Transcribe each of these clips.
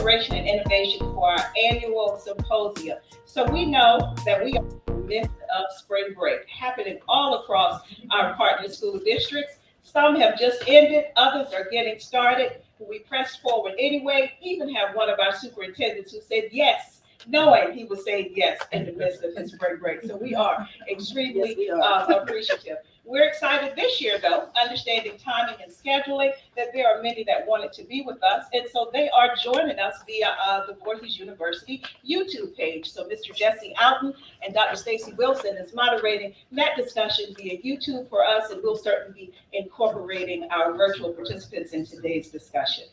Preparation and Innovation for our annual symposium. So we know that we are in the midst of spring break happening all across our partner school districts. Some have just ended, others are getting started. We pressed forward anyway, even have one of our superintendents who said yes, knowing he was saying yes in the midst of his spring break. So we are extremely appreciative. We're excited this year, though, understanding timing and scheduling, that there are many that wanted to be with us. And so they are joining us via the Voorhees University YouTube page. So Mr. Jesse Alton and Dr. Stacy Wilson is moderating that discussion via YouTube for us, and we'll certainly be incorporating our virtual participants in today's discussion.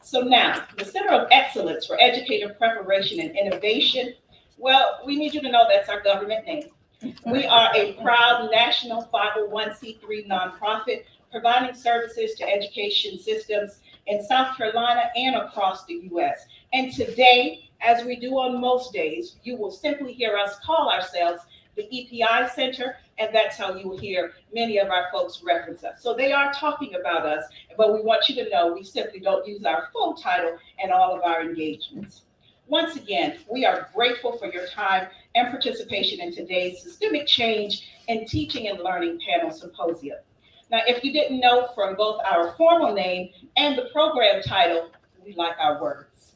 So now, the Center of Excellence for Educator Preparation and Innovation, well, we need you to know that's our government name. We are a proud national 501c3 nonprofit providing services to education systems in South Carolina and across the U.S. And today, as we do on most days, you will simply hear us call ourselves the EPI Center, and that's how you will hear many of our folks reference us. So they are talking about us, but we want you to know we simply don't use our full title in all of our engagements. Once again, we are grateful for your time and participation in today's Systemic Change in Teaching and Learning Panel Symposium. Now, if you didn't know from both our formal name and the program title, we like our words.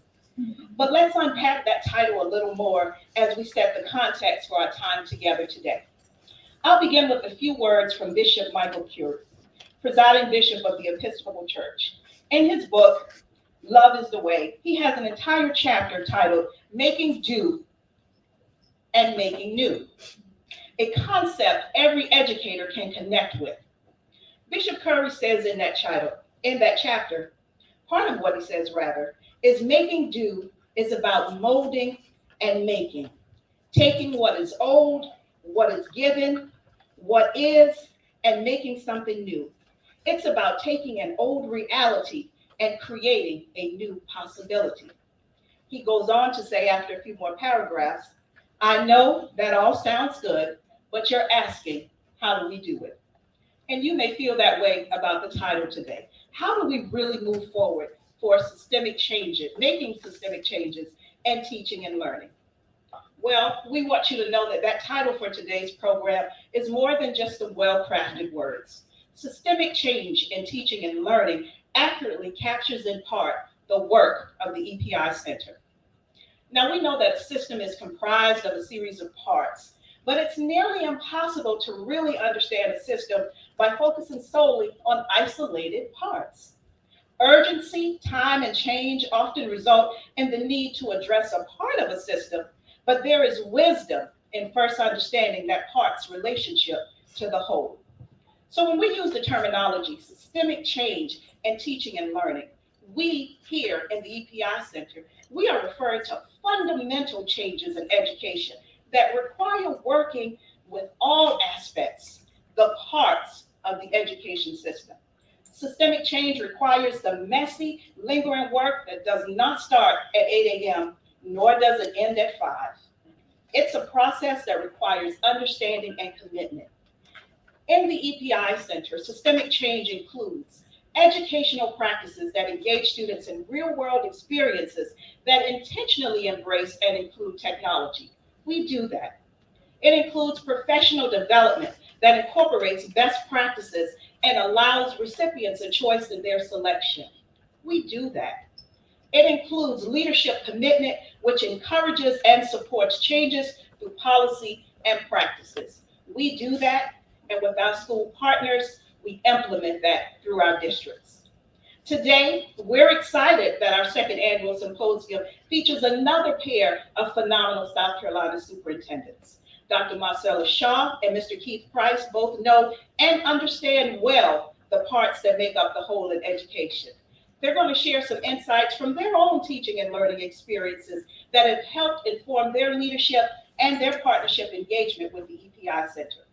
But let's unpack that title a little more as we set the context for our time together today. I'll begin with a few words from Bishop Michael Curie, presiding bishop of the Episcopal Church. In his book, Love is the Way, he has an entire chapter titled Making Do and Making New, a concept every educator can connect with. Bishop Curry says in that chapter, part of what he says rather, is making do is about molding and making, taking what is old, what is given, what is, and making something new. It's about taking an old reality and creating a new possibility. He goes on to say after a few more paragraphs, I know that all sounds good, but you're asking, how do we do it? And you may feel that way about the title today. How do we really move forward for systemic changes, making systemic changes and teaching and learning? Well, we want you to know that that title for today's program is more than just the well-crafted words. Systemic change in teaching and learning accurately captures in part the work of the EPI Center. Now, we know that a system is comprised of a series of parts, but it's nearly impossible to really understand a system by focusing solely on isolated parts. Urgency, time, and change often result in the need to address a part of a system, but there is wisdom in first understanding that part's relationship to the whole. So when we use the terminology systemic change in teaching and learning, we here in the EPI Center, we are referring to fundamental changes in education that require working with all aspects, the parts of the education system. Systemic change requires the messy, lingering work that does not start at 8 a.m., nor does it end at 5. It's a process that requires understanding and commitment. In the EPI Center, systemic change includes educational practices that engage students in real-world experiences that intentionally embrace and include technology. We do that. It includes professional development that incorporates best practices and allows recipients a choice in their selection. We do that. It includes leadership commitment, which encourages and supports changes through policy and practices. We do that, and with our school partners, we implement that through our districts. Today, we're excited that our second annual symposium features another pair of phenomenal South Carolina superintendents. Dr. Marcella Shaw and Mr. Keith Price both know and understand well the parts that make up the whole in education. They're going to share some insights from their own teaching and learning experiences that have helped inform their leadership and their partnership engagement with the EPI Center.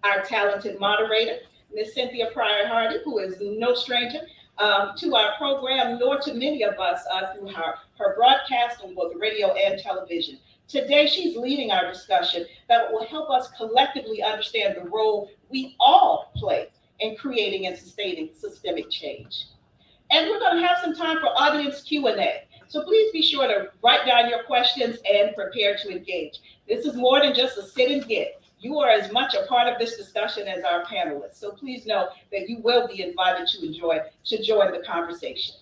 Our talented moderator, Ms. Cynthia Pryor-Hardy, who is no stranger to our program, nor to many of us through her broadcast on both radio and television. Today, she's leading our discussion that will help us collectively understand the role we all play in creating and sustaining systemic change. And we're going to have some time for audience Q&A. So please be sure to write down your questions and prepare to engage. This is more than just a sit and get. You are as much a part of this discussion as our panelists. So please know that you will be invited to join the conversation.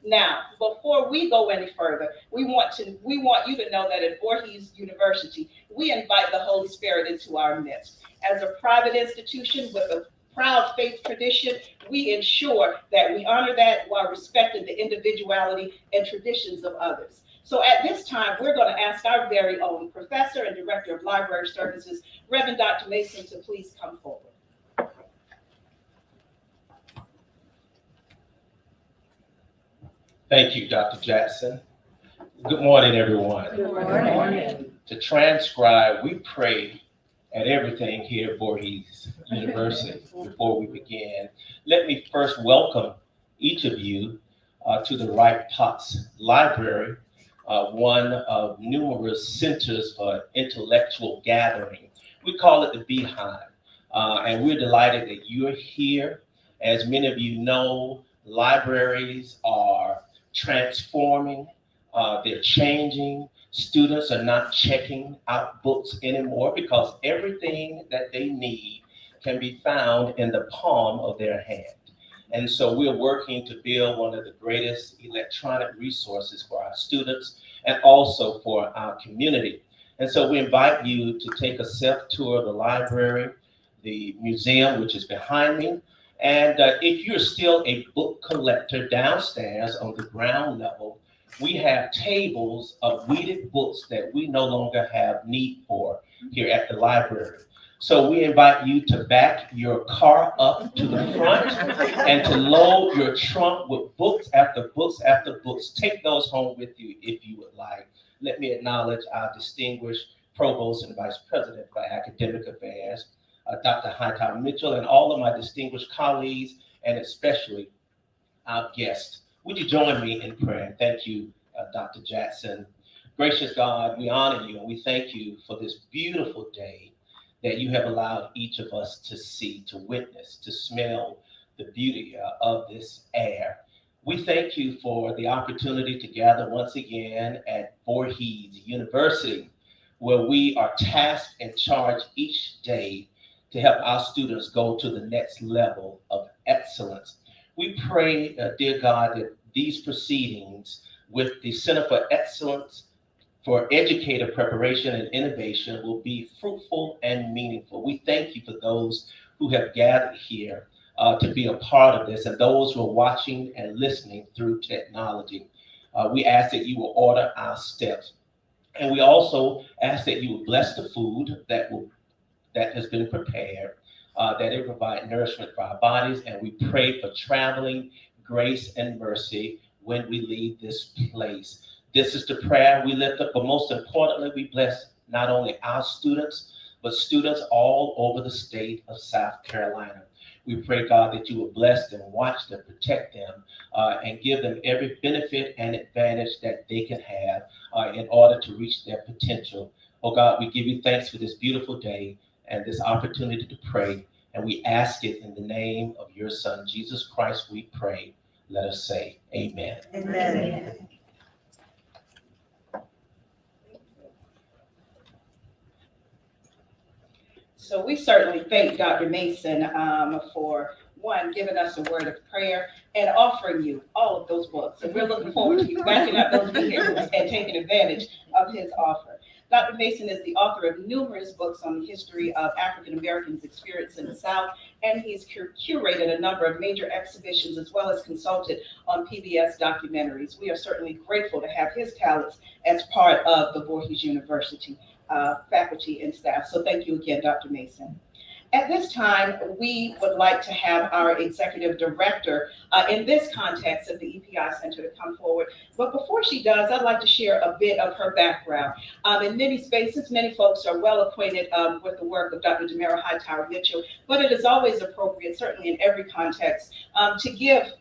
Now, before we go any further, we want you to know that at Voorhees University, we invite the Holy Spirit into our midst. As a private institution with a proud faith tradition, we ensure that we honor that while respecting the individuality and traditions of others. So at this time, we're going to ask our very own Professor and Director of Library Services, Reverend Dr. Mason, to please come forward. Thank you, Dr. Jackson. Good morning, everyone. Good morning. To transcribe, we pray at everything here at Voorhees University. Before we begin, let me first welcome each of you to the Wright Potts Library, one of numerous centers for intellectual gathering. We call it the Beehive, and we're delighted that you're here. As many of you know, libraries are transforming, they're changing. Students are not checking out books anymore because everything that they need can be found in the palm of their hand. And so we're working to build one of the greatest electronic resources for our students and also for our community. And so we invite you to take a self-tour of the library, the museum, which is behind me. And if you're still a book collector, downstairs on the ground level, we have tables of weeded books that we no longer have need for here at the library. So we invite you to back your car up to the front and to load your trunk with books after books after books. Take those home with you if you would like. Let me acknowledge our distinguished Provost and Vice President for Academic Affairs, Dr. Hightower Mitchell, and all of my distinguished colleagues, and especially our guests. Would you join me in prayer? Thank you, Dr. Jackson. Gracious God, we honor you and we thank you for this beautiful day that you have allowed each of us to see, to witness, to smell the beauty of this air. We thank you for the opportunity to gather once again at Voorhees University, where we are tasked and charged each day to help our students go to the next level of excellence. We pray, dear God, that these proceedings with the Center for Excellence for Educator Preparation and Innovation will be fruitful and meaningful. We thank you for those who have gathered here to be a part of this and those who are watching and listening through technology. We ask that you will order our steps. And we also ask that you will bless the food that has been prepared, that it provide nourishment for our bodies. And we pray for traveling grace and mercy when we leave this place. This is the prayer we lift up, but most importantly, we bless not only our students, but students all over the state of South Carolina. We pray, God, that you will bless them, watch them, protect them, and give them every benefit and advantage that they can have in order to reach their potential. Oh God, we give you thanks for this beautiful day and this opportunity to pray. And we ask it in the name of your Son, Jesus Christ, we pray. Let us say amen. Amen. So we certainly thank Dr. Mason for one, giving us a word of prayer and offering you all of those books. And we're looking forward to you backing up those vehicles and taking advantage of his offer. Dr. Mason is the author of numerous books on the history of African Americans' experience in the South, and he's curated a number of major exhibitions as well as consulted on PBS documentaries. We are certainly grateful to have his talents as part of the Voorhees University faculty and staff. So thank you again, Dr. Mason. At this time, we would like to have our executive director in this context of the EPI Center to come forward. But before she does, I'd like to share a bit of her background. In many spaces, many folks are well acquainted with the work of Dr. Demara Hightower Mitchell, but it is always appropriate, certainly in every context, to give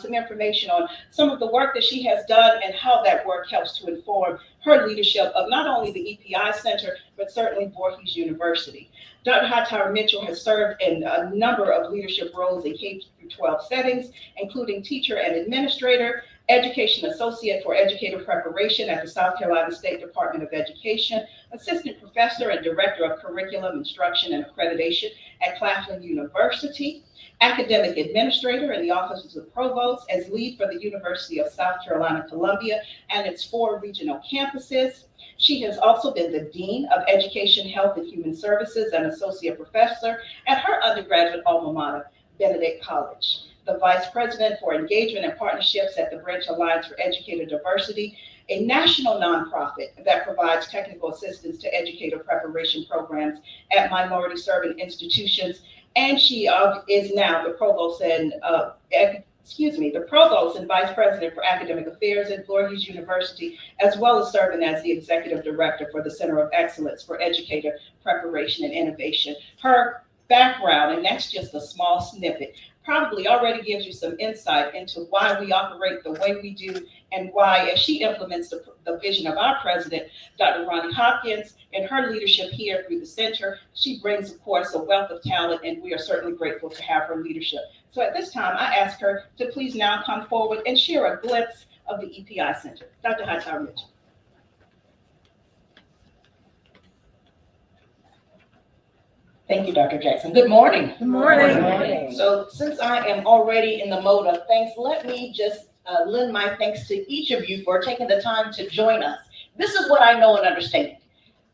some information on some of the work that she has done and how that work helps to inform her leadership of not only the EPI Center, but certainly Voorhees University. Dr. Hightower Mitchell has served in a number of leadership roles in K-12 settings, including teacher and administrator, Education Associate for Educator Preparation at the South Carolina State Department of Education, Assistant Professor and Director of Curriculum Instruction and Accreditation at Claflin University, Academic Administrator in the Office of the Provost as lead for the University of South Carolina, Columbia, and its 4 regional campuses. She has also been the Dean of Education, Health, and Human Services and Associate Professor at her undergraduate alma mater, Benedict College, the Vice President for Engagement and Partnerships at the Branch Alliance for Educator Diversity, a national nonprofit that provides technical assistance to educator preparation programs at minority serving institutions. And she is now the Provost and the Provost and Vice President for Academic Affairs at Voorhees University, as well as serving as the Executive Director for the Center of Excellence for Educator Preparation and Innovation. Her background, and that's just a small snippet, probably already gives you some insight into why we operate the way we do and why, as she implements the vision of our president, Dr. Ronnie Hopkins, and her leadership here through the center, she brings, of course, a wealth of talent, and we are certainly grateful to have her leadership. So at this time, I ask her to please now come forward and share a glimpse of the EPI Center. Dr. Hightower Mitchell. Thank you, Dr. Jackson. Good morning. Good morning. Good morning. So since I am already in the mode of thanks, let me just lend my thanks to each of you for taking the time to join us. This is what I know and understand.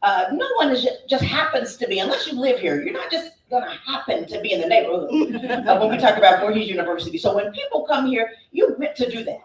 No one is just happens to be, unless you live here, you're not just going to happen to be in the neighborhood when we talk about Voorhees University. So when people come here, you meant to do that.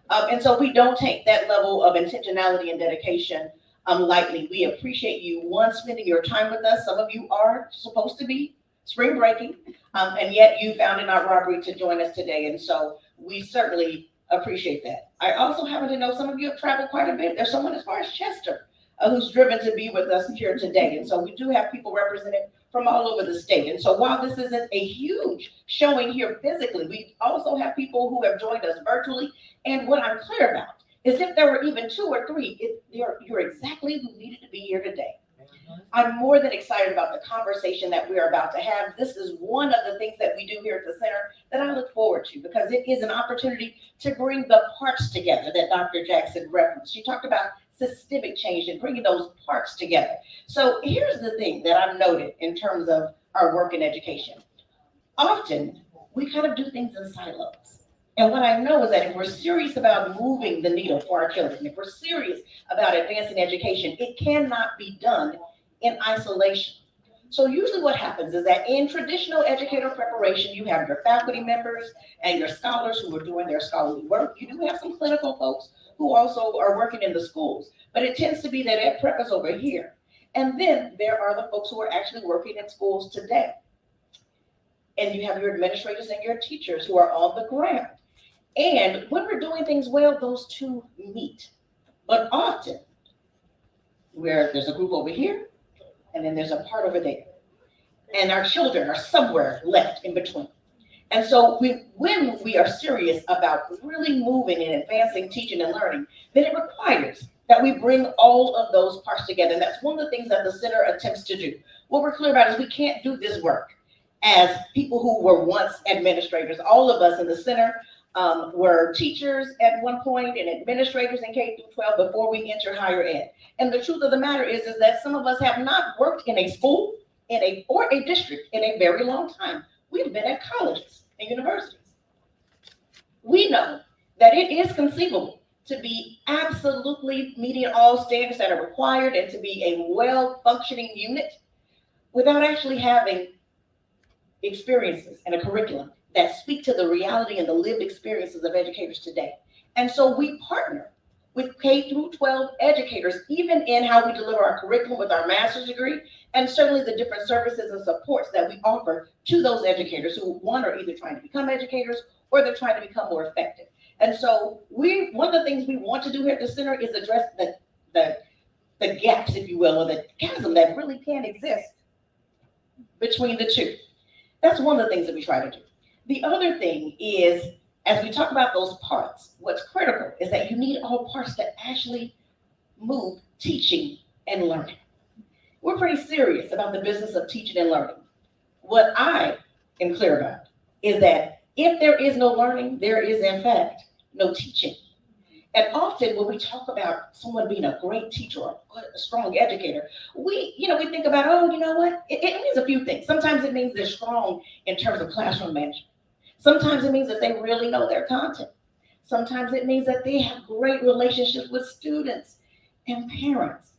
And so we don't take that level of intentionality and dedication lightly. We appreciate you, one, spending your time with us. Some of you are supposed to be spring breaking, and yet you found it not robbery to join us today. And so we certainly appreciate that. I also happen to know some of you have traveled quite a bit. There's someone as far as Chester who's driven to be with us here today. And so we do have people represented from all over the state. And so while this isn't a huge showing here physically, we also have people who have joined us virtually. And what I'm clear about is if there were even 2 or 3, you're exactly who needed to be here today. I'm more than excited about the conversation that we're about to have. This is one of the things that we do here at the center that I look forward to, because it is an opportunity to bring the parts together that Dr. Jackson referenced. She talked about systemic change and bringing those parts together. So here's the thing that I've noted in terms of our work in education. Often we kind of do things in silos. And what I know is that if we're serious about moving the needle for our children, if we're serious about advancing education, it cannot be done in isolation. So usually what happens is that in traditional educator preparation, you have your faculty members and your scholars who are doing their scholarly work. You do have some clinical folks who also are working in the schools, but it tends to be that ed prep is over here. And then there are the folks who are actually working in schools today. And you have your administrators and your teachers who are on the ground. And when we're doing things well, those two meet. But often, where there's a group over here, and then there's a part over there. And our children are somewhere left in between. And so when we are serious about really moving and advancing teaching and learning, then it requires that we bring all of those parts together. And that's one of the things that the center attempts to do. What we're clear about is we can't do this work as people who were once administrators. All of us in the center were teachers at one point and administrators in K through 12 before we enter higher ed. And the truth of the matter is that some of us have not worked in a school or a district in a very long time. We've been at colleges and universities. We know that it is conceivable to be absolutely meeting all standards that are required and to be a well-functioning unit without actually having experiences and a curriculum that speak to the reality and the lived experiences of educators today. And so we partner with K through 12 educators, even in how we deliver our curriculum with our master's degree, and certainly the different services and supports that we offer to those educators who, one, are either trying to become educators or they're trying to become more effective. And so one of the things we want to do here at the center is address the gaps, if you will, or the chasm that really can exist between the two. That's one of the things that we try to do. The other thing is, as we talk about those parts, what's critical is that you need all parts to actually move teaching and learning. We're pretty serious about the business of teaching and learning. What I am clear about is that if there is no learning, there is in fact no teaching. And often when we talk about someone being a great teacher or a strong educator, we think about, oh, you know what? It means a few things. Sometimes it means they're strong in terms of classroom management. Sometimes it means that they really know their content. Sometimes it means that they have great relationships with students and parents.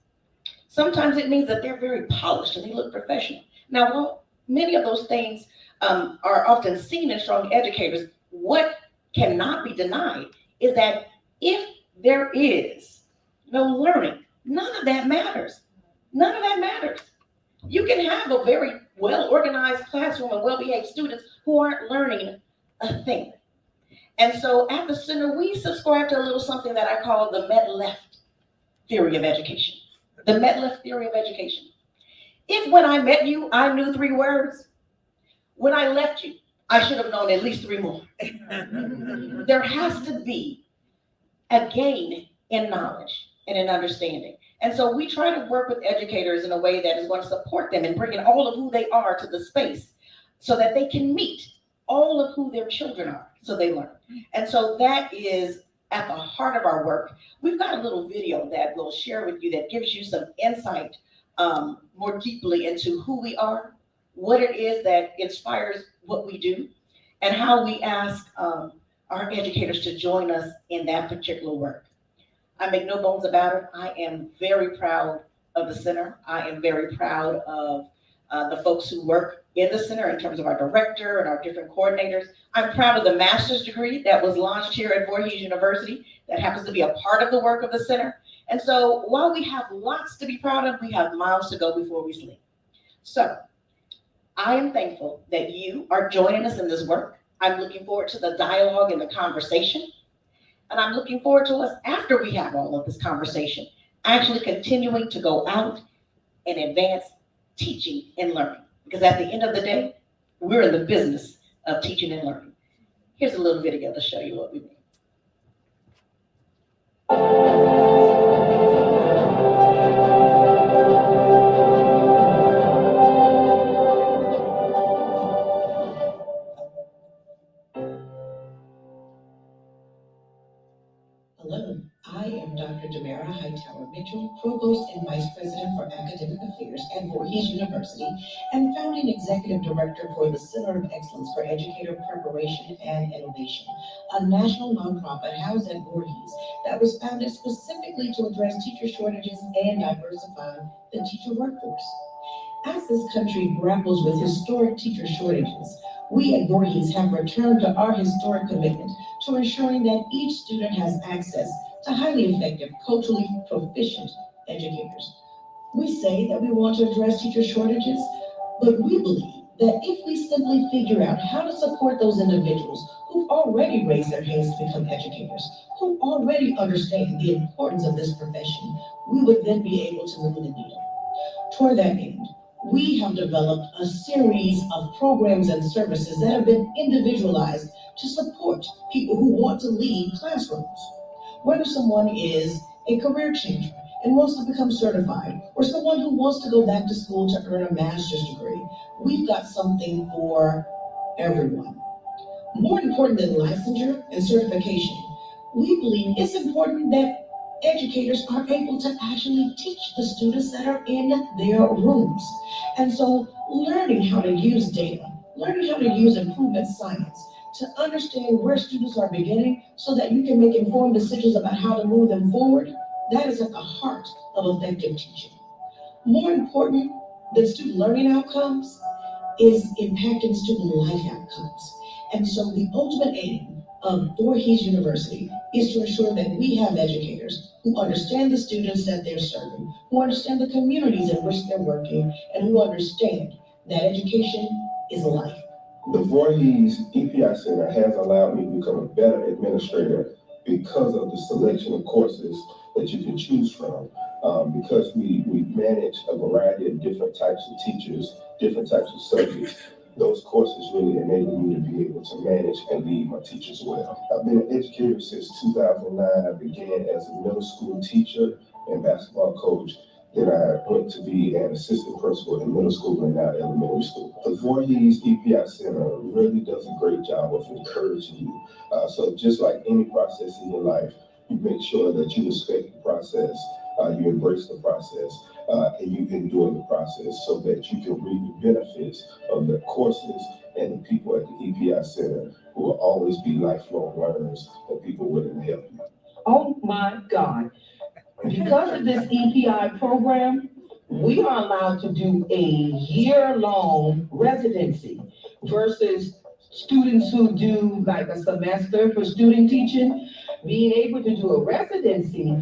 Sometimes it means that they're very polished and they look professional. Now, while many of those things are often seen in strong educators, what cannot be denied is that if there is no learning, none of that matters. None of that matters. You can have a very well-organized classroom and well-behaved students who aren't learning a thing. And so at the center, we subscribe to a little something that I call the Met-Left theory of education. The Met-Left theory of education. If when I met you, I knew 3 words, when I left you, I should have known at least 3 more. There has to be a gain in knowledge and in understanding. And so we try to work with educators in a way that is going to support them and bring in all of who they are to the space so that they can meet all of who their children are, so they learn. And so that is at the heart of our work. We've got a little video that we'll share with you that gives you some insight more deeply into who we are, what it is that inspires what we do, and how we ask our educators to join us in that particular work. I make no bones about it. I am very proud of the center. I am very proud of the folks who work in the center in terms of our director and our different coordinators. I'm proud of the master's degree that was launched here at Voorhees University that happens to be a part of the work of the center. And so while we have lots to be proud of, we have miles to go before we sleep. So I am thankful that you are joining us in this work. I'm looking forward to the dialogue and the conversation. And I'm looking forward to us, after we have all of this conversation, actually continuing to go out and advance teaching and learning. Because at the end of the day, we're in the business of teaching and learning. Here's a little video to show you what we mean. Hello, I am Dr. Demara Hightower Mitchell, Provost and Vice President for Academic Affairs at Voorhees University and Founding Executive Director for the Center of Excellence for Educator Preparation and Innovation, a national nonprofit housed at Voorhees that was founded specifically to address teacher shortages and diversify the teacher workforce. As this country grapples with historic teacher shortages, we at Voorhees have returned to our historic commitment to ensuring that each student has access to highly effective, culturally proficient educators. We say that we want to address teacher shortages, but we believe that if we simply figure out how to support those individuals who've already raised their hands to become educators, who already understand the importance of this profession, we would then be able to move the needle. Toward that end, we have developed a series of programs and services that have been individualized to support people who want to lead classrooms. Whether someone is a career changer and wants to become certified, or someone who wants to go back to school to earn a master's degree, we've got something for everyone. More important than licensure and certification, we believe it's important that educators are able to actually teach the students that are in their rooms. And so learning how to use data, learning how to use improvement science to understand where students are beginning so that you can make informed decisions about how to move them forward, that is at the heart of effective teaching. More important than student learning outcomes is impacting student life outcomes. And so the ultimate aim of Voorhees University is to ensure that we have educators who understand the students that they're serving, who understand the communities in which they're working, and who understand that education is life. The Voorhees EPI Center has allowed me to become a better administrator because of the selection of courses that you can choose from. Because we manage a variety of different types of teachers, different types of subjects. Those courses really enable me to be able to manage and lead my teachers well. I've been an educator since 2009. I began as a middle school teacher and basketball coach. Then I went to be an assistant principal in middle school and now elementary school. The Voorhees EPI Center really does a great job of encouraging you. So just like any process in your life, you make sure that you respect the process, you embrace the process, and you endure the process so that you can reap the benefits of the courses and the people at the EPI Center who will always be lifelong learners and people willing to help you. Oh my God. Because of this EPI program, we are allowed to do a year-long residency versus students who do like a semester for student teaching. Being able to do a residency,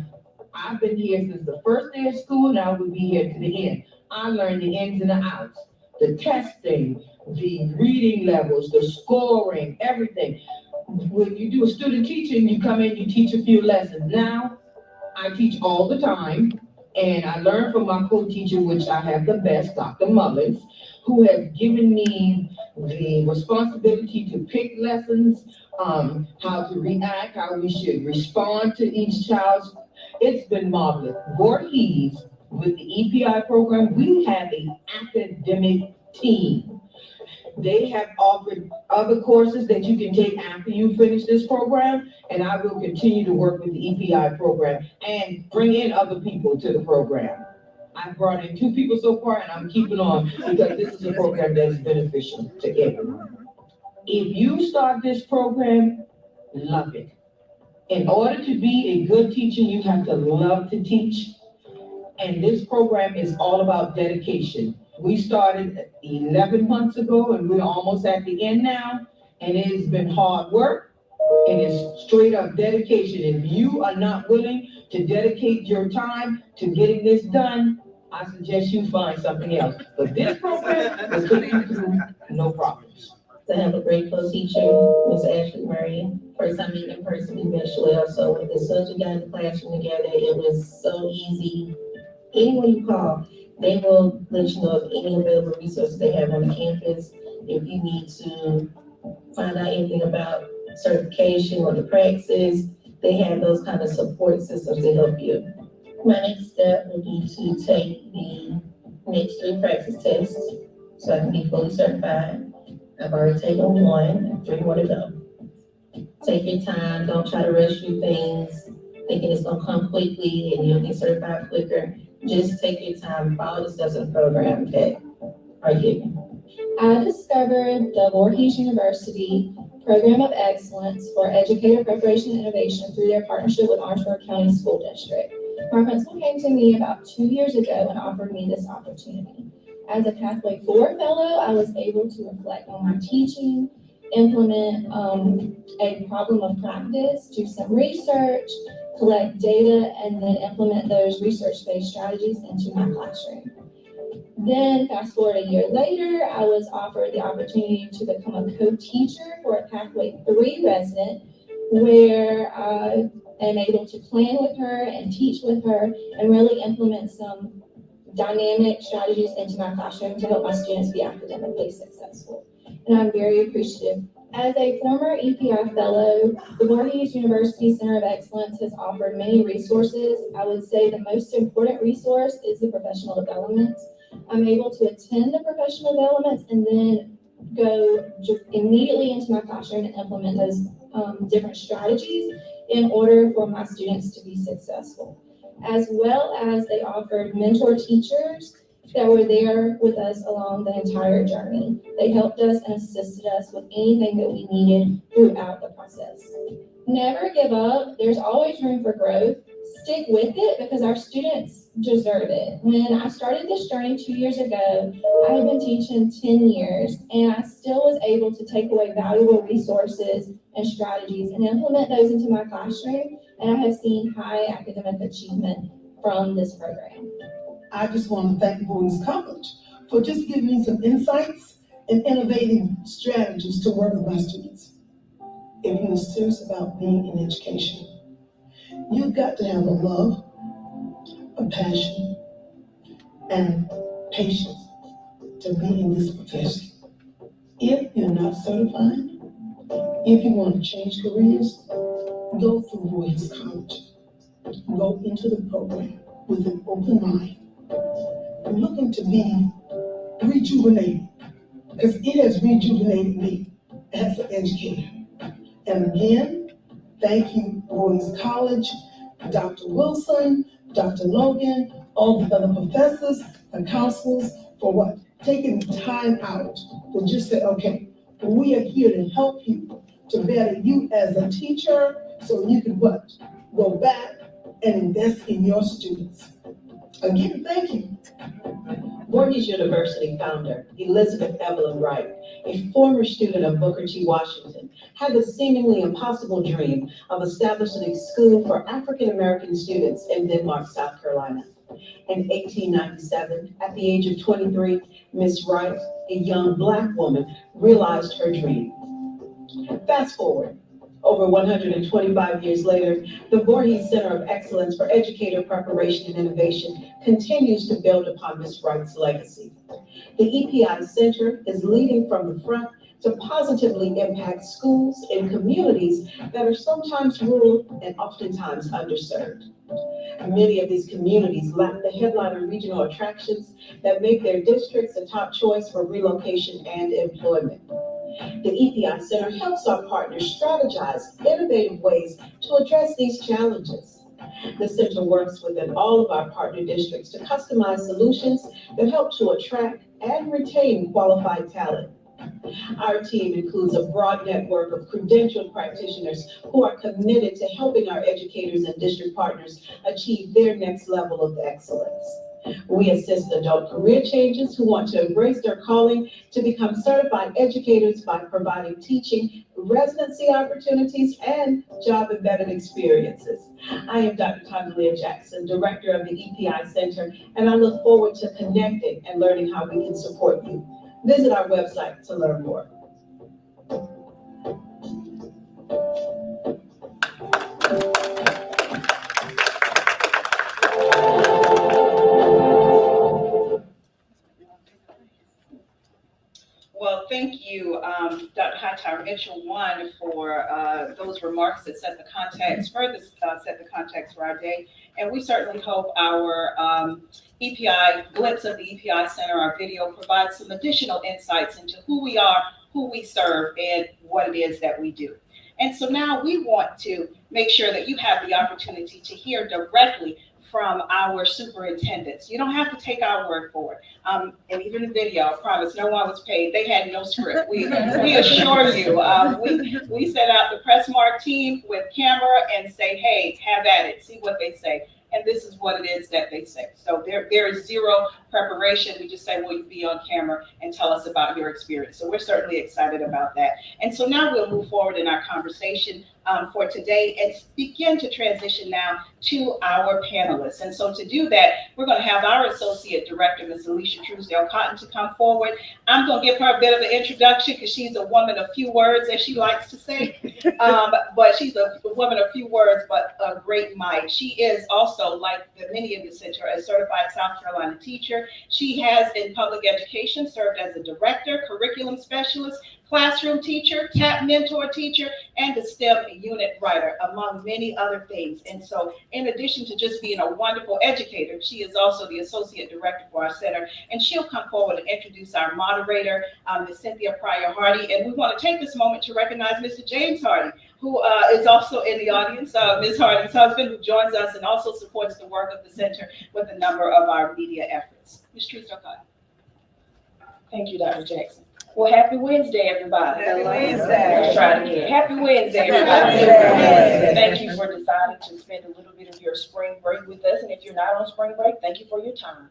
I've been here since the first day of school, now we'll be here to the end. I learned the ins and the outs, the testing, the reading levels, the scoring, everything. When you do a student teaching, you come in, you teach a few lessons. Now, I teach all the time, and I learn from my co-teacher, which I have the best, Dr. Mullins, who has given me the responsibility to pick lessons, how to react, how we should respond to each child's. It's been marvelous. Voorhees, with the EPI program, we have an academic team. They have offered other courses that you can take after you finish this program, and I will continue to work with the EPI program and bring in other people to the program. I've brought in 2 people so far, and I'm keeping on because this is a program that is beneficial to everyone. If you start this program, love it. In order to be a good teacher, you have to love to teach, and this program is all about dedication. We started 11 months ago and we're almost at the end now, and it has been hard work and it's straight up dedication. If you are not willing to dedicate your time to getting this done, I suggest you find something else. But this program will take you through no problems. To have a great co-teacher, Ms. Ashley Murray. First time meeting in person, we meshed well. So as soon as we got in the classroom together, it was so easy. Anyone you call, they will let you know of any available resources they have on the campus. If you need to find out anything about certification or the practices, they have those kind of support systems to help you. My next step would be to take the next 3 practice tests so I can be fully certified. I've already taken 1, 3 more to go. Take your time, don't try to rush through things, thinking it's gonna come quickly and you'll get certified quicker. Just take your time, follow the steps of the program that are given. I discovered the Voorhees University Program of Excellence for Educator Preparation and Innovation through their partnership with Orangeburg County School District. My principal came to me about 2 years ago and offered me this opportunity. As a Pathway 4 fellow, I was able to reflect on my teaching, implement a problem of practice, do some research, collect data, and then implement those research-based strategies into my classroom. Then fast forward a year later, I was offered the opportunity to become a co-teacher for a Pathway 3 resident, where I am able to plan with her and teach with her and really implement some dynamic strategies into my classroom to help my students be academically successful. And I'm very appreciative. As a former EPI fellow, the Voorhees University Center of Excellence has offered many resources. I would say the most important resource is the professional developments. I'm able to attend the professional developments and then go immediately into my classroom and implement those different strategies in order for my students to be successful. As well as they offered mentor teachers that were there with us along the entire journey. They helped us and assisted us with anything that we needed throughout the process. Never give up. There's always room for growth. Stick with it because our students deserve it. When I started this journey 2 years ago, I had been teaching 10 years and I still was able to take away valuable resources and strategies and implement those into my classroom. And I have seen high academic achievement from this program. I just want to thank Voorhees College for just giving me some insights and innovative strategies to work with my students. If you're serious about being in education, you've got to have a love, a passion, and patience to be in this profession. If you're not certified, if you want to change careers, go through Voorhees College. Go into the program with an open mind looking to be rejuvenated, because it has rejuvenated me as an educator. And again, thank you, Voorhees College, Dr. Wilson, Dr. Logan, all the other professors and counselors for what? Taking time out to just say, okay, we are here to help you, to better you as a teacher, so you can what? Go back and invest in your students. Again, thank you. Voorhees University founder Elizabeth Evelyn Wright, a former student of Booker T. Washington, had the seemingly impossible dream of establishing a school for African American students in Denmark, South Carolina. In 1897, at the age of 23, Miss Wright, a young Black woman, realized her dream. Fast forward, over 125 years later, the Voorhees Center of Excellence for Educator Preparation and Innovation continues to build upon Ms. Wright's legacy. The EPI Center is leading from the front to positively impact schools and communities that are sometimes rural and oftentimes underserved. Many of these communities lack the headliner regional attractions that make their districts a top choice for relocation and employment. The EPI Center helps our partners strategize innovative ways to address these challenges. The center works within all of our partner districts to customize solutions that help to attract and retain qualified talent. Our team includes a broad network of credentialed practitioners who are committed to helping our educators and district partners achieve their next level of excellence. We assist adult career changers who want to embrace their calling to become certified educators by providing teaching, residency opportunities, and job-embedded experiences. I am Dr. Tandalia Jackson, Director of the EPI Center, and I look forward to connecting and learning how we can support you. Visit our website to learn more. Well, thank you, Dr. Hightower Mitchell, one, for those remarks that set the context, further set the context for our day. And we certainly hope our EPI, glimpse of the EPI Center, our video, provides some additional insights into who we are, who we serve, and what it is that we do. And so now we want to make sure that you have the opportunity to hear directly from our superintendents. You don't have to take our word for it. And even the video, I promise, no one was paid. They had no script. We assure you, we set out the Pressmark team with camera and say, hey, have at it, see what they say. And this is what it is that they say. So there is zero preparation. We just say, will you be on camera and tell us about your experience? So we're certainly excited about that. And so now we'll move forward in our conversation for today and begin to transition now to our panelists. And so to do that, we're going to have our Associate Director, Ms. Alicia Truesdale Cotton, to come forward. I'm going to give her a bit of an introduction because she's a woman of few words, as she likes to say. But she's a woman of few words, but a great mind. She is also, like many in the center, a certified South Carolina teacher. She has, in public education, served as a director, curriculum specialist, classroom teacher, TAP mentor teacher, and a STEM unit writer, among many other things. And so in addition to just being a wonderful educator, she is also the associate director for our center. And she'll come forward and introduce our moderator, Ms. Cynthia Pryor Hardy. And we want to take this moment to recognize Mr. James Hardy, who is also in the audience, Ms. Hardy's husband, who joins us and also supports the work of the center with a number of our media efforts. Ms. Truesdale. Thank you, Dr. Jackson. Well, happy Wednesday, everybody. Happy Wednesday. Let's try it again. Happy Wednesday, everybody. Thank you for deciding to spend a little bit of your spring break with us. And if you're not on spring break, thank you for your time.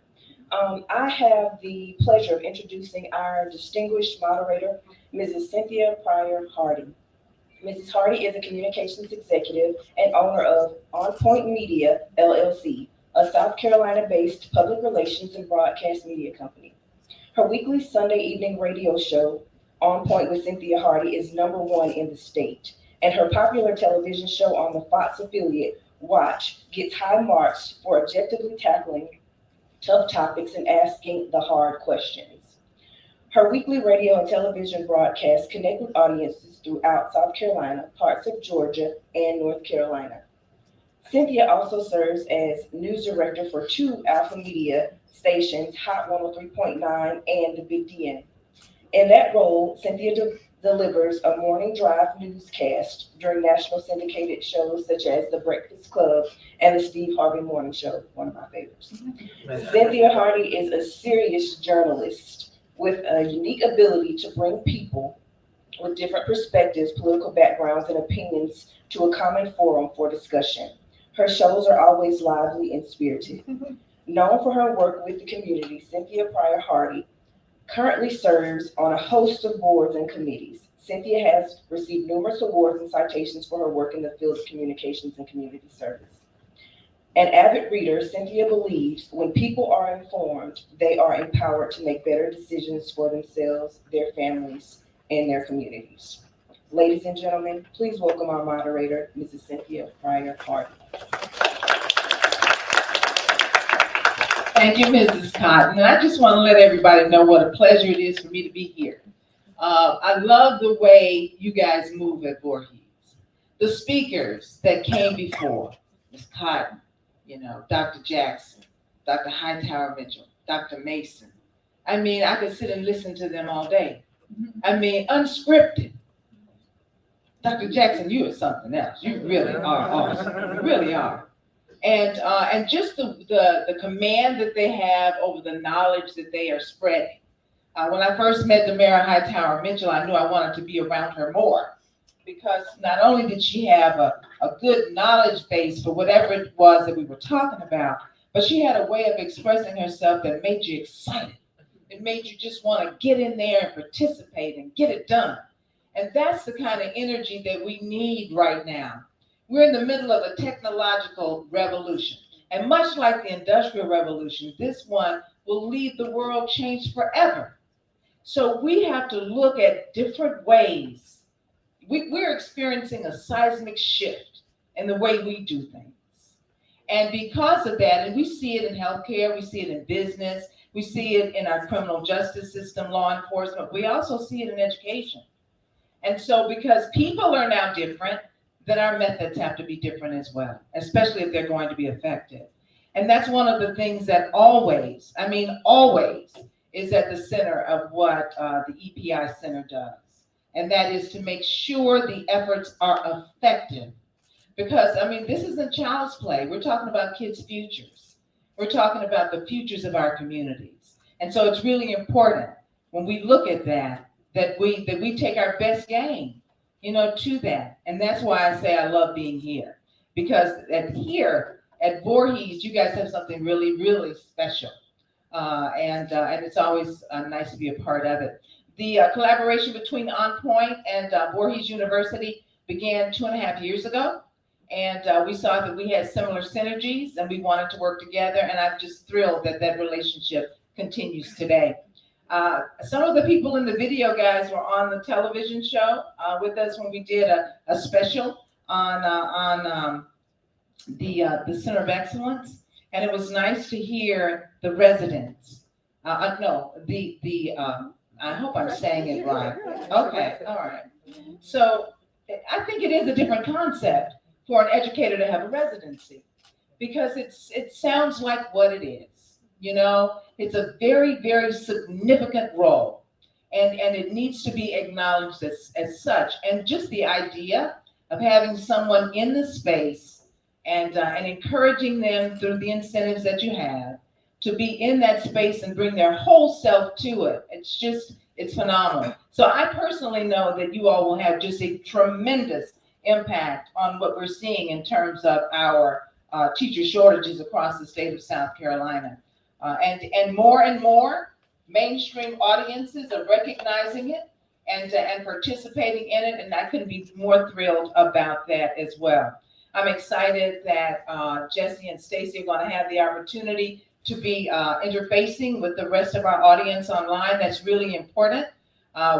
I have the pleasure of introducing our distinguished moderator, Mrs. Cynthia Pryor Hardy. Mrs. Hardy is a communications executive and owner of On Point Media, LLC, a South Carolina-based public relations and broadcast media company. Her weekly Sunday evening radio show, On Point with Cynthia Hardy, is #1 in the state, and her popular television show on the Fox affiliate, Watch, gets high marks for objectively tackling tough topics and asking the hard questions. Her weekly radio and television broadcasts connect with audiences throughout South Carolina, parts of Georgia, and North Carolina. Cynthia also serves as news director for 2 Alpha Media stations, Hot 103.9 and the Big DN. In that role, Cynthia delivers a morning drive newscast during national syndicated shows such as The Breakfast Club and the Steve Harvey Morning Show, one of my favorites. Cynthia Hardy is a serious journalist with a unique ability to bring people with different perspectives, political backgrounds, and opinions to a common forum for discussion. Her shows are always lively and spirited. Known for her work with the community, Cynthia Pryor Hardy currently serves on a host of boards and committees. Cynthia has received numerous awards and citations for her work in the field of communications and community service. An avid reader, Cynthia believes when people are informed, they are empowered to make better decisions for themselves, their families, and their communities. Ladies and gentlemen, please welcome our moderator, Mrs. Cynthia Pryor Hardy. Thank you, Mrs. Cotton. And I just want to let everybody know what a pleasure it is for me to be here. I love the way you guys move at Voorhees. The speakers that came before, Ms. Cotton, Dr. Jackson, Dr. Hightower Mitchell, Dr. Mason. I mean, I could sit and listen to them all day. I mean, unscripted. Dr. Jackson, you are something else. You really are awesome. You really are. And just the command that they have over the knowledge that they are spreading. When I first met Demara Hightower Mitchell, I knew I wanted to be around her more because not only did she have a good knowledge base for whatever it was that we were talking about, but she had a way of expressing herself that made you excited. It made you just want to get in there and participate and get it done. And that's the kind of energy that we need right now. We're in the middle of a technological revolution. And much like the Industrial Revolution, this one will leave the world changed forever. So we have to look at different ways. We're experiencing a seismic shift in the way we do things. And because of that, and we see it in healthcare, we see it in business, we see it in our criminal justice system, law enforcement, we also see it in education. And so because people are now different, then our methods have to be different as well, especially if they're going to be effective. And that's one of the things that always is at the center of what the EPI Center does. And that is to make sure the efforts are effective. Because, this isn't child's play. We're talking about kids' futures. We're talking about the futures of our communities. And so it's really important when we look at that we take our best game, to that. And that's why I say I love being here. Because here at Voorhees, you guys have something really, really special. And it's always nice to be a part of it. The collaboration between On Point and Voorhees University began 2.5 years ago. And we saw that we had similar synergies and we wanted to work together. And I'm just thrilled that relationship continues today. Some of the people in the video, guys, were on the television show with us when we did a special on the Center of Excellence. And it was nice to hear the residents. I hope I'm saying it right. Okay, all right. So I think it is a different concept for an educator to have a residency because it sounds like what it is. It's a very, very significant role and it needs to be acknowledged as such. And just the idea of having someone in the space and encouraging them through the incentives that you have to be in that space and bring their whole self to it. It's phenomenal. So I personally know that you all will have just a tremendous impact on what we're seeing in terms of our teacher shortages across the state of South Carolina. And more mainstream audiences are recognizing it and participating in it. And I couldn't be more thrilled about that as well. I'm excited that Jesse and Stacy are going to have the opportunity to be interfacing with the rest of our audience online. That's really important.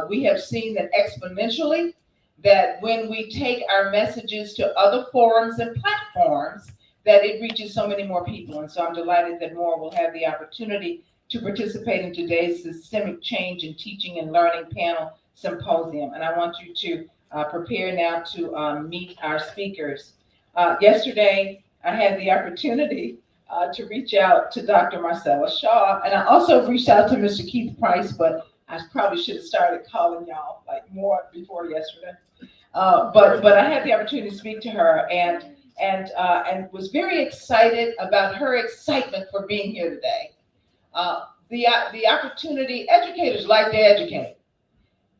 We have seen that exponentially, that when we take our messages to other forums and platforms, that it reaches so many more people. And so I'm delighted that more will have the opportunity to participate in today's Systemic Change in Teaching and Learning panel symposium. And I want you to prepare now to meet our speakers. Yesterday, I had the opportunity to reach out to Dr. Marcella Shaw. And I also reached out to Mr. Keith Price, but I probably should have started calling y'all like more before yesterday. But I had the opportunity to speak to her and was very excited about her excitement for being here today. The opportunity, educators like to educate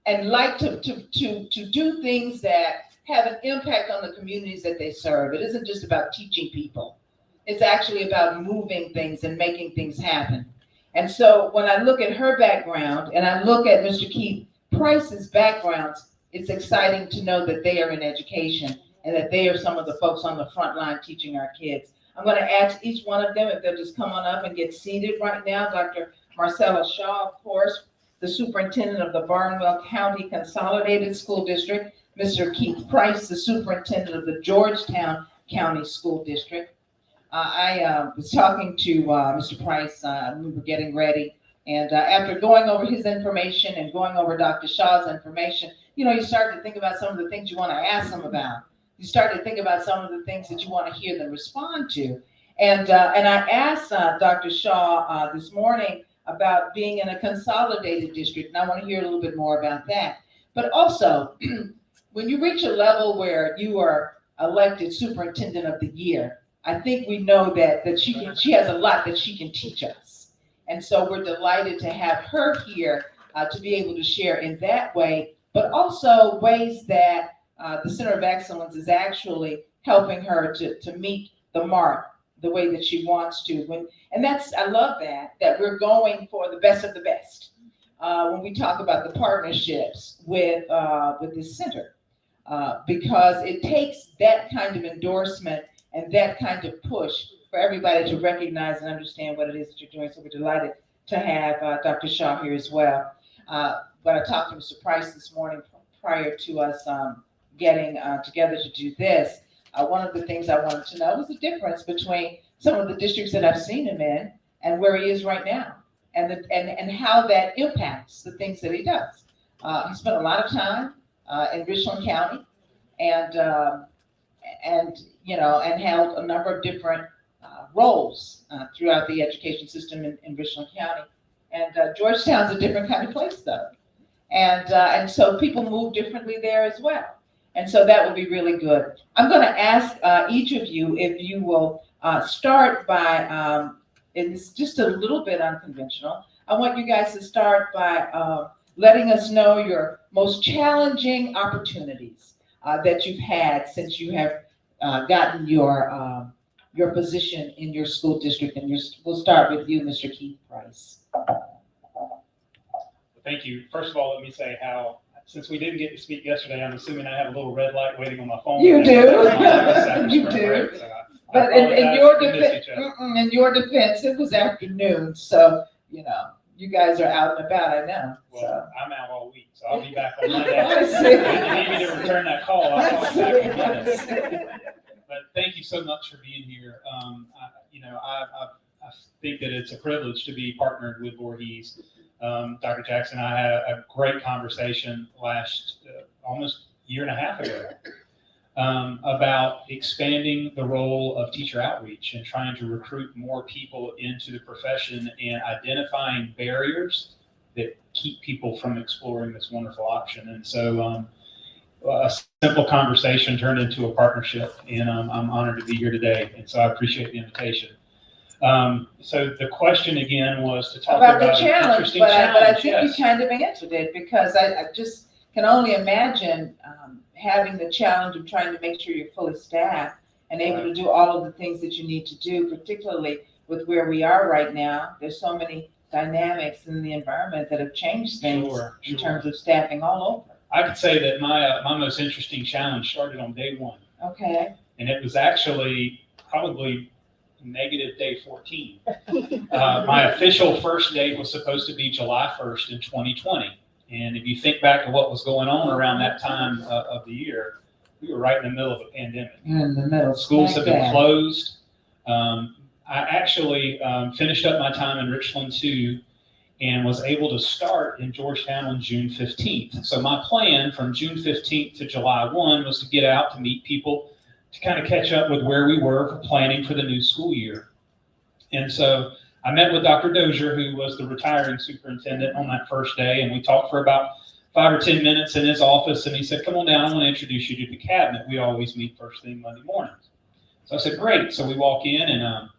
and like to do things that have an impact on the communities that they serve. It isn't just about teaching people. It's actually about moving things and making things happen. And so when I look at her background and I look at Mr. Keith Price's backgrounds, it's exciting to know that they are in education and that they are some of the folks on the front line teaching our kids. I'm going to ask each one of them if they'll just come on up and get seated right now. Dr. Marcella Shaw, of course, the superintendent of the Barnwell County Consolidated School District. Mr. Keith Price, the superintendent of the Georgetown County School District. I was talking to Mr. Price, we were getting ready, and after going over his information and going over Dr. Shaw's information, you know, you start to think about some of the things you want to ask them about. You start to think about some of the things that you want to hear them respond to. And I asked Dr. Shaw this morning about being in a consolidated district, and I want to hear a little bit more about that. But also, when you reach a level where you are elected superintendent of the year, I think we know that she has a lot that she can teach us. And so we're delighted to have her here to be able to share in that way, but also ways that the Center of Excellence is actually helping her to meet the mark the way that she wants to. And I love that we're going for the best of the best when we talk about the partnerships with this center, because it takes that kind of endorsement and that kind of push for everybody to recognize and understand what it is that you're doing. So we're delighted to have Dr. Shaw here as well. But I talked to Mr. Price this morning prior to us getting together to do this. One of the things I wanted to know was the difference between some of the districts that I've seen him in and where he is right now, and how that impacts the things that he does. He spent a lot of time in Richland County, and held a number of different roles throughout the education system in Richland County. And Georgetown's a different kind of place, though, and so people move differently there as well. And so that will be really good. I'm going to ask each of you if you will start by, it's just a little bit unconventional. I want you guys to start by letting us know your most challenging opportunities that you've had since you have gotten your position in your school district. And we'll start with you, Mr. Keith Price. Thank you. First of all, let me say how, since we didn't get to speak yesterday, I'm assuming I have a little red light waiting on my phone. You do. You do. But in your defense, it was afternoon, so you guys are out and about. I know. Well, so. I'm out all week, so I'll be back on Monday. If you need me to return that call, I'll call back again. But thank you so much for being here. I think that it's a privilege to be partnered with Voorhees. Dr. Jackson and I had a great conversation almost a year and a half ago about expanding the role of teacher outreach and trying to recruit more people into the profession and identifying barriers that keep people from exploring this wonderful option. And so a simple conversation turned into a partnership, and I'm honored to be here today. And so I appreciate the invitation. So the question again was to talk about the challenge, but I think yes. you kind of answered it, because I just can only imagine having the challenge of trying to make sure you're fully staffed and able to do all of the things that you need to do, particularly with where we are right now. There's so many dynamics in the environment that have changed things in terms of staffing all over. I could say that my most interesting challenge started on day one. Okay. And it was actually probably negative day 14. My official first date was supposed to be July 1st in 2020. And if you think back to what was going on around that time of the year, we were right in the middle of a pandemic. In the middle. Schools have been closed. I actually finished up my time in Richland 2 and was able to start in Georgetown on June 15th. So my plan from June 15th to July 1 was to get out to meet people, to kind of catch up with where we were for planning for the new school year. And so I met with Dr. Dozier, who was the retiring superintendent, on that first day, and we talked for about 5 or 10 minutes in his office, and he said, come on down, I want to introduce you to the cabinet. We always meet first thing Monday mornings. So I said, great. So we walk in, and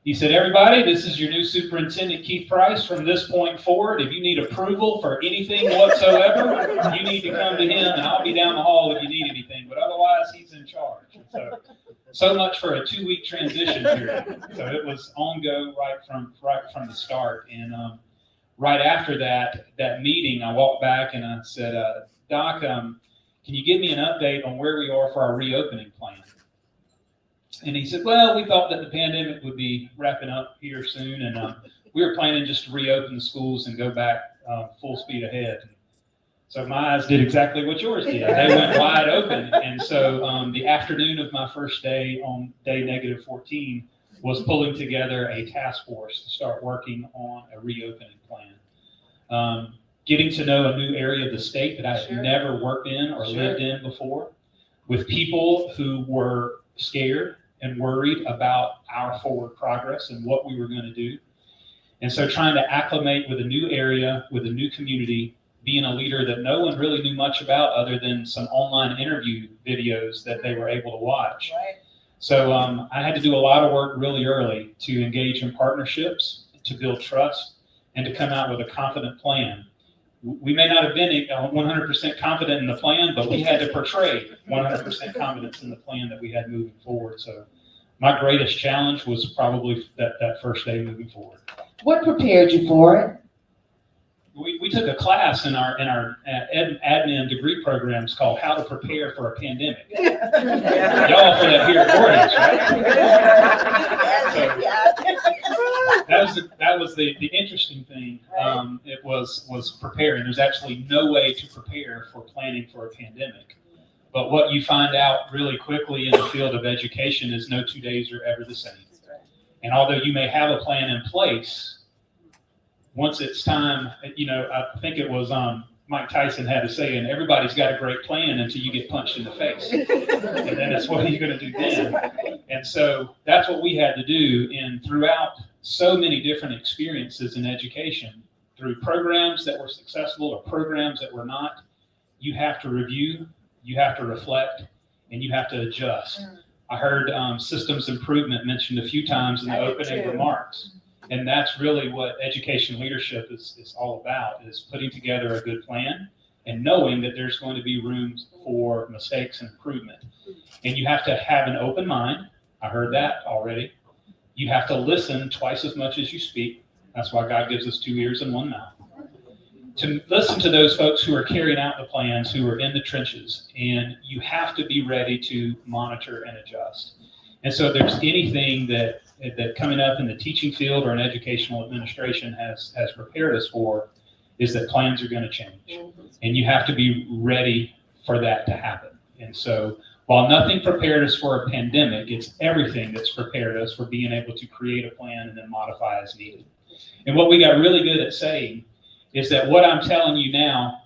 he said, everybody, this is your new superintendent, Keith Price. From this point forward, if you need approval for anything whatsoever, you need to come to him, and I'll be down the hall if you need anything, but otherwise, he's in charge. And so much for a 2-week transition period. So it was on go right from the start. And right after that meeting, I walked back and I said, Doc, can you give me an update on where we are for our reopening plan? And he said, well, we thought that the pandemic would be wrapping up here soon, and we were planning just to reopen the schools and go back full speed ahead. So my eyes did exactly what yours did. They went wide open. And so the afternoon of my first day, on day -14, was pulling together a task force to start working on a reopening plan. Getting to know a new area of the state that I had never worked in or lived in before, with people who were scared and worried about our forward progress and what we were going to do. And so trying to acclimate with a new area, with a new community, being a leader that no one really knew much about other than some online interview videos that they were able to watch. Right. So I had to do a lot of work really early to engage in partnerships, to build trust, and to come out with a confident plan. We may not have been 100% confident in the plan, but we had to portray 100% confidence in the plan that we had moving forward. So my greatest challenge was probably that first day moving forward. What prepared you for it? We took a class in our admin degree programs called How to Prepare for a Pandemic. Y'all for that here at Voorhees, right? That was the interesting thing. It was preparing. There's absolutely no way to prepare for planning for a pandemic. But what you find out really quickly in the field of education is no 2 days are ever the same. And although you may have a plan in place, once it's time, I think it was Mike Tyson had to say, and everybody's got a great plan until you get punched in the face. And then it's what are you going to do then? And so that's what we had to do. And throughout so many different experiences in education, through programs that were successful or programs that were not, you have to review, you have to reflect, and you have to adjust. I heard systems improvement mentioned a few times in the opening remarks. And that's really what education leadership is all about, is putting together a good plan and knowing that there's going to be room for mistakes and improvement. And you have to have an open mind. I heard that already. You have to listen twice as much as you speak. That's why God gives us 2 ears and 1 mouth. To listen to those folks who are carrying out the plans, who are in the trenches, and you have to be ready to monitor and adjust. And so if there's anything that coming up in the teaching field or in educational administration has prepared us for, is that plans are going to change. And you have to be ready for that to happen. And so while nothing prepared us for a pandemic, it's everything that's prepared us for being able to create a plan and then modify as needed. And what we got really good at saying is that what I'm telling you now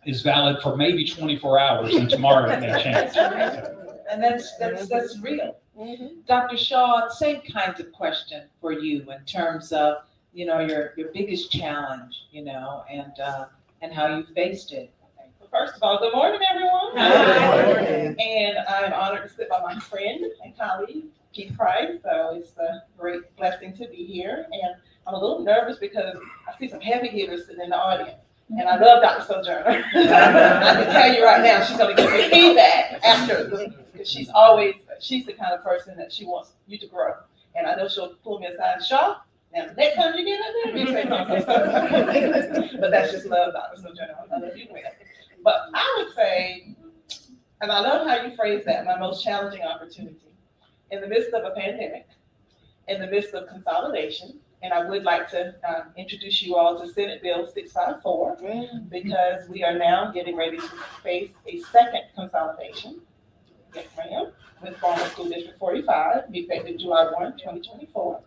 is valid for maybe 24 hours, and tomorrow it may change. And that's real. Dr. Shaw, same kinds of question for you in terms of, your biggest challenge, and how you faced it. First of all, good morning, everyone. Hi. And I'm honored to sit by my friend and colleague, Keith Price. So it's a great blessing to be here. And I'm a little nervous because I see some heavy hitters sitting in the audience. And I love Dr. Sojourner. I can tell you right now, she's going to give me feedback after, because she's the kind of person that she wants you to grow. And I know she'll pull me aside and Shaw, now next time you get up there, you say something. But that's just love, Dr. Sojourner. I love you well. But I would say, and I love how you phrase that, my most challenging opportunity, in the midst of a pandemic, in the midst of consolidation. And I would like to introduce you all to Senate Bill 654, because we are now getting ready to face a second consolidation. Yes, ma'am. With former School District 45, effective July 1, 2024.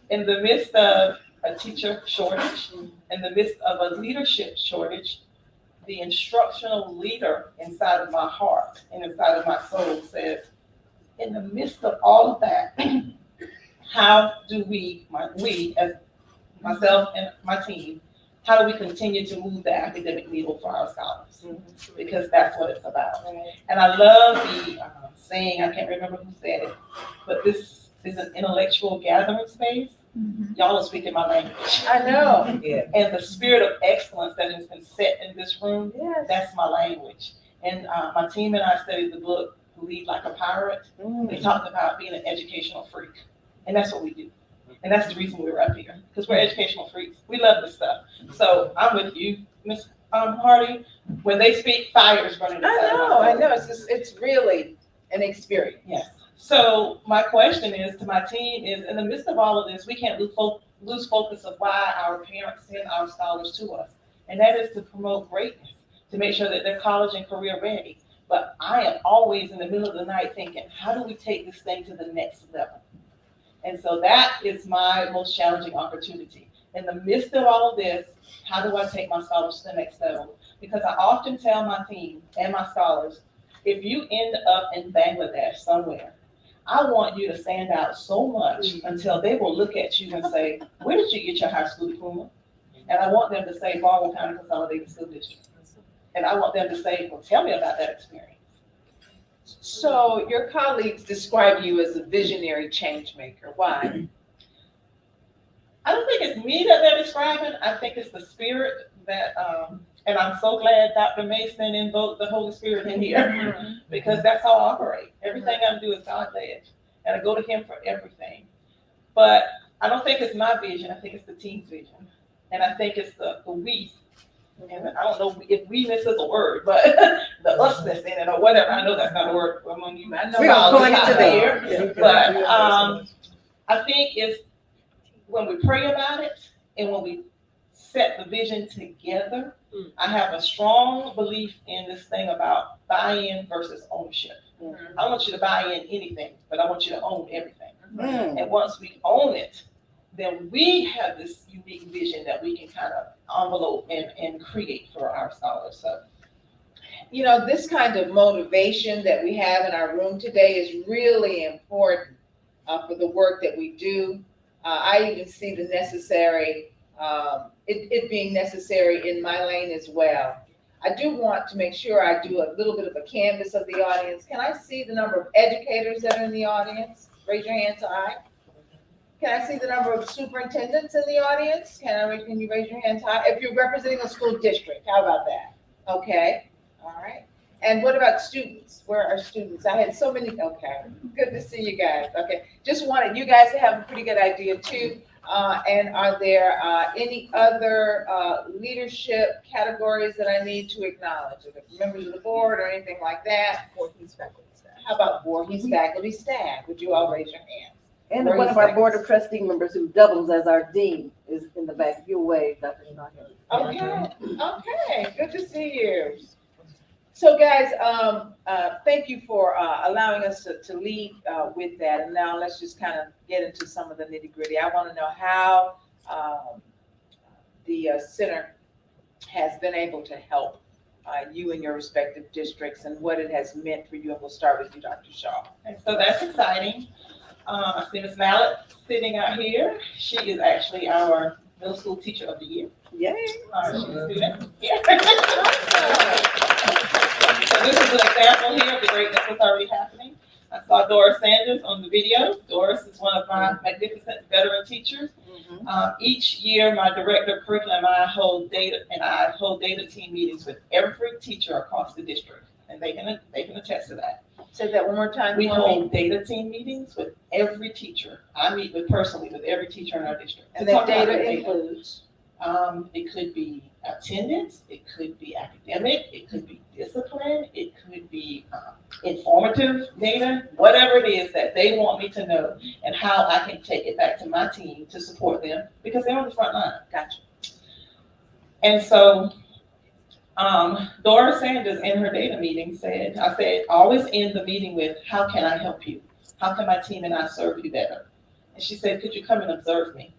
In the midst of a teacher shortage, in the midst of a leadership shortage, the instructional leader inside of my heart and inside of my soul says, in the midst of all of that, how do we as myself and my team, how do we continue to move the academic needle for our scholars? Because that's what it's about. And I love the saying, I can't remember who said it, but this is an intellectual gathering space. Y'all are speaking my language. I know. Yeah. And the spirit of excellence that has been set in this room, that's my language. And my team and I studied the book, Lead Like a Pirate. We talked about being an educational freak. And that's what we do. And that's the reason we're up here, because we're educational freaks. We love this stuff. So I'm with you, Ms. Hardy. When they speak, fire is running. I know. It's really an experience. Yes. So my question is to my team is, in the midst of all of this, we can't lose focus of why our parents send our scholars to us. And that is to promote greatness, to make sure that they're college and career ready. But I am always in the middle of the night thinking, how do we take this thing to the next level? And so that is my most challenging opportunity. In the midst of all of this, how do I take my scholars to the next level? Because I often tell my team and my scholars, if you end up in Bangladesh somewhere, I want you to stand out so much until they will look at you and say, where did you get your high school diploma? And I want them to say, Barwell County Consolidated School District. And I want them to say, well, tell me about that experience. So your colleagues describe you as a visionary change maker. Why? I don't think it's me that they're describing. I think it's the spirit that, and I'm so glad Dr. Mason invoked the Holy Spirit in here, because that's how I operate. Everything I do is God-led, and I go to Him for everything. But I don't think it's my vision. I think it's the team's vision, and I think it's the we. And I don't know if we-ness is a word, but the us-ness in it or whatever. I know that's not a word among you. I know we're going into there. But I think it's when we pray about it and when we set the vision together. I have a strong belief in this thing about buy-in versus ownership. I want you to buy in anything, but I want you to own everything. And once we own it, then we have this unique vision that we can kind of envelope and create for our scholars. So, you know, this kind of motivation that we have in our room today is really important for the work that we do. I even see the necessary, it being necessary in my lane as well. I do want to make sure I do a little bit of a canvas of the audience. Can I see the number of educators that are in the audience? Raise your hand high. Can I see the number of superintendents in the audience? Can you raise your hands high? If you're representing a school district, how about that? Okay, all right. And what about students? Where are students? I had so many, okay. Good to see you guys, okay. Just wanted you guys to have a pretty good idea too. And are there any other leadership categories that I need to acknowledge? Are there members of the board or anything like that? Voorhees faculty staff. How about Voorhees faculty staff? Would you all raise your hands? And one of our board of trustee members who doubles as our dean is in the back. If you'll wave, Dr. Okay, good to see you. So guys, thank you for allowing us to lead with that. And now let's just kind of get into some of the nitty gritty. I want to know how the center has been able to help you in your respective districts and what it has meant for you. And we'll start with you, Dr. Shaw. And so that's exciting. I see Ms. Mallett sitting out here. She is actually our middle school teacher of the year. Yay. She's a student. Yeah. So this is an example here of the greatness that's already happening. I saw Doris Sanders on the video. Doris is one of my magnificent veteran teachers. Each year, my director of curriculum and I hold data team meetings with every teacher across the district, and they can attest to that. Say that one more time. We hold data team meetings with every teacher. I meet personally with every teacher in our district. And that data includes? It could be attendance, it could be academic, it could be discipline, it could be informative data, whatever it is that they want me to know and how I can take it back to my team to support them because they're on the front line. Gotcha. And so Doris Sanders in her data meeting said, always end the meeting with, how can I help you? How can my team and I serve you better? And she said, could you come and observe me?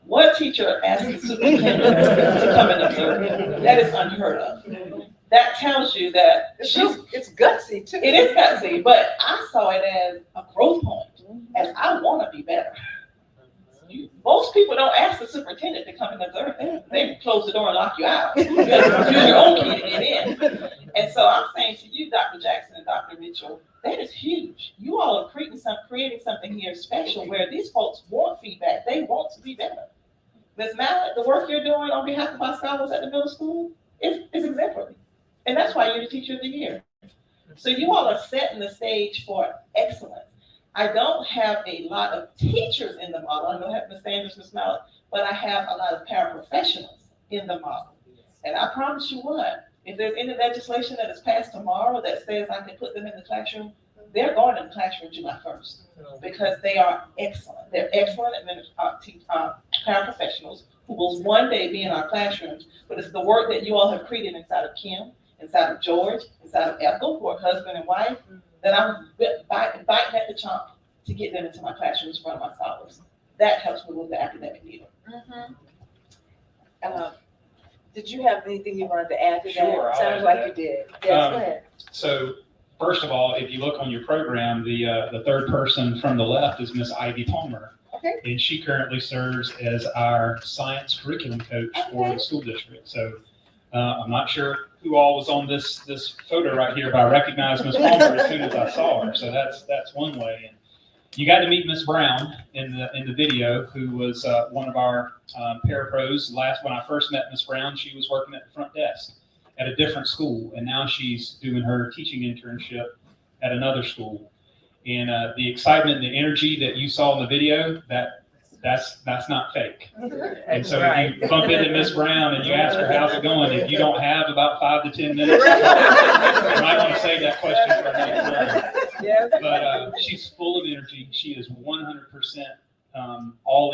What teacher asked the superintendent to come and observe me? That is unheard of. That tells you that it's gutsy too. It is gutsy, but I saw it as a growth point. as I want to be better. Most people don't ask the superintendent to come and observe. They close the door and lock you out. You have to use your own key to get in. And so I'm saying to you, Dr. Jackson and Dr. Mitchell, that is huge. You all are creating something here special where these folks want feedback. They want to be better. Ms. Mallett, the work you're doing on behalf of our scholars at the middle school is exemplary. And that's why you're the teacher of the year. So you all are setting the stage for excellence. I don't have a lot of teachers in the model. I don't have Ms. Sanders, Ms. Mallett, but I have a lot of paraprofessionals in the model. And I promise you what, if there's any legislation that is passed tomorrow that says I can put them in the classroom, they're going in the classroom July 1st because they are excellent. They're excellent paraprofessionals who will one day be in our classrooms, but it's the work that you all have created inside of Kim, inside of George, inside of Ethel, who are husband and wife, that I'm biting at the chomp to get them into my classrooms in front of my scholars. That helps me with the academic needle. Did you have anything you wanted to add to that? Sure, I'll Sounds add like that. you did. Yes, go ahead. So first of all, if you look on your program, the third person from the left is Miss Ivy Palmer. Okay. And she currently serves as our science curriculum coach for the school district. So I'm not sure who all was on this photo right here, but I recognized Miss Palmer as soon as I saw her. So that's one way. And you got to meet Miss Brown in the video, who was one of our parapros. When I first met Miss Brown, she was working at the front desk at a different school, and now she's doing her teaching internship at another school. And the excitement and the energy that you saw in the video, that's not fake. And so if you bump into Miss Brown and you ask her how's it going, if you don't have about 5 to 10 minutes, you might want to save that question for another time. Yes. But she's full of energy. She is 100% all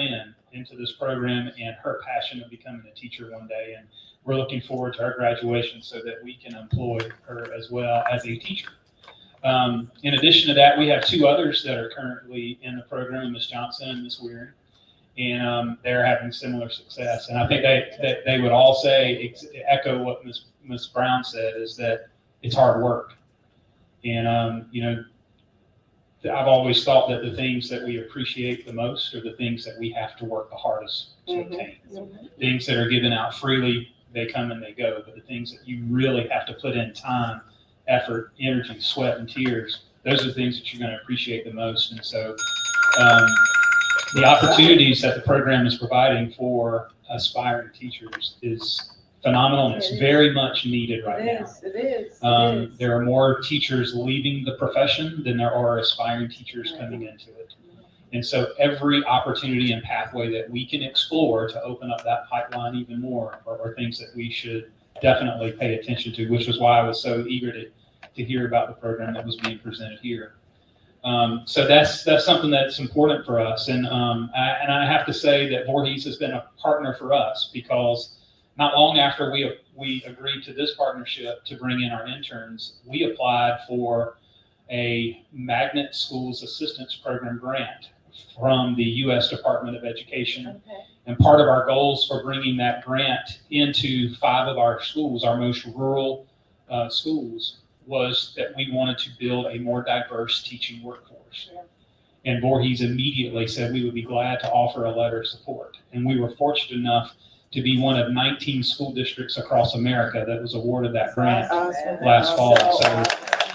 into this program and her passion of becoming a teacher one day. And we're looking forward to her graduation so that we can employ her as well as a teacher. In addition to that, we have 2 others that are currently in the program, Ms. Johnson and Ms. Weir, and they're having similar success. And I think they would all say, echo what Ms. Brown said, is that it's hard work. And, I've always thought that the things that we appreciate the most are the things that we have to work the hardest to obtain. Things that are given out freely, they come and they go, but the things that you really have to put in time, effort, energy, sweat, and tears, those are the things that you're going to appreciate the most. And so the opportunities that the program is providing for aspiring teachers is phenomenal, and it's very much needed right now. It is. There are more teachers leaving the profession than there are aspiring teachers coming into it. And so every opportunity and pathway that we can explore to open up that pipeline even more are things that we should definitely pay attention to, which was why I was so eager to hear about the program that was being presented here. So that's something that's important for us. And I have to say that Voorhees has been a partner for us, because not long after we agreed to this partnership to bring in our interns, we applied for a Magnet Schools Assistance Program grant from the U.S. Department of Education. Okay. And part of our goals for bringing that grant into 5 of our schools, our most rural schools, was that we wanted to build a more diverse teaching workforce. Yeah. And Voorhees immediately said we would be glad to offer a letter of support. And we were fortunate enough to be one of 19 school districts across America that was awarded that grant last fall. So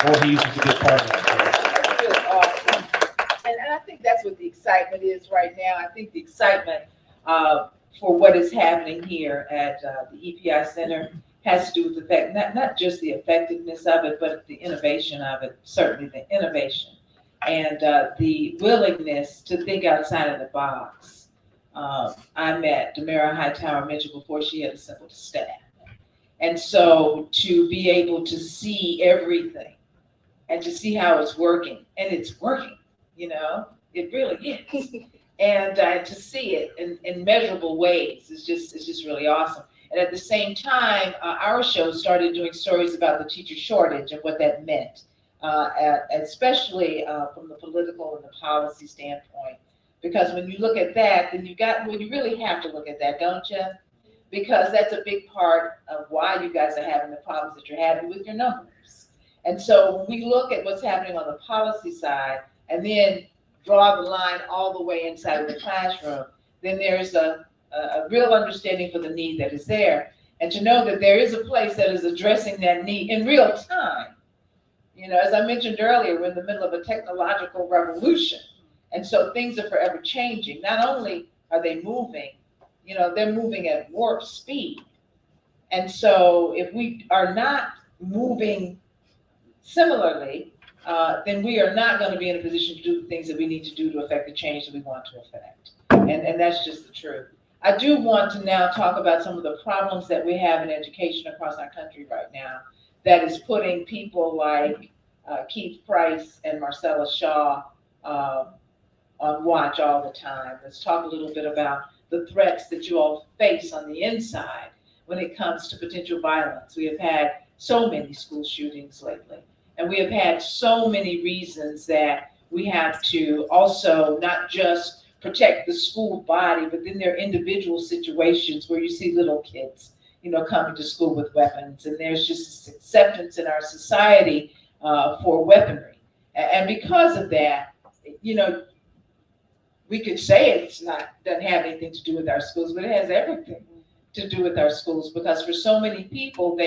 Voorhees is a good part of that. And I think that's what the excitement is right now. I think the excitement for what is happening here at the EPI Center has to do with the fact, not just the effectiveness of it, but the innovation of it, certainly the innovation, and the willingness to think outside of the box. I met Demera Hightower Mitchell before she had assembled a staff. And so to be able to see everything and to see how it's working, and it's working, it really is. And to see it in measurable ways is just really awesome. And at the same time, our show started doing stories about the teacher shortage and what that meant, especially from the political and the policy standpoint. Because when you look at that, then you really have to look at that, don't you? Because that's a big part of why you guys are having the problems that you're having with your numbers. And so when we look at what's happening on the policy side, and then draw the line all the way inside of the classroom, then there's a real understanding for the need that is there. And to know that there is a place that is addressing that need in real time. You know, as I mentioned earlier, we're in the middle of a technological revolution. And so things are forever changing. Not only are they moving, you know, they're moving at warp speed. And so if we are not moving similarly, then we are not going to be in a position to do the things that we need to do to affect the change that we want to affect. And that's just the truth. I do want to now talk about some of the problems that we have in education across our country right now that is putting people like Keith Price and Marcella Shaw on watch all the time. Let's talk a little bit about the threats that you all face on the inside when it comes to potential violence. We have had so many school shootings lately, and we have had so many reasons that we have to also not just protect the school body, but then there are individual situations where you see little kids, you know, coming to school with weapons, and there's just this acceptance in our society for weaponry. And because of that, you know, we could say doesn't have anything to do with our schools, but it has everything to do with our schools, because for so many people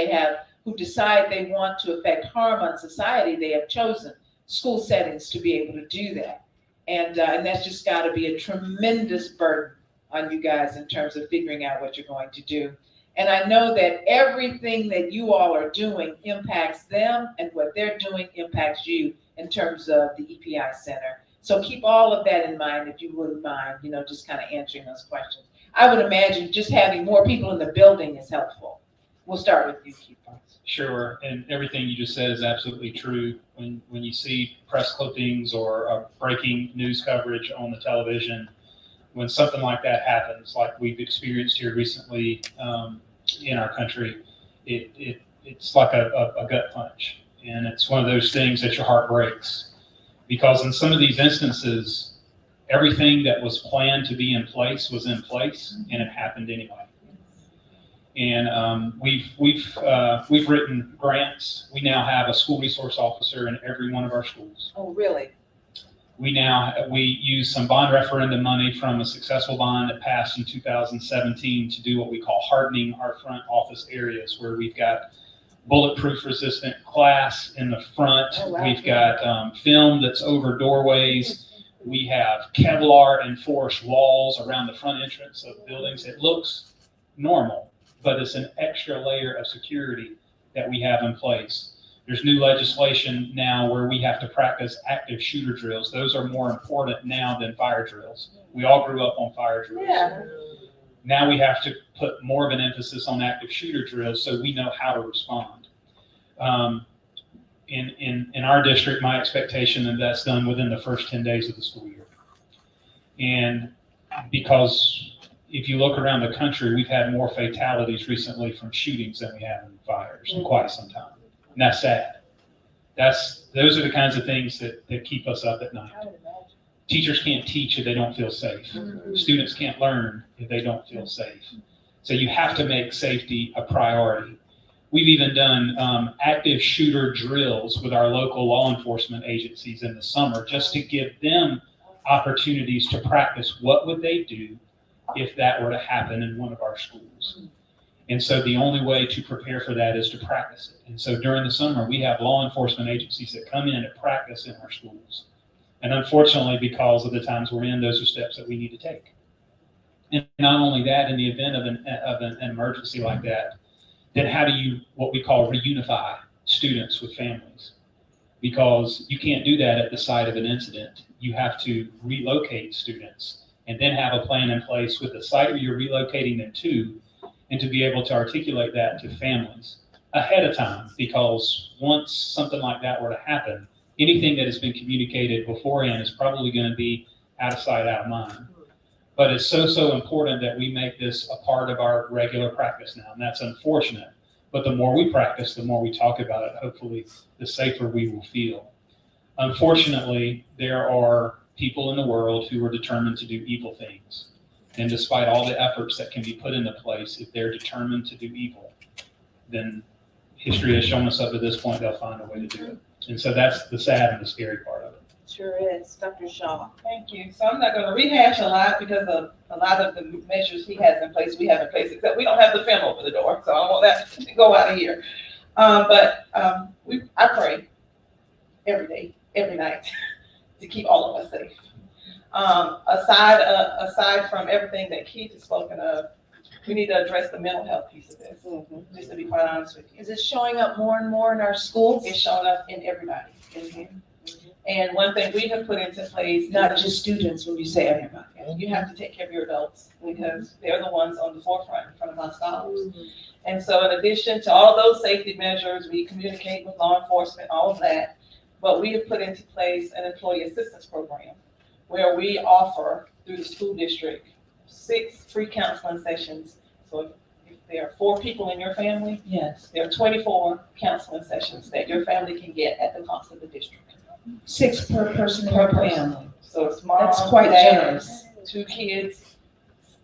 who decide they want to affect harm on society, they have chosen school settings to be able to do that. And that's just got to be a tremendous burden on you guys in terms of figuring out what you're going to do. And I know that everything that you all are doing impacts them, and what they're doing impacts you in terms of the EPI Center. So keep all of that in mind, if you wouldn't mind, you know, just kind of answering those questions. I would imagine just having more people in the building is helpful. We'll start with you, Keith. Sure, and everything you just said is absolutely true. When you see press clippings or breaking news coverage on the television, when something like that happens, like we've experienced here recently in our country, it's like a gut punch. And it's one of those things that your heart breaks. Because in some of these instances, everything that was planned to be in place was in place, and it happened anyway. And we've written grants. We now have a school resource officer in every one of our schools. Oh, really? We use some bond referendum money from a successful bond that passed in 2017 to do what we call hardening our front office areas, where we've got bulletproof resistant glass in the front. Oh, wow. We've got film that's over doorways. We have Kevlar enforced walls around the front entrance of buildings. It looks normal, but it's an extra layer of security that we have in place. There's new legislation now where we have to practice active shooter drills. Those are more important now than fire drills. We all grew up on fire drills. Yeah. Now we have to put more of an emphasis on active shooter drills so we know how to respond. In our district, my expectation is that's done within the first 10 days of the school year. And because if you look around the country, we've had more fatalities recently from shootings than we have in fires in quite some time. And that's sad. Those are the kinds of things that keep us up at night. Teachers can't teach if they don't feel safe. Students can't learn if they don't feel safe. So you have to make safety a priority. We've even done active shooter drills with our local law enforcement agencies in the summer, just to give them opportunities to practice what would they do if that were to happen in one of our schools. And so the only way to prepare for that is to practice it. And so during the summer, we have law enforcement agencies that come in and practice in our schools. And unfortunately, because of the times we're in, those are steps that we need to take. And not only that, in the event of an emergency like that, then how do you, what we call, reunify students with families? Because you can't do that at the site of an incident. You have to relocate students and then have a plan in place with the site where you're relocating them to, and to be able to articulate that to families ahead of time. Because once something like that were to happen, anything that has been communicated beforehand is probably going to be out of sight, out of mind. But it's so important that we make this a part of our regular practice now, and that's unfortunate. But the more we practice, the more we talk about it, hopefully, the safer we will feel. Unfortunately, there are people in the world who are determined to do evil things. And despite all the efforts that can be put into place, if they're determined to do evil, then history has shown us up to this point they'll find a way to do it. And so that's the sad and the scary part of it. Sure is. Dr. Shaw. Thank you. So I'm not going to rehash a lot because of a lot of the measures he has in place, we have in place, except we don't have the film over the door. So I don't want that to go out of here. I pray every day, every night to keep all of us safe. Aside from everything that Keith has spoken of, we need to address the mental health piece of this, just to be quite honest with you. Is it showing up more and more in our schools? It's showing up in everybody. And one thing we have put into place, Not just students, when you say everybody. you have to take care of your adults because they're the ones on the forefront in front of our scholars. And so in addition to all those safety measures, we communicate with law enforcement, all of that, but we have put into place an employee assistance program where we offer through the school district 6 free counseling sessions. So if there are 4 people in your family, Yes. there are 24 counseling sessions that your family can get at the cost of the district. 6 per person in Per your person. family. So it's mom, That's quite dad, generous. 2 kids,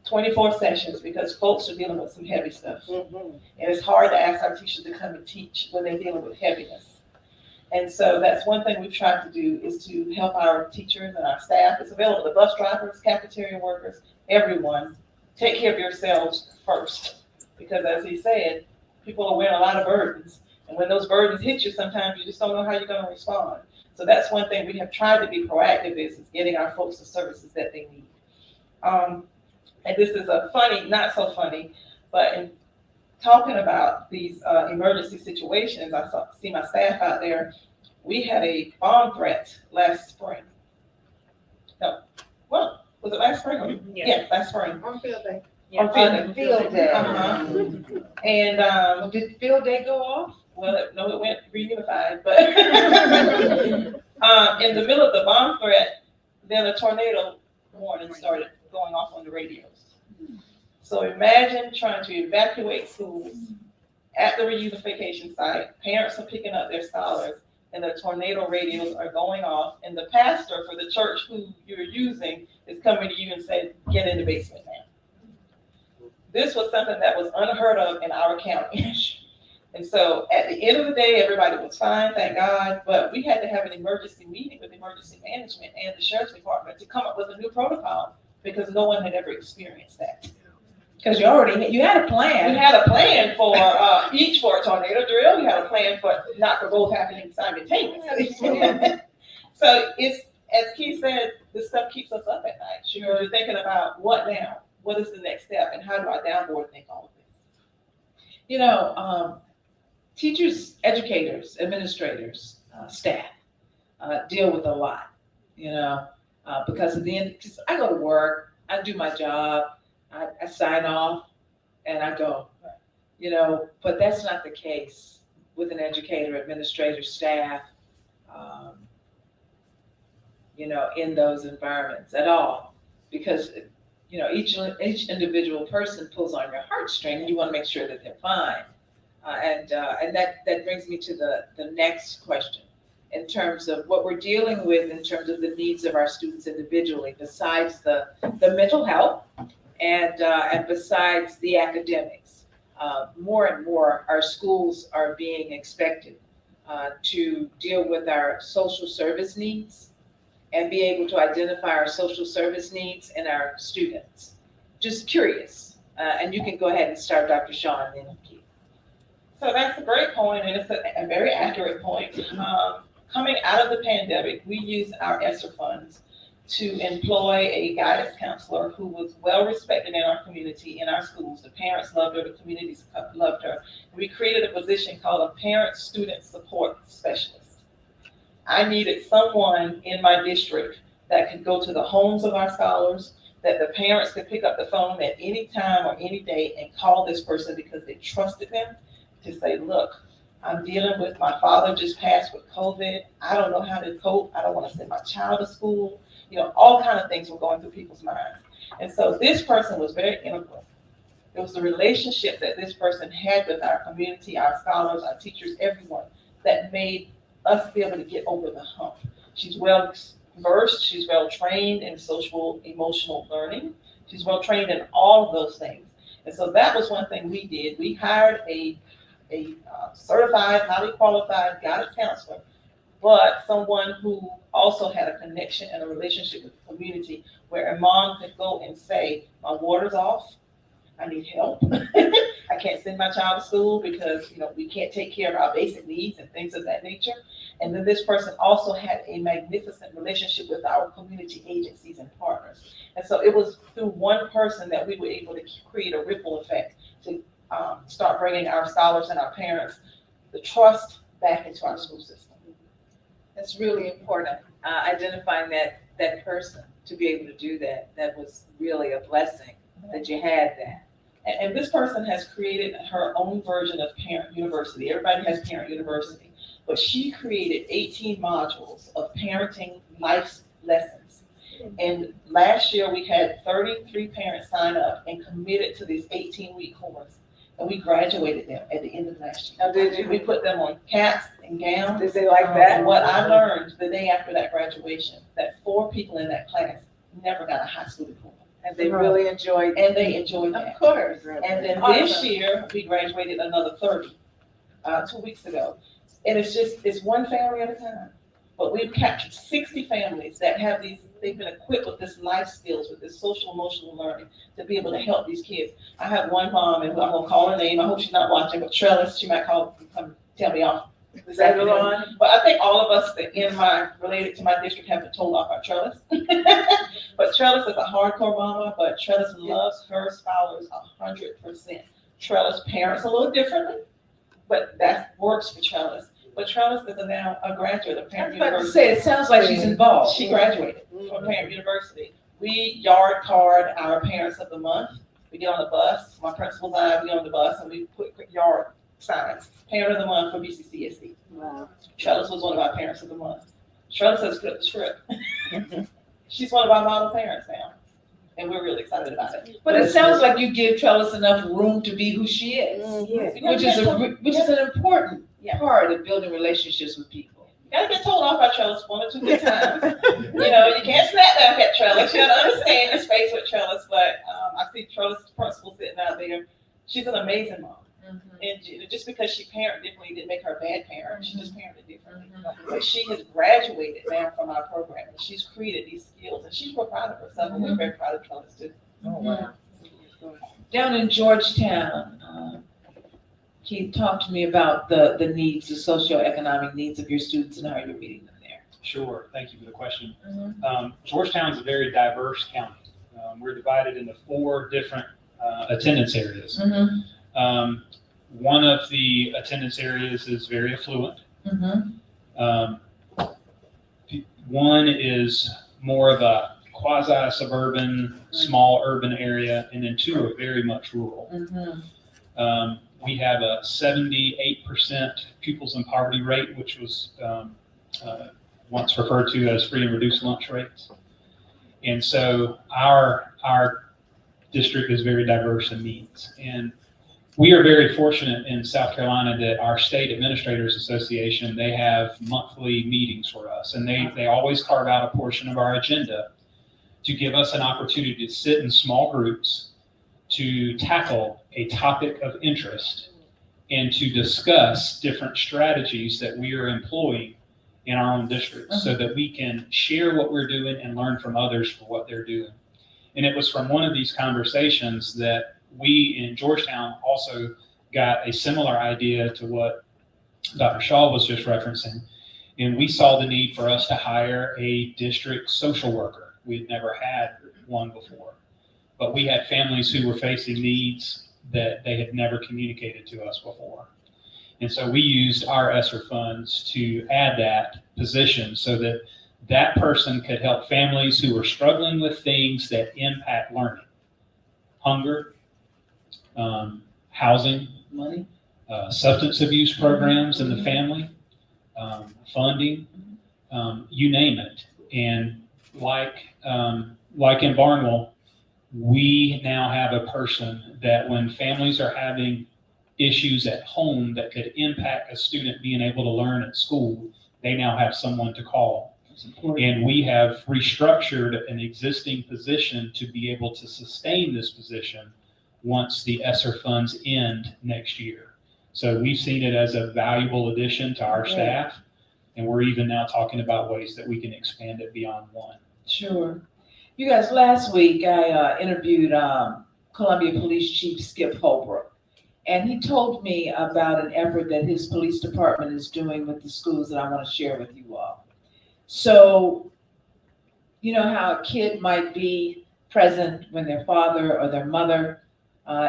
24 sessions because folks are dealing with some heavy stuff. And it's hard to ask our teachers to come and teach when they're dealing with heaviness. And so that's one thing we've tried to do is to help our teachers and our staff. It's available to bus drivers, cafeteria workers, everyone. Take care of yourselves first. Because as he said, people are wearing a lot of burdens. And when those burdens hit you, sometimes you just don't know how you're going to respond. So that's one thing we have tried to be proactive is getting our folks the services that they need. And this is a funny, not so funny, but in talking about these emergency situations, see my staff out there. We had a bomb threat last spring. No, well, was it last spring? Yeah, last spring. On field day. On Field day. And Did field day go off? well, no, it went reunified, but in the middle of the bomb threat, then a tornado warning started going off on the radios. So imagine trying to evacuate schools at the reunification site. Parents are picking up their scholars, and the tornado radios are going off, and the pastor for the church who you're using is coming to you and saying, "Get in the basement now." This was something that was unheard of in our county. And so at the end of the day, everybody was fine, thank God, but we had to have an emergency meeting with emergency management and the sheriff's department to come up with a new protocol because no one had ever experienced that. Because you had a plan. We had a plan for each for a tornado drill. We had a plan for not for both happening simultaneously. So it's, as Keith said, this stuff keeps us up at night. You're thinking about what now? What is the next step? And how do I downboard think all of this? Teachers, educators, administrators, staff deal with a lot, because at the end, because I go to work, I do my job, I sign off, and I go, but that's not the case with an educator, administrator, staff, in those environments at all, because each individual person pulls on your heartstring, and you want to make sure that they're fine. And that brings me to the next question in terms of what we're dealing with in terms of the needs of our students individually, besides the mental health and besides the academics. More and more, our schools are being expected to deal with our social service needs and be able to identify our social service needs in our students. Just curious, and you can go ahead and start, Dr. Shaw, and then Keith. So that's a great point, and it's a very accurate point. Coming out of the pandemic, we used our ESSER funds to employ a guidance counselor who was well respected in our community, in our schools. The parents loved her, the communities loved her. We created a position called a parent student support specialist. I needed someone in my district that could go to the homes of our scholars, that the parents could pick up the phone at any time or any day and call this person because they trusted them, to say, look, I'm dealing with, my father just passed with COVID. I don't know how to cope. I don't want to send my child to school. All kinds of things were going through people's minds. And so this person was very integral. It was the relationship that this person had with our community, our scholars, our teachers, everyone, that made us be able to get over the hump. She's well versed. She's well trained in social emotional learning. She's well trained in all of those things. And so that was one thing we did. We hired a certified, highly qualified guidance counselor, but someone who also had a connection and a relationship with the community where a mom could go and say, my water's off, I need help. I can't send my child to school because, we can't take care of our basic needs and things of that nature. And then this person also had a magnificent relationship with our community agencies and partners. And so it was through one person that we were able to create a ripple effect to start bringing our scholars and our parents the trust back into our school system. That's really important, identifying that person to be able to do that. That was really a blessing that you had that. And this person has created her own version of Parent University. Everybody has Parent University, but she created 18 modules of parenting life lessons. And last year we had 33 parents sign up and committed to this 18-week course. And we graduated them at the end of last year. Oh, did you? We put them on caps and gowns. Did they like that? And what I learned the day after that graduation, that 4 people in that class never got a high school diploma. And they really enjoyed. And they enjoyed that. Of course. And then this year, we graduated another 30, 2 weeks ago. And it's one family at a time. But we've captured 60 families that have they've been equipped with this life skills, with this social emotional learning to be able to help these kids. I have one mom, and I'm gonna call her name. I hope she's not watching, but Trellis, she might come tell me off this afternoon. But I think all of us that related to my district have been told off by Trellis. But Trellis is a hardcore mama, but Trellis loves her scholars 100%. Trellis parents a little differently, but that works for Trellis. But Trellis is now a graduate of Parent University. I was about to say, it sounds like she's involved. She graduated from Parent University. We yard card our Parents of the Month. We get on the bus, my principal and I, we get on the bus and we put yard signs. Parent of the Month for BCCSD. Wow. Trellis was one of our Parents of the Month. Trellis has flipped the script. She's one of our model parents now. And we're really excited about it. But it sounds like you give Trellis enough room to be who she is. Yes. Which is an important part of building relationships with people. You gotta get told off by Trellis 1 or 2 good times. You can't snap back at Trellis. You gotta understand your space with Trellis. But I see Trellis' principal sitting out there. She's an amazing mom. And just because she parented differently didn't make her a bad parent. She just parented differently. But she has graduated now from our program. And she's created these skills. And she's real proud of herself. And we're very proud of Trellis too. Oh, wow. Down in Georgetown, can you talk to me about the needs, the socioeconomic needs of your students and how you're meeting them there? Sure, thank you for the question. Georgetown is a very diverse county. We're divided into 4 different attendance areas. One of the attendance areas is very affluent. One is more of a quasi-suburban, small urban area, and then 2 are very much rural. We have a 78% pupils in poverty rate, which was once referred to as free and reduced lunch rates. And so our district is very diverse in needs. And we are very fortunate in South Carolina that our State Administrators Association, they have monthly meetings for us. And they always carve out a portion of our agenda to give us an opportunity to sit in small groups to tackle a topic of interest and to discuss different strategies that we are employing in our own districts so that we can share what we're doing and learn from others for what they're doing. And it was from one of these conversations that we in Georgetown also got a similar idea to what Dr. Shaw was just referencing. And we saw the need for us to hire a district social worker. We'd never had one before. But we had families who were facing needs that they had never communicated to us before. And so we used our ESSER funds to add that position so that that person could help families who were struggling with things that impact learning. Hunger, housing money, substance abuse programs in the family, funding, you name it. And like in Barnwell, we now have a person that when families are having issues at home that could impact a student being able to learn at school, they now have someone to call. And we have restructured an existing position to be able to sustain this position once the ESSER funds end next year. So we've seen it as a valuable addition to our staff. And we're even now talking about ways that we can expand it beyond one. Sure. You guys, last week I interviewed Columbia Police Chief Skip Holbrook, and he told me about an effort that his police department is doing with the schools that I want to share with you all. So, you know how a kid might be present when their father or their mother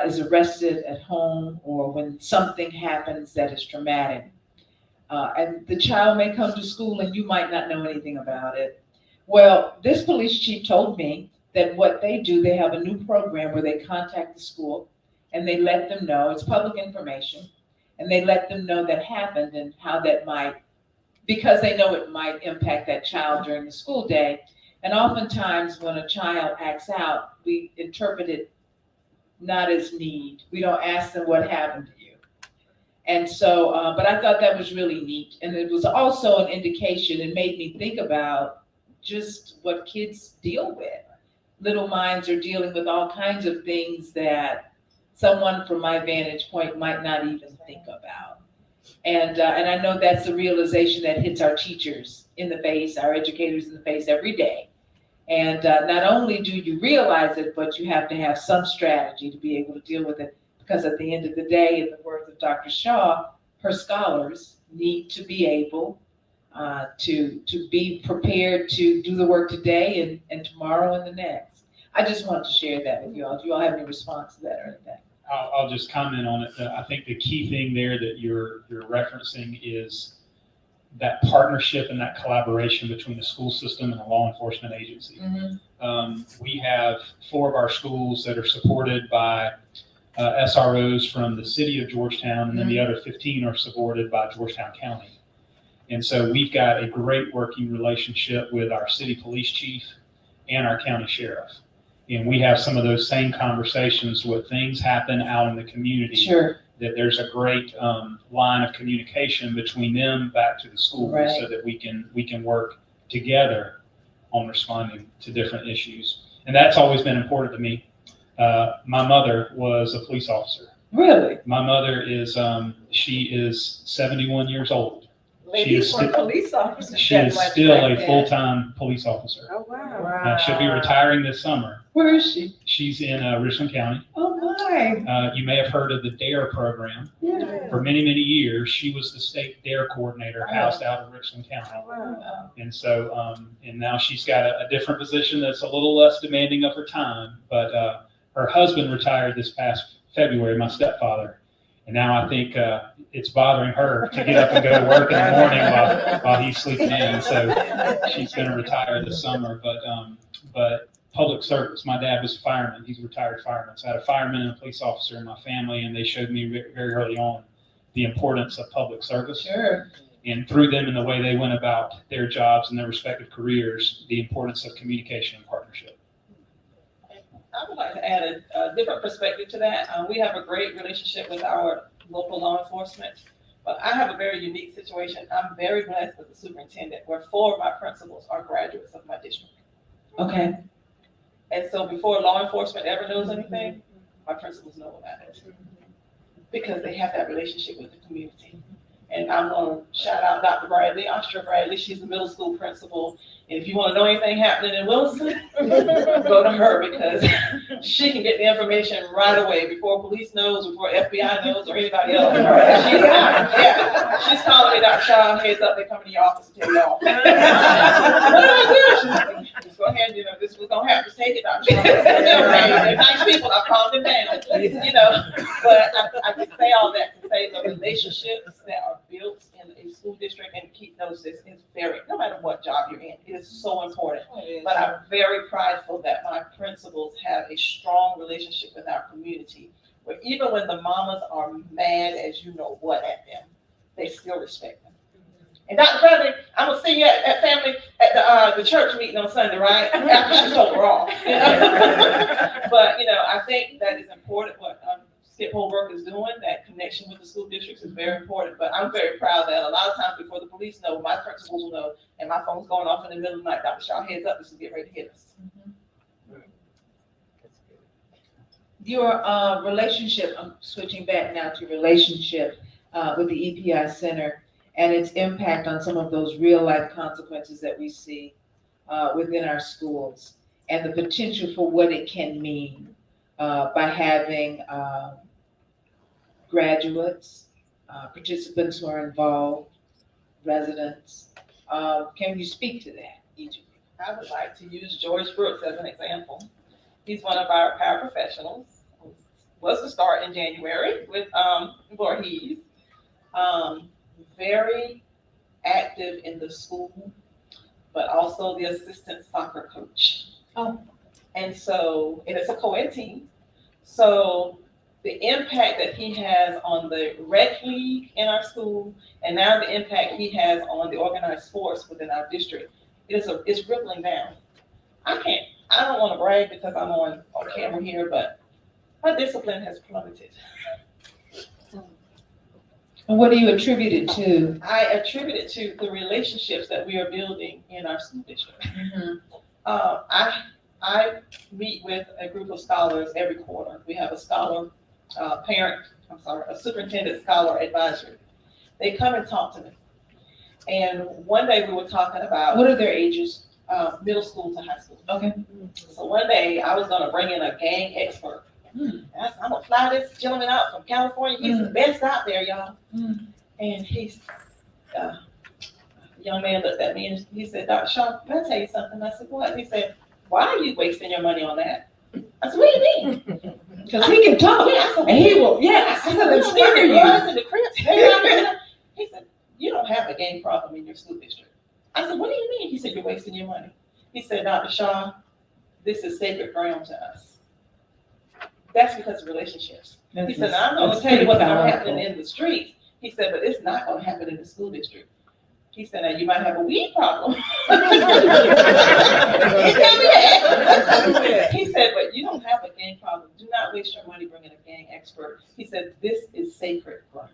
is arrested at home, or when something happens that is traumatic. And the child may come to school and you might not know anything about it. Well, this police chief told me that what they do, they have a new program where they contact the school and they let them know, it's public information, and they let them know that happened and how that might, because they know it might impact that child during the school day. And oftentimes when a child acts out, we interpret it not as need. We don't ask them what happened to you. And so, but I thought that was really neat. And it was also an indication, it made me think about just what kids deal with. Little minds are dealing with all kinds of things that someone from my vantage point might not even think about. And I know that's the realization that hits our teachers in the face, our educators in the face every day. And not only do you realize it, but you have to have some strategy to be able to deal with it. Because at the end of the day, in the words of Dr. Shaw, her scholars need to be able to be prepared to do the work today and tomorrow and the next. I just wanted to share that with you all. Do you all have any response to that or anything? I'll just comment on it. I think the key thing there that you're referencing is that partnership and that collaboration between the school system and the law enforcement agency. Mm-hmm. We have 4 of our schools that are supported by SROs from the city of Georgetown, and then the other 15 are supported by Georgetown County. And so we've got a great working relationship with our city police chief and our county sheriff. And we have some of those same conversations when things happen out in the community. Sure. That there's a great line of communication between them back to the school, right, so that we can work together on responding to different issues. And that's always been important to me. My mother was a police officer. Really? My mother is, she is 71 years old. Ladies for police officers. She is still a full-time police officer. Oh, wow. She'll be retiring this summer. Where is she? She's in Richland County. Oh, my. You may have heard of the DARE program. Yeah. For many, many years, she was the state DARE coordinator housed out of Richland County. Wow. And so, and now she's got a different position that's a little less demanding of her time. But her husband retired this past February, my stepfather. And now I think it's bothering her to get up and go to work in the morning while he's sleeping in. So she's going to retire this summer. But public service, my dad was a fireman. He's a retired fireman. So I had a fireman and a police officer in my family, and they showed me very early on the importance of public service. Sure. And through them and the way they went about their jobs and their respective careers, the importance of communication and partnership. I would like to add a different perspective to that. We have a great relationship with our local law enforcement, but I have a very unique situation. I'm very blessed as a superintendent where 4 of my principals are graduates of my district. Okay. And so before law enforcement ever knows anything, my principals know about it because they have that relationship with the community. And I'm going to shout out Dr. Bradley, Ostra Bradley. She's the middle school principal. And if you want to know anything happening in Wilson, go to her because she can get the information right away before police knows, before FBI knows, or anybody else. She's calling me, Dr. Shaw, heads up, they're coming to your office to take it off. Just go ahead and, this was going to happen. Just take it, Dr. Shaw. They're nice people. I'll calm them down. But I can say all that to say the relationships that are built in a school district and keep those is very, no matter what job you're in, it is so important. But I'm very prideful that my principals have a strong relationship with our community, where even when the mamas are mad as you know what at them, they still respect them. And Dr. Bradley, I'm gonna see you at family at the church meeting on Sunday, right? After she's told we're off. But I think that is important. What Skip Holbrook is doing, that connection with the school districts is very important. But I'm very proud that a lot of times before the police know, my principals will know, and my phone's going off in the middle of the night. Dr. Shaw, heads up, this is get ready to hit us. Your relationship, I'm switching back now to relationship with the EPI Center and its impact on some of those real life consequences that we see within our schools, and the potential for what it can mean by having graduates, participants who are involved, residents. Can you speak to that, each of you? I would like to use George Brooks as an example. He's one of our paraprofessionals. Was to start in January with Voorhees. Very active in the school, but also the assistant soccer coach. Oh. And so, and it's a co-ed team. So the impact that he has on the rec league in our school, and now the impact he has on the organized sports within our district, is rippling down. I don't want to brag because I'm on camera here, but my discipline has plummeted. And what do you attribute it to? I attribute it to the relationships that we are building in our school district. Mm-hmm. I meet with a group of scholars every quarter. We have a a superintendent scholar advisory. They come and talk to me. And one day we were talking about— What are their ages? Middle school to high school. Okay. So one day I was gonna bring in a gang expert. And I said, I'm gonna fly this gentleman out from California. He's the best out there, y'all. And he's, a young man looked at me and he said, Dr. Shaw, can I tell you something? I said, what? He said, why are you wasting your money on that? I said, what do you mean? Because he can talk. Yeah, I said, and he will, yes, I he said, will we don't need inspire the you. Bloods and the Crips. He said, you don't have a gang problem in your school district. I said, what do you mean? He said, you're wasting your money. He said, Dr. Shaw, this is sacred ground to us. That's because of relationships. He said, I'm going to tell you what's going to happen in the streets. He said, but it's not going to happen in the school district. He said, now you might have a weed problem. He said, but you don't have a gang problem. Do not waste your money bringing a gang expert. He said, this is sacred ground.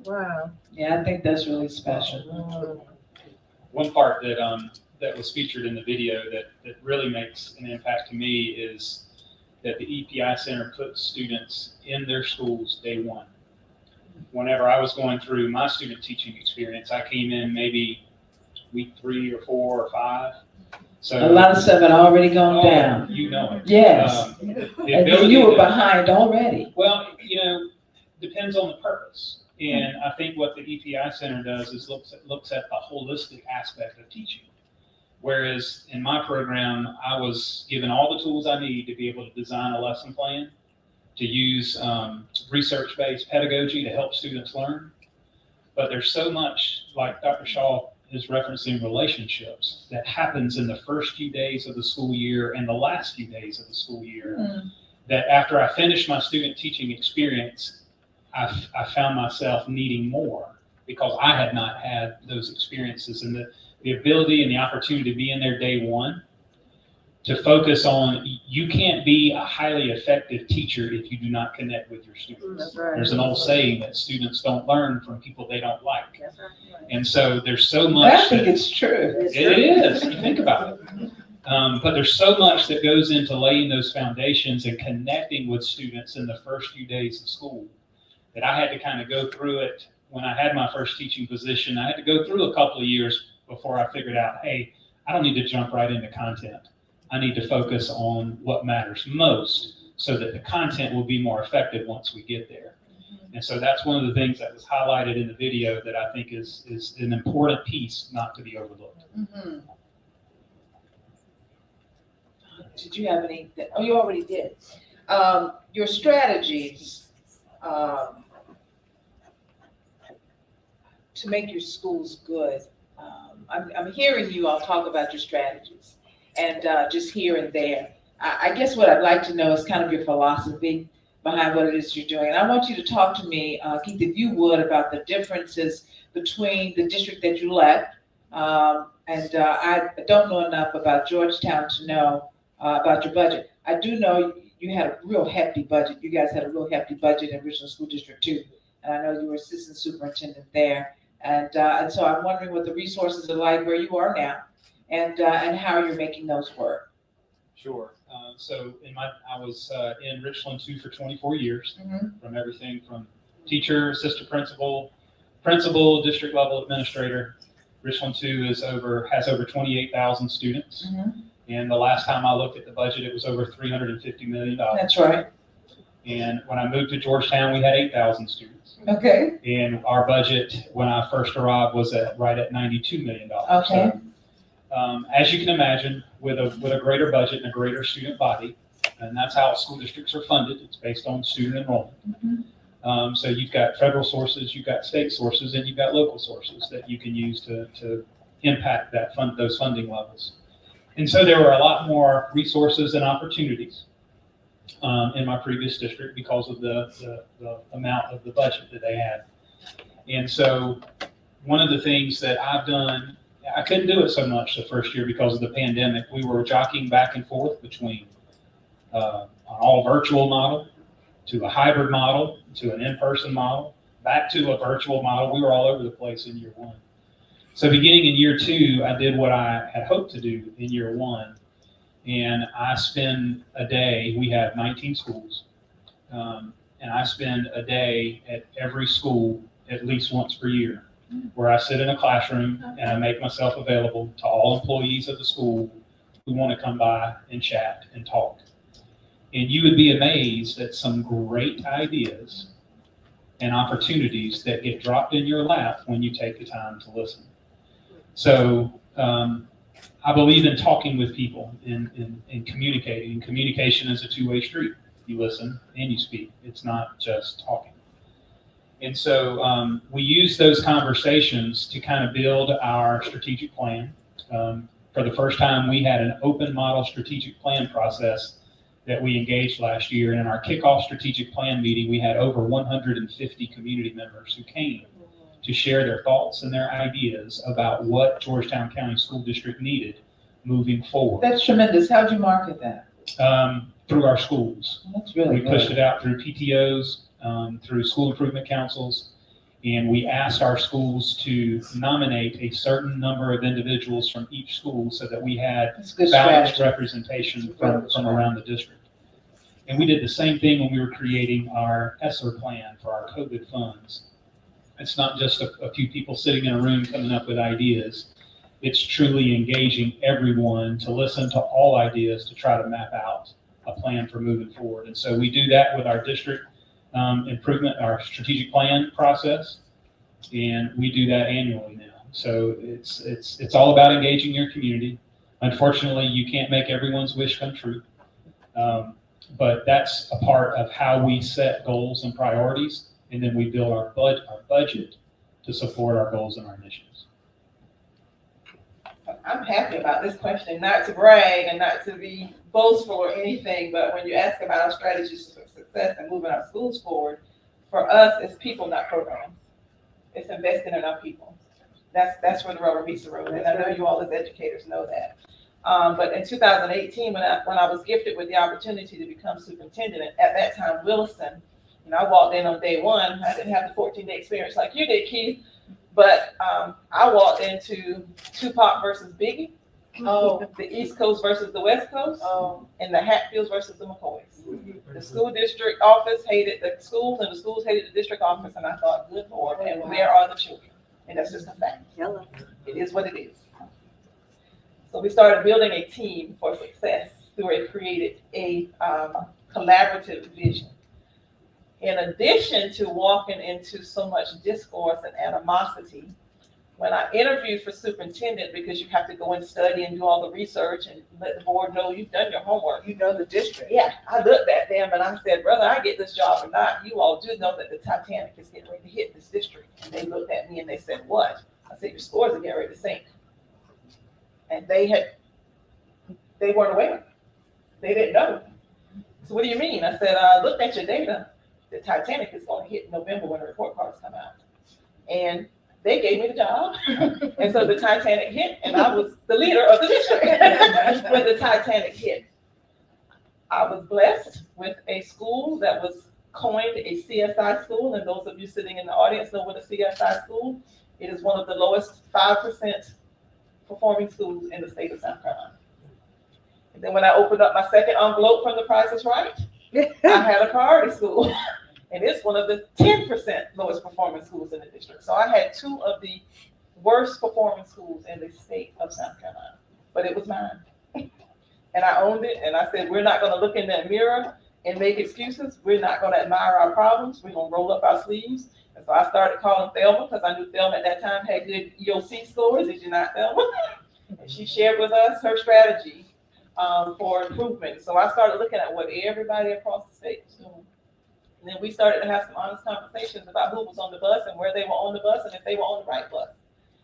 Wow. Yeah, I think that's really special. One part that was featured in the video that really makes an impact to me is that the EPI Center puts students in their schools day one. Whenever I was going through my student teaching experience, I came in maybe week 3 or 4 or 5. So a lot of stuff had already gone down. You know it. Yes. And you were behind already. Well, depends on the purpose. And I think what the EPI Center does is looks at the holistic aspect of teaching. Whereas in my program, I was given all the tools I need to be able to design a lesson plan, to use research-based pedagogy to help students learn. But there's so much, like Dr. Shaw is referencing, relationships that happens in the first few days of the school year and the last few days of the school year, that after I finished my student teaching experience, I found myself needing more because I had not had those experiences, and the ability and the opportunity to be in there day one, to focus on, you can't be a highly effective teacher if you do not connect with your students. That's right. There's an old saying that students don't learn from people they don't like. That's right. And so there's so much. I think it's true. It is, you think about it. But there's so much that goes into laying those foundations and connecting with students in the first few days of school, that I had to kind of go through it. When I had my first teaching position, I had to go through a couple of years before I figured out, hey, I don't need to jump right into content. I need to focus on what matters most so that the content will be more effective once we get there. And so that's one of the things that was highlighted in the video that I think is an important piece not to be overlooked. Mm-hmm. Did you have any? Oh, you already did. Your strategies to make your schools good. I'm hearing you all talk about your strategies, and just here and there. I guess what I'd like to know is kind of your philosophy behind what it is you're doing. And I want you to talk to me, Keith, if you would, about the differences between the district that you left. I don't know enough about Georgetown to know about your budget. I do know you had a real hefty budget. You guys had a real hefty budget in Richland School District 2. And I know you were assistant superintendent there. And so I'm wondering what the resources are like where you are now, and how you're making those work. Sure. So I was in Richland 2 for 24 years, from everything from teacher, assistant principal, principal, district level administrator. Richland 2 has over 28,000 students. And the last time I looked at the budget, it was over $350 million. That's right. And when I moved to Georgetown, we had 8,000 students. Okay. And our budget, when I first arrived, was right at $92 million. Okay. So, as you can imagine, with a greater budget and a greater student body, and that's how school districts are funded. It's based on student enrollment. So you've got federal sources, you've got state sources, and you've got local sources that you can use to impact those funding levels. And so there were a lot more resources and opportunities in my previous district because of the amount of the budget that they had. And so one of the things that I've done, I couldn't do it so much the first year because of the pandemic. We were jockeying back and forth between an all virtual model to a hybrid model to an in-person model, back to a virtual model. We were all over the place in year one. So beginning in year two, I did what I had hoped to do in year one. And I spend a day, we have 19 schools, and I spend a day at every school at least once per year, where I sit in a classroom and I make myself available to all employees of the school who want to come by and chat and talk. And you would be amazed at some great ideas and opportunities that get dropped in your lap when you take the time to listen. So I believe in talking with people and communicating. And communication is a two-way street. You listen and you speak. It's not just talking. And so we use those conversations to kind of build our strategic plan. For the first time, we had an open model strategic plan process that we engaged last year. And in our kickoff strategic plan meeting, we had over 150 community members who came to share their thoughts and their ideas about what Georgetown County School District needed moving forward. That's tremendous. How'd you market that? Through our schools. That's really We pushed it out through PTOs, through school improvement councils, and we asked our schools to nominate a certain number of individuals from each school so that we had balanced representation from around the district. And we did the same thing when we were creating our ESSER plan for our COVID funds. It's not just a few people sitting in a room coming up with ideas. It's truly engaging everyone to listen to all ideas to try to map out a plan for moving forward. And so we do that with our district improvement, our strategic plan process, and we do that annually now. So it's all about engaging your community. Unfortunately, you can't make everyone's wish come true, but that's a part of how we set goals and priorities, and then we build our budget to support our goals and our initiatives. I'm happy about this question, not to brag and not to be boastful or anything, but when you ask about our strategies for success and moving our schools forward, for us, it's people, not programs. It's investing in our people. That's where the rubber meets the road, and I know you all as educators know that. But in 2018, when I was gifted with the opportunity to become superintendent, at that time, Williston, I walked in on day one. I didn't have the 14-day experience like you did, Keith, but I walked into Tupac versus Biggie, the East Coast versus the West Coast, and the Hatfields versus the McCoys. The school district office hated the schools, and the schools hated the district office, and I thought, good Lord, and where are the children? And that's just a fact. It is what it is. So we started building a team for success through it created a collaborative vision. In addition to walking into so much discourse and animosity, when I interviewed for superintendent, because you have to go and study and do all the research and let the board know you've done your homework. You know the district. Yeah, I looked at them and I said, whether I get this job or not, you all do know that the Titanic is getting ready to hit this district. And they looked at me and they said, what? I said, your scores are getting ready to sink. And they weren't aware. They didn't know. So what do you mean? I said, I looked at your data. The Titanic is going to hit in November when the report cards come out. And they gave me the job. And so the Titanic hit, and I was the leader of the district when the Titanic hit. I was blessed with a school that was coined a CSI school, and those of you sitting in the audience know what a CSI school. It is one of the lowest 5% performing schools in the state of South Carolina. And then when I opened up my second envelope from The Price is Right, I had a priority school. and it's one of the 10% lowest performing schools in the district. So I had two of the worst performing schools in the state of South Carolina, but it was mine. And I owned it, and I said, we're not gonna look in that mirror and make excuses. We're not gonna admire our problems. We're gonna roll up our sleeves. And so I started calling Thelma, because I knew Thelma at that time had good EOC scores. Did you not, Thelma? And she shared with us her strategy for improvement. So I started looking at what everybody across the state was doing. And then we started to have some honest conversations about who was on the bus and where they were on the bus and if they were on the right bus.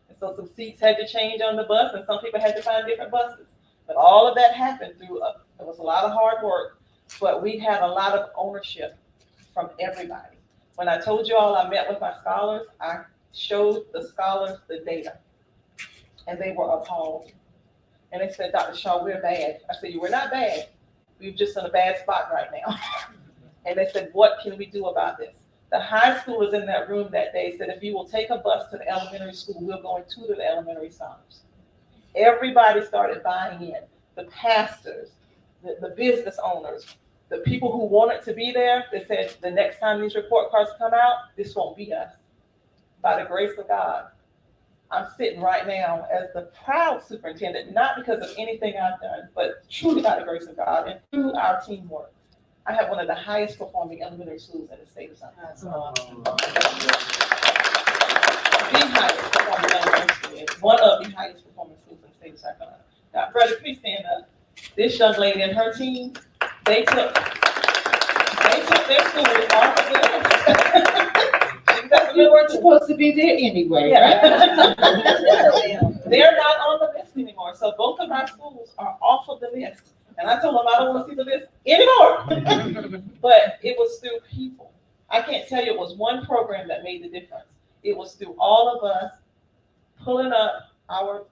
And so some seats had to change on the bus, and some people had to find different buses. But all of that happened through, it was a lot of hard work, but we had a lot of ownership from everybody. When I told you all I met with my scholars, I showed the scholars the data, and they were appalled. And they said, Dr. Shaw, we're bad. I said, we're not bad. We're just in a bad spot right now. And they said, what can we do about this? The high schoolers in that room that day said, if you will take a bus to the elementary school, we'll go and tutor the elementary scholars. Everybody started buying in. The pastors, the business owners, the people who wanted to be there, they said, the next time these report cards come out, this won't be us. By the grace of God, I'm sitting right now as the proud superintendent, not because of anything I've done, but truly by the grace of God and through our teamwork. I have one of the highest performing elementary schools in the state of South Carolina. The highest performing elementary school, one of the highest performing schools in the state of South Carolina. Now, brother, please stand up. This young lady and her team, they took their school off of the list. You weren't supposed to be there anyway, Yeah. right? They're not on the list anymore. So both of our schools are off of the list. And I told them I don't want to see the list anymore. But it was through people. I can't tell you it was one program that made the difference. It was through all of us pulling up our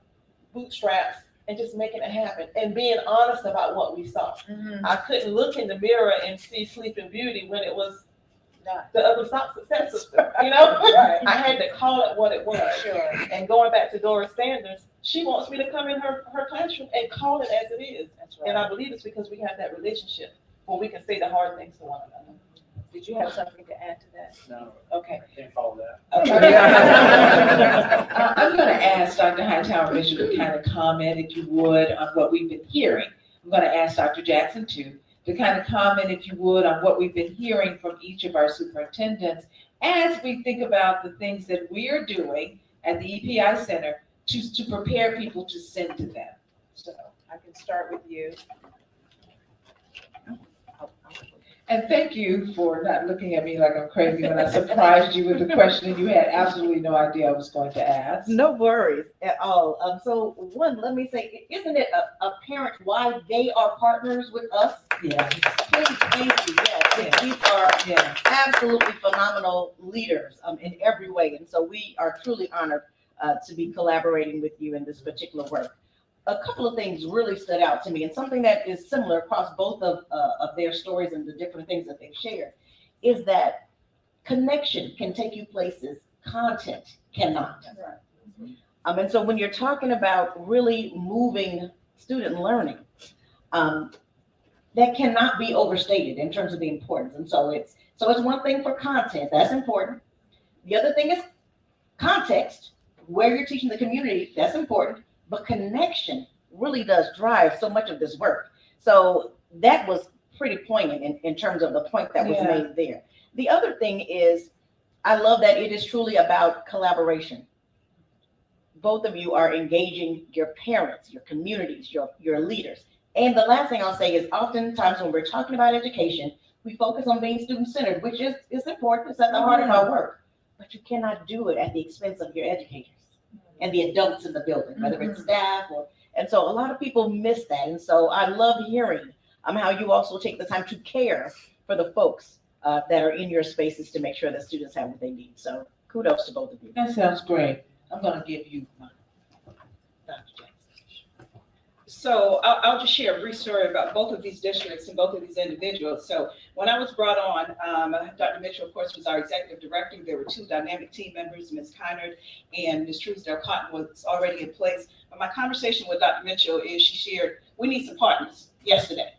bootstraps and just making it happen and being honest about what we saw. Mm-hmm. I couldn't look in the mirror and see Sleeping Beauty when it was the other success system, you know? Right. I had to call it what it was. Sure. And going back to Doris Sanders, she wants me to come in her classroom and call it as it is. That's right. And I believe it's because we have that relationship where we can say the hard things to one another. Did you have something to add to that? No. Okay. I can't follow that. Okay. I'm going to ask Dr. Hightower Mitchell to kind of comment, if you would, on what we've been hearing. I'm going to ask Dr. Jackson too, to kind of comment, if you would, on what we've been hearing from each of our superintendents as we think about the things that we are doing at the EPI Center to prepare people to send to them. So I can start with you. And thank you for not looking at me like I'm crazy when I surprised you with the question and you had absolutely no idea I was going to ask. No worries at all. So one, let me say, isn't it apparent why they are partners with us? Yeah. Please, thank you. Yes, these are absolutely phenomenal leaders in every way. And so we are truly honored to be collaborating with you in this particular work. A couple of things really stood out to me, and something that is similar across both of their stories and the different things that they've shared, is that connection can take you places content cannot. Right. And so when you're talking about really moving student learning, that cannot be overstated in terms of the importance. And so it's one thing for content, that's important. The other thing is context, where you're teaching the community, that's important. But connection really does drive so much of this work. So that was pretty poignant in terms of the point that was made there. The other thing is, I love that it is truly about collaboration. Both of you are engaging your parents, your communities, your leaders. And the last thing I'll say is, oftentimes when we're talking about education, we focus on being student-centered, which is important. It's at the heart of our work. But you cannot do it at the expense of your educators and the adults in the building, whether it's staff and so a lot of people miss that. And so I love hearing how you also take the time to care for the folks that are in your spaces to make sure that students have what they need. So kudos to both of you. That sounds great. I'm going to give you mine. Dr. Jackson. So I'll just share a brief story about both of these districts and both of these individuals. So when I was brought on, Dr. Mitchell, of course, was our executive director. There were two dynamic team members, Ms. Kynard and Ms. Truesdale Cotton was already in place. But my conversation with Dr. Mitchell is she shared, we need some partners yesterday.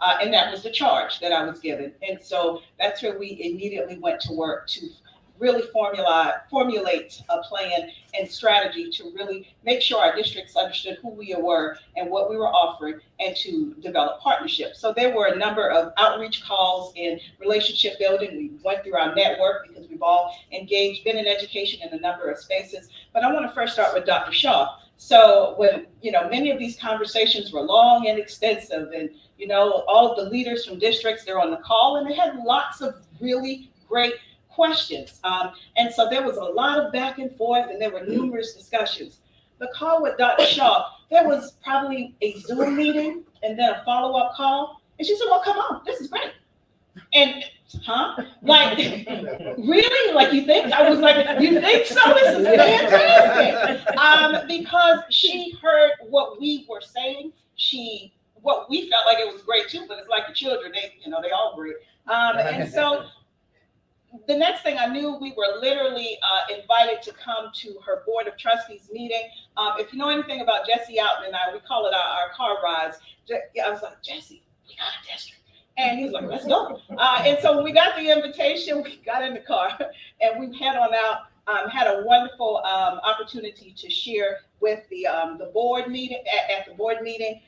And that was the charge that I was given. And so that's where we immediately went to work to really formulate a plan and strategy to really make sure our districts understood who we were and what we were offering, and to develop partnerships. So there were a number of outreach calls and relationship building. We went through our network because we've all engaged, been in education in a number of spaces. But I want to first start with Dr. Shaw. So when, many of these conversations were long and extensive, and, all of the leaders from districts, they're on the call, and they had lots of really great questions. And so there was a lot of back and forth, and there were numerous discussions. The call with Dr. Shaw, there was probably a Zoom meeting and then a follow-up call. And she said, well, come on, this is great. And, like, really? Like, you think? I was like, you think so? This is fantastic. Because she heard what we were saying. What we felt like it was great too, but it's like the children, they all great. And so the next thing I knew, we were literally invited to come to her Board of Trustees meeting. If you know anything about Jesse Outen and I, we call it our car rides. I was like, Jesse, we got a district. And he was like, let's go. And so when we got the invitation, we got in the car and we head on out, had a wonderful opportunity to share with the board meeting, at the board meeting.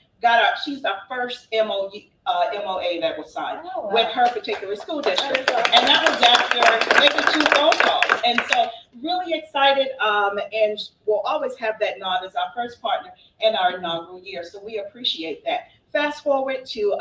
She's our first MOA that was signed with her particular school district. And that was after making 2 phone calls. And so really excited, and we'll always have that nod as our first partner in our inaugural year. So we appreciate that. Fast forward to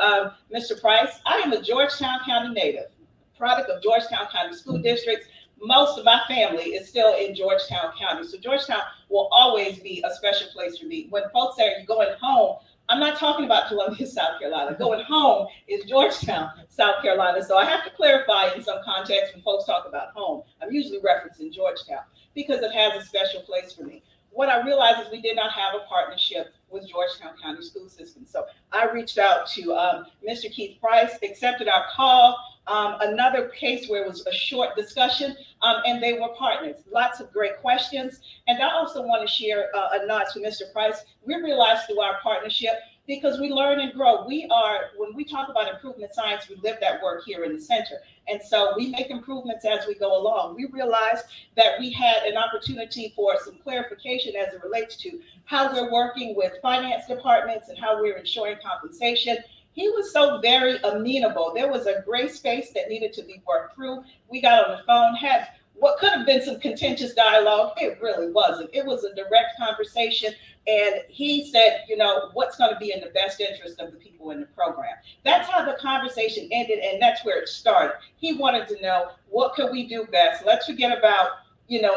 Mr. Price. I am a Georgetown County native, product of Georgetown County School Districts. Most of my family is still in Georgetown County. So Georgetown will always be a special place for me. When folks say you're going home, I'm not talking about Columbia, South Carolina. Going home is Georgetown, South Carolina. So I have to clarify in some context when folks talk about home. I'm usually referencing Georgetown because it has a special place for me. What I realized is we did not have a partnership with Georgetown County School System. So I reached out to Mr. Keith Price, accepted our call. Another case where it was a short discussion, and they were partners. Lots of great questions. And I also want to share a nod to Mr. Price. We realized through our partnership, because we learn and grow. When we talk about improvement science, we live that work here in the center. And so we make improvements as we go along. We realized that we had an opportunity for some clarification as it relates to how we're working with finance departments and how we're ensuring compensation. He was so very amenable. There was a gray space that needed to be worked through. We got on the phone, had what could have been some contentious dialogue. It really wasn't. It was a direct conversation. And he said, what's going to be in the best interest of the people in the program. That's how the conversation ended, and that's where it started. He wanted to know, what could we do best? Let's forget about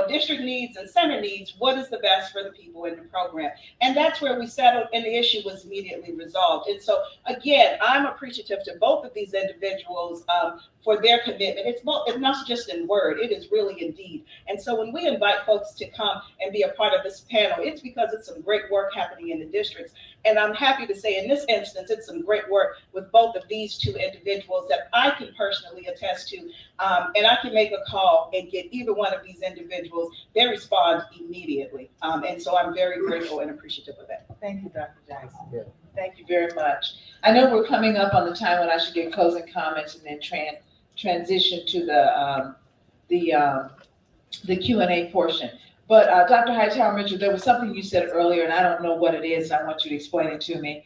district needs and center needs. What is the best for the people in the program? And that's where we settled, and the issue was immediately resolved. And so, again, I'm appreciative to both of these individuals for their commitment. It's not just in word, it is really in deed. And so when we invite folks to come and be a part of this panel, it's because it's some great work happening in the districts. And I'm happy to say in this instance, it's some great work with both of these 2 individuals that I can personally attest to. And I can make a call and get either one of these individuals, they respond immediately. And so I'm very grateful and appreciative of that. Thank you, Dr. Jackson. Yeah. Thank you very much. I know we're coming up on the time when I should get closing comments and then transition to the Q&A portion. But Dr. Hightower Mitchell, there was something you said earlier, and I don't know what it is. I want you to explain it to me.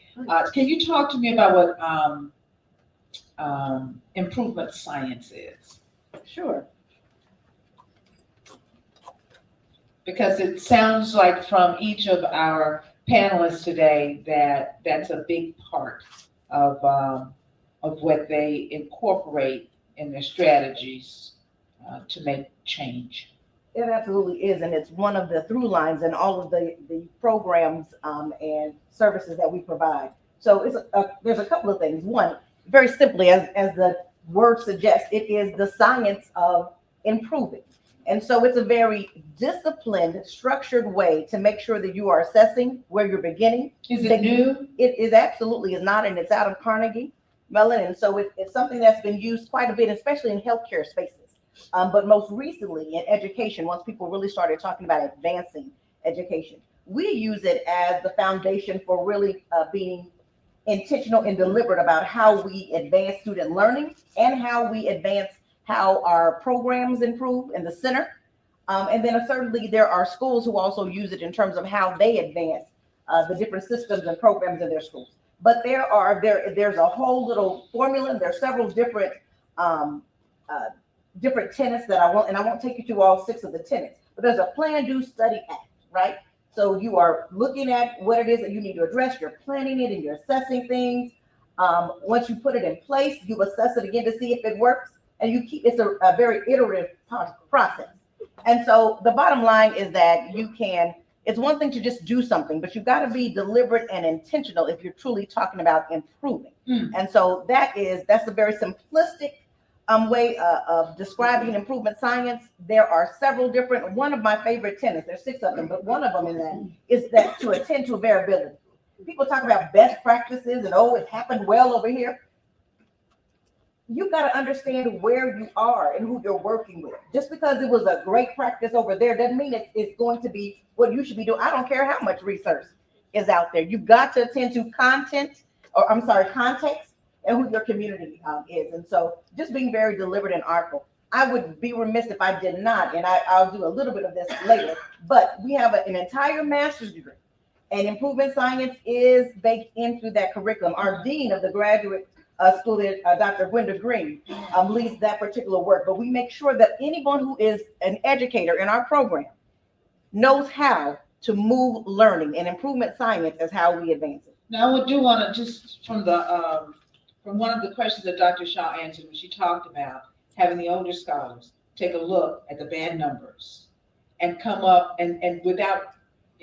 Can you talk to me about what improvement science is? Sure. Because it sounds like from each of our panelists today that that's a big part of what they incorporate in their strategies to make change. It absolutely is, and it's one of the through lines in all of the programs and services that we provide. So there's a couple of things. One, very simply, as the word suggests, it is the science of improving. And so it's a very disciplined, structured way to make sure that you are assessing where you're beginning. Is it new? It is absolutely is not, and it's out of Carnegie Mellon. And so it's something that's been used quite a bit, especially in healthcare spaces. But most recently in education, once people really started talking about advancing education, we use it as the foundation for really being intentional and deliberate about how we advance student learning and how we advance how our programs improve in the center. And then certainly there are schools who also use it in terms of how they advance the different systems and programs in their schools. But there's a whole little formula, and there's several different different tenets that I won't take you through all 6 of the tenets, but there's a plan, do, study, act, right? So you are looking at what it is that you need to address, you're planning it and you're assessing things. Once you put it in place, you assess it again to see if it works, and it's a very iterative process. And so the bottom line is that it's one thing to just do something, but you've got to be deliberate and intentional if you're truly talking about improving. And so that's a very simplistic way of describing improvement science. There are several different, one of my favorite tenets, there's 6 of them, but one of them in that is that to attend to variability. People talk about best practices and, oh, it happened well over here. You've got to understand where you are and who you're working with. Just because it was a great practice over there doesn't mean it's going to be what you should be doing. I don't care how much research is out there. You've got to attend to context, and who your community is. And so just being very deliberate and artful. I would be remiss if I did not, and I'll do a little bit of this later, but we have an entire master's degree, and improvement science is baked into that curriculum. Our dean of the graduate school, Dr. Gwenda Green, leads that particular work, but we make sure that anyone who is an educator in our program knows how to move learning, and improvement science is how we advance it. Now, I do want to just from one of the questions that Dr. Shaw answered when she talked about having the older scholars take a look at the band numbers and come up and without,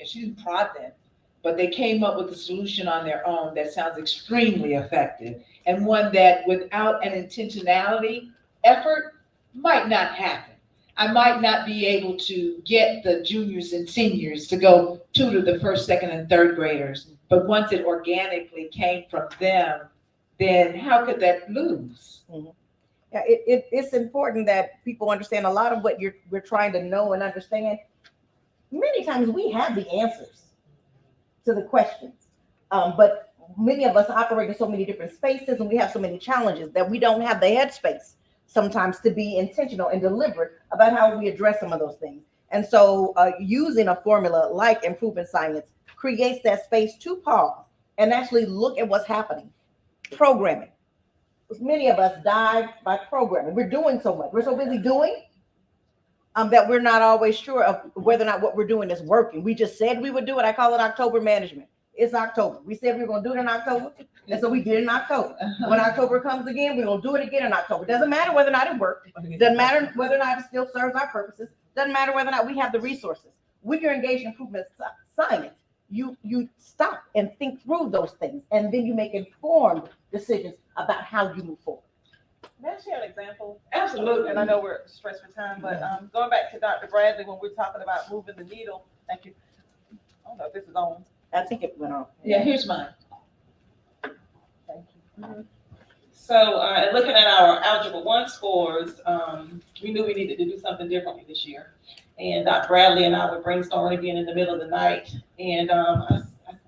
she didn't prod them, but they came up with a solution on their own that sounds extremely effective, and one that without an intentionality effort might not happen. I might not be able to get the juniors and seniors to go tutor the first, second, and third graders, but once it organically came from them, then how could that lose? Mm-hmm. Yeah, it's important that people understand a lot of what we're trying to know and understand. Many times we have the answers to the questions, but many of us operate in so many different spaces, and we have so many challenges that we don't have the headspace sometimes to be intentional and deliberate about how we address some of those things. And so using a formula like improvement science creates that space to pause and actually look at what's happening. Programming. Many of us die by programming. We're doing so much. We're so busy doing that we're not always sure of whether or not what we're doing is working. We just said we would do it. I call it October management. It's October. We said we were going to do it in October, and so we did it in October. When October comes again, we're going to do it again in October. Doesn't matter whether or not it worked. Doesn't matter whether or not it still serves our purposes. Doesn't matter whether or not we have the resources. When you're engaged in improvement science, you stop and think through those things, and then you make informed decisions about how you move forward. May I share an example? Absolutely. And I know we're stressed for time, but going back to Dr. Bradley, when we're talking about moving the needle, thank you. I don't know if this is on. I think it went on. Yeah, here's mine. Thank you. Mm-hmm. So looking at our Algebra 1 scores, we knew we needed to do something differently this year. And Dr. Bradley and I were brainstorming again in the middle of the night. And I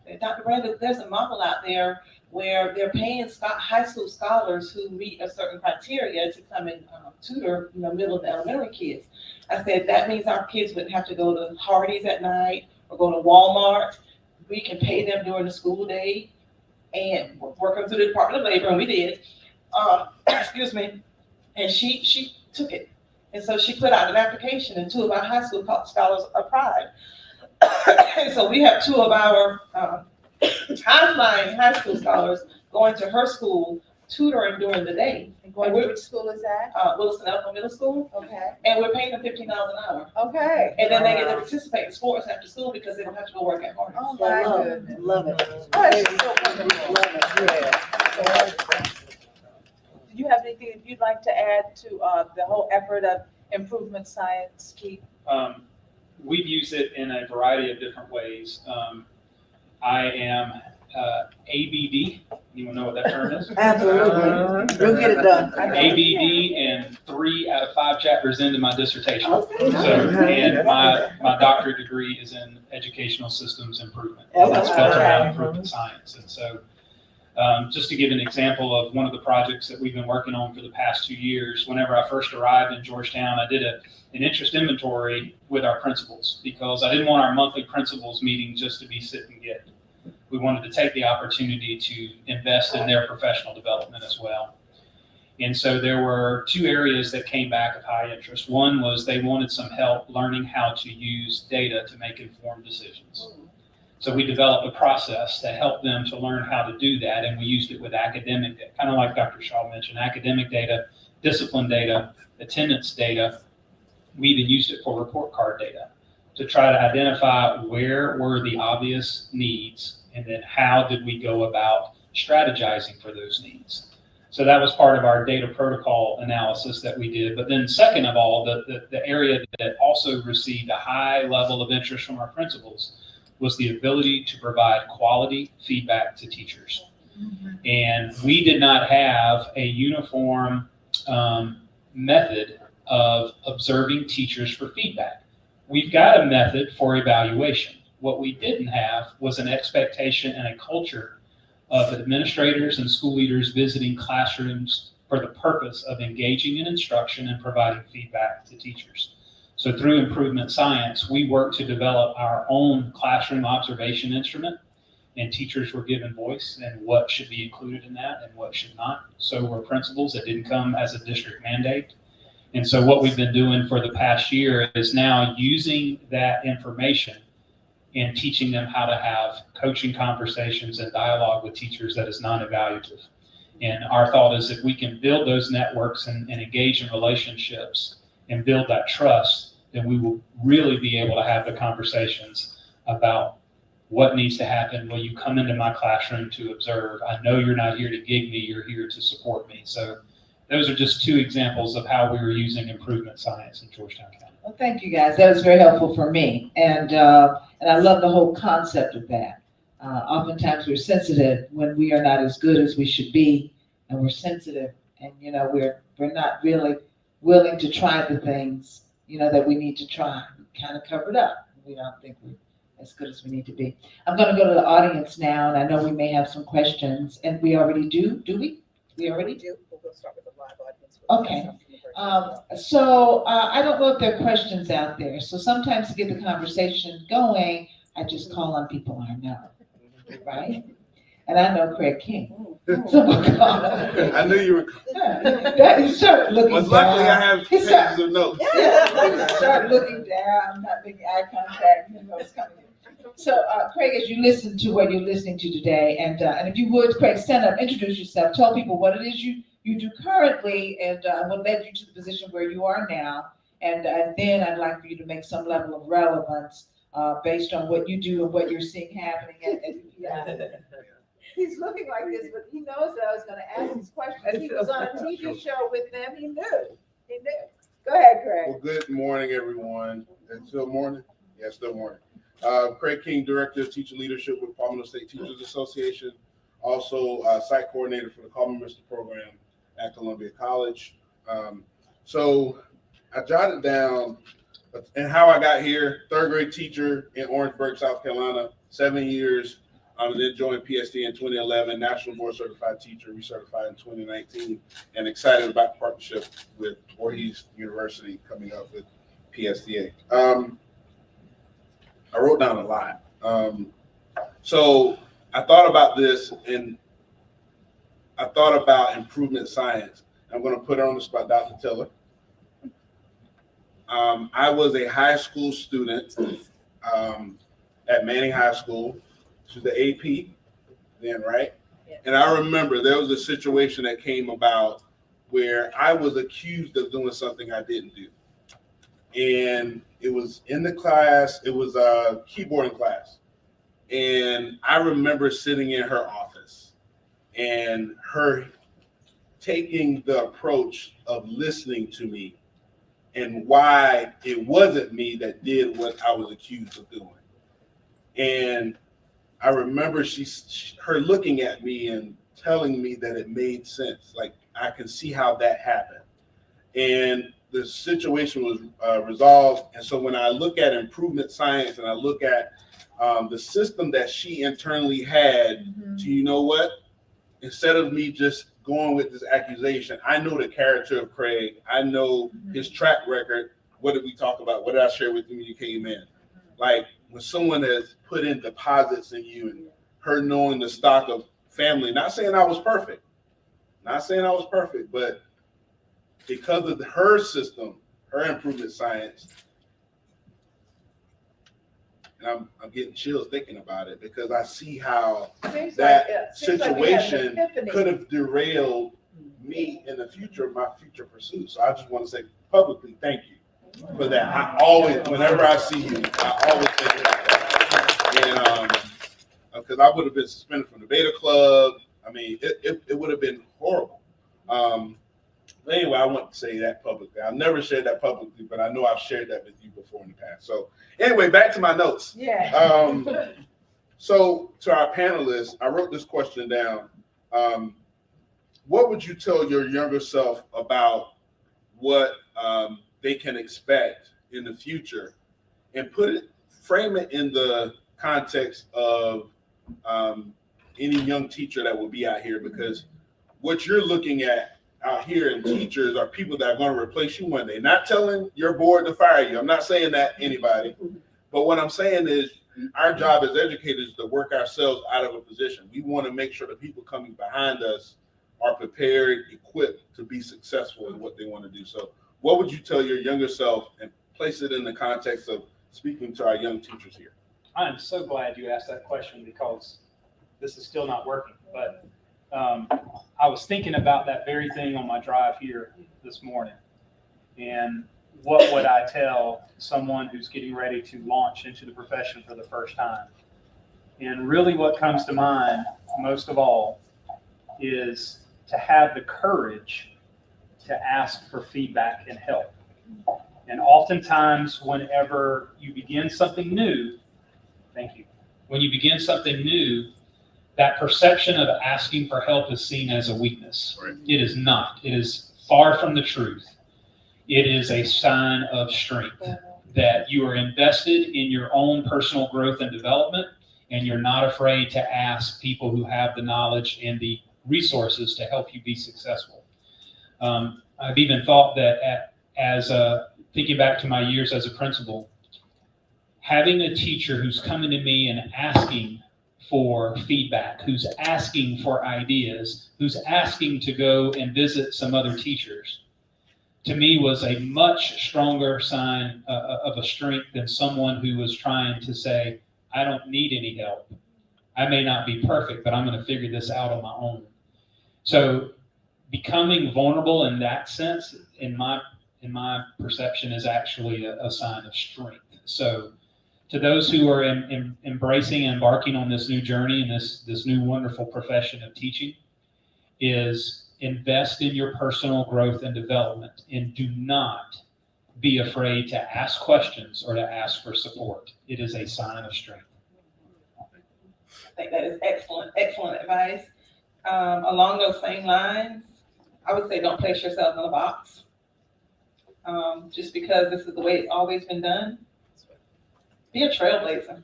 said, Dr. Bradley, there's a model out there where they're paying high school scholars who meet a certain criteria to come and tutor, middle and elementary kids. I said, that means our kids wouldn't have to go to Hardee's at night or go to Walmart. We can pay them during the school day and work them through the Department of Labor, and we did. Excuse me. And she took it. And so she put out an application, and 2 of our high school scholars applied. And so we have 2 of our high-flying high school scholars going to her school, tutoring during the day. And which school is that? Wilson Upper Middle School. Okay. And we're paying them $15 an hour. Okay. And then they get to participate in sports after school because they don't have to go work at home. Oh my goodness. Love it. Do you have anything you'd like to add to the whole effort of improvement science, Keith? We've used it in a variety of different ways. I am ABD. Anyone know what that term is? Absolutely. You'll get it done. ABD and 3 out of 5 chapters into my dissertation. And my doctorate degree is in educational systems improvement. That's built around improvement science. And so Just to give an example of one of the projects that we've been working on for the past 2 years, whenever I first arrived in Georgetown, I did an interest inventory with our principals because I didn't want our monthly principals meeting just to be sit and get. We wanted to take the opportunity to invest in their professional development as well. And so there were 2 areas that came back of high interest. One was they wanted some help learning how to use data to make informed decisions. So we developed a process to help them to learn how to do that, and we used it with academic data, kind of like Dr. Shaw mentioned, academic data, discipline data, attendance data. We even used it for report card data to try to identify where were the obvious needs, and then how did we go about strategizing for those needs. So that was part of our data protocol analysis that we did. But then second of all, the area that also received a high level of interest from our principals was the ability to provide quality feedback to teachers. And we did not have a uniform method of observing teachers for feedback. We've got a method for evaluation. What we didn't have was an expectation and a culture of administrators and school leaders visiting classrooms for the purpose of engaging in instruction and providing feedback to teachers. So through Improvement Science, we worked to develop our own classroom observation instrument, and teachers were given voice and what should be included in that and what should not. So were principals. That didn't come as a district mandate. And so what we've been doing for the past year is now using that information and teaching them how to have coaching conversations and dialogue with teachers that is non-evaluative. And our thought is if we can build those networks and engage in relationships and build that trust, then we will really be able to have the conversations about what needs to happen. Will you come into my classroom to observe? I know you're not here to gig me, you're here to support me. So those are just 2 examples of how we were using Improvement Science in Georgetown County. Well, thank you guys. That was very helpful for me. And I love the whole concept of that. Oftentimes we're sensitive when we are not as good as we should be, and we're sensitive, and we're not really willing to try the things that we need to try. We kind of cover it up. We don't think we're as good as we need to be. I'm going to go to the audience now, and I know we may have some questions, and we already do. Do we? We already do. We'll start with the live audience. Okay. So I don't know if there are questions out there. So sometimes to get the conversation going, I just call on people I know, right? And I know Craig King. So I knew you were. That he started looking But down. luckily, I have pages of notes. Yeah, he started looking down. I'm not making eye contact. You know, it's coming in. So, Craig, as you listen to what you're listening to today, and if you would, Craig, stand up, introduce yourself, tell people what it is you do currently, and what led you to the position where you are now, and then I'd like for you to make some level of relevance based on what you do and what you're seeing happening at EPI. He's looking like this, but he knows that I was going to ask these questions. He was on a TV show with them. He knew. Go ahead, Craig. Well, good morning, everyone. It's still morning? Yeah, still morning. Craig King, Director of Teacher Leadership with Palmetto State Teachers Association. Also, site coordinator for the Call Me Mr. program at Columbia College. So I jotted down and how I got here. 3rd grade teacher in Orangeburg, South Carolina, 7 years. Then joined PSD in 2011, National Board Certified Teacher, recertified in 2019, and excited about the partnership with Voorhees University coming up with PSDA. I wrote down a lot. So I thought about this, and I thought about Improvement Science. I'm going to put her on the spot, Dr. Tiller. I was a high school student at Manning High School. To the AP then, right? Yeah. And I remember there was a situation that came about where I was accused of doing something I didn't do. And it was in the class, it was a keyboarding class. And I remember sitting in her office and her taking the approach of listening to me and why it wasn't me that did what I was accused of doing. And I remember her looking at me and telling me that it made sense. Like, I can see how that happened. And the situation was resolved. And so when I look at Improvement Science and I look at the system that she internally had to, you know what? instead of me just going with this accusation, I know the character of Craig. I know his track record. What did we talk about? What did I share with you when you came in? Like when someone has put in deposits in you and her knowing the stock of family, not saying I was perfect, but because of her system, her improvement science, and I'm getting chills thinking about it because I see how that situation could have derailed me in the future, my future pursuits. So I just want to say publicly, thank you for that. I always, whenever I see you, I always think about that. And because I would have been suspended from the Beta Club. I mean, it would have been horrible. But anyway, I want to say that publicly. I've never shared that publicly, but I know I've shared that with you before in the past. So anyway, back to my notes. Yeah. So to our panelists, I wrote this question down. What would you tell your younger self about what they can expect in the future, and frame it in the context of any young teacher that will be out here, because what you're looking at out here in teachers are people that are going to replace you one day. Not telling your board to fire you. I'm not saying that anybody, but what I'm saying is our job as educators is to work ourselves out of a position. We want to make sure the people coming behind us are prepared, equipped to be successful in what they want to do. So what would you tell your younger self, and place it in the context of speaking to our young teachers here? I am so glad you asked that question, because this is still not working. But I was thinking about that very thing on my drive here this morning. And what would I tell someone who's getting ready to launch into the profession for the first time? And really what comes to mind most of all is to have the courage to ask for feedback and help. And oftentimes whenever you begin something new, when you begin something new, that perception of asking for help is seen as a weakness. Right. It is not. It is far from the truth. It is a sign of strength, that you are invested in your own personal growth and development, and you're not afraid to ask people who have the knowledge and the resources to help you be successful. I've even thought that thinking back to my years as a principal, having a teacher who's coming to me and asking for feedback, who's asking for ideas, who's asking to go and visit some other teachers, to me was a much stronger sign of a strength than someone who was trying to say, I don't need any help. I may not be perfect, but I'm going to figure this out on my own. So becoming vulnerable in that sense, in my perception, is actually a sign of strength. So to those who are embracing and embarking on this new journey and this new wonderful profession of teaching, is invest in your personal growth and development, and do not be afraid to ask questions or to ask for support. It is a sign of strength. I think that is excellent advice. Along those same lines, I would say don't place yourself in a box. Just because this is the way it's always been done. Be a trailblazer.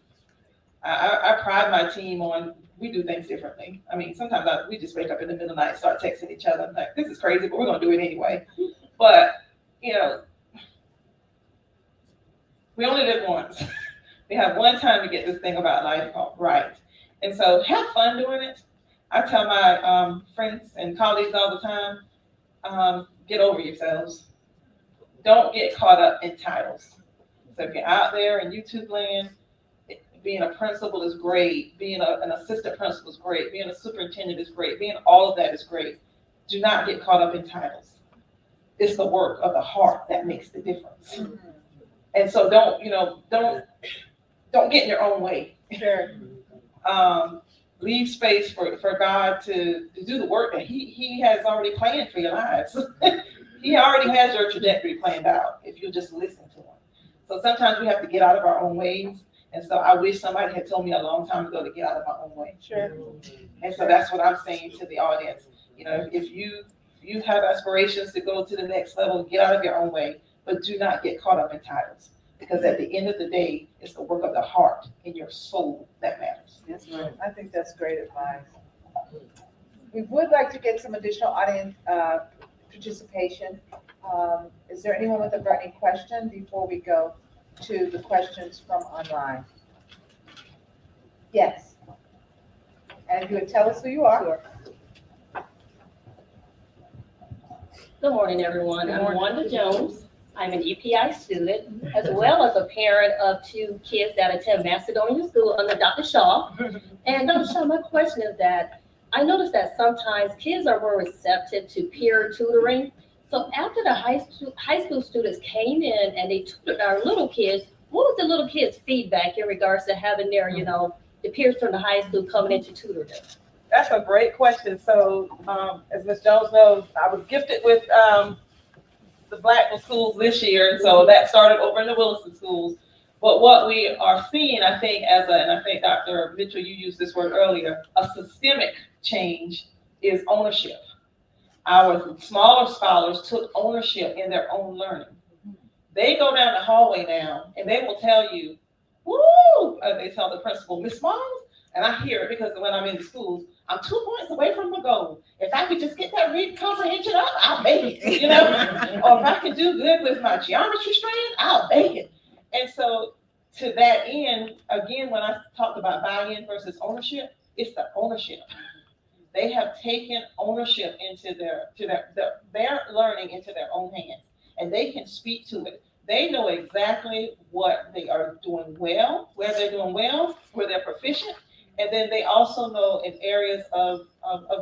I pride my team on, we do things differently. I mean, sometimes we just wake up in the middle of the night, start texting each other. I'm like, this is crazy, but we're going to do it anyway. But, we only live once. We have one time to get this thing about life right. And so have fun doing it. I tell my friends and colleagues all the time, get over yourselves. Don't get caught up in titles. So if you're out there in YouTube land, being a principal is great. Being an assistant principal is great. Being a superintendent is great. Being all of that is great. Do not get caught up in titles. It's the work of the heart that makes the difference. And so don't get in your own way. Sure. Leave space for God to do the work that He has already planned for your lives. He already has your trajectory planned out if you just listen to Him. So sometimes we have to get out of our own ways. And so I wish somebody had told me a long time ago to get out of my own way. Sure. And so that's what I'm saying to the audience. If you have aspirations to go to the next level, get out of your own way, but do not get caught up in titles. Because at the end of the day, it's the work of the heart and your soul that matters. That's right. I think that's great advice. We would like to get some additional audience participation. Is there anyone with a burning question before we go to the questions from online? Yes. And if you would tell us who you are. Sure. Good morning, everyone. Good I'm morning. Wanda Jones. I'm an EPI student, as well as a parent of 2 kids that attend Macedonia School under Dr. Shaw. And Dr. Shaw, my question is that I noticed that sometimes kids are more receptive to peer tutoring. So after the high school students came in and they tutored our little kids, what was the little kids' feedback in regards to having their, the peers from the high school coming in to tutor them? That's a great question. So, as Ms. Jones knows, I was gifted with the Blackville schools this year, and so that started over in the Williston schools. But what we are seeing, I think, and I think Dr. Mitchell, you used this word earlier, a systemic change is ownership. Our smaller scholars took ownership in their own learning. They go down the hallway now, and they will tell you, woo, they tell the principal, Miss Smalls, and I hear it because when I'm in the schools, I'm 2 points away from the goal. If I could just get that reading comprehension up, I'll make it, Or if I can do good with my geometry strand, I'll make it. And so to that end, again, when I talked about buy-in versus ownership, it's the ownership. They have taken ownership into their learning into their own hands, and they can speak to it. They know exactly what they are doing well, where they're doing well, where they're proficient, and then they also know in areas of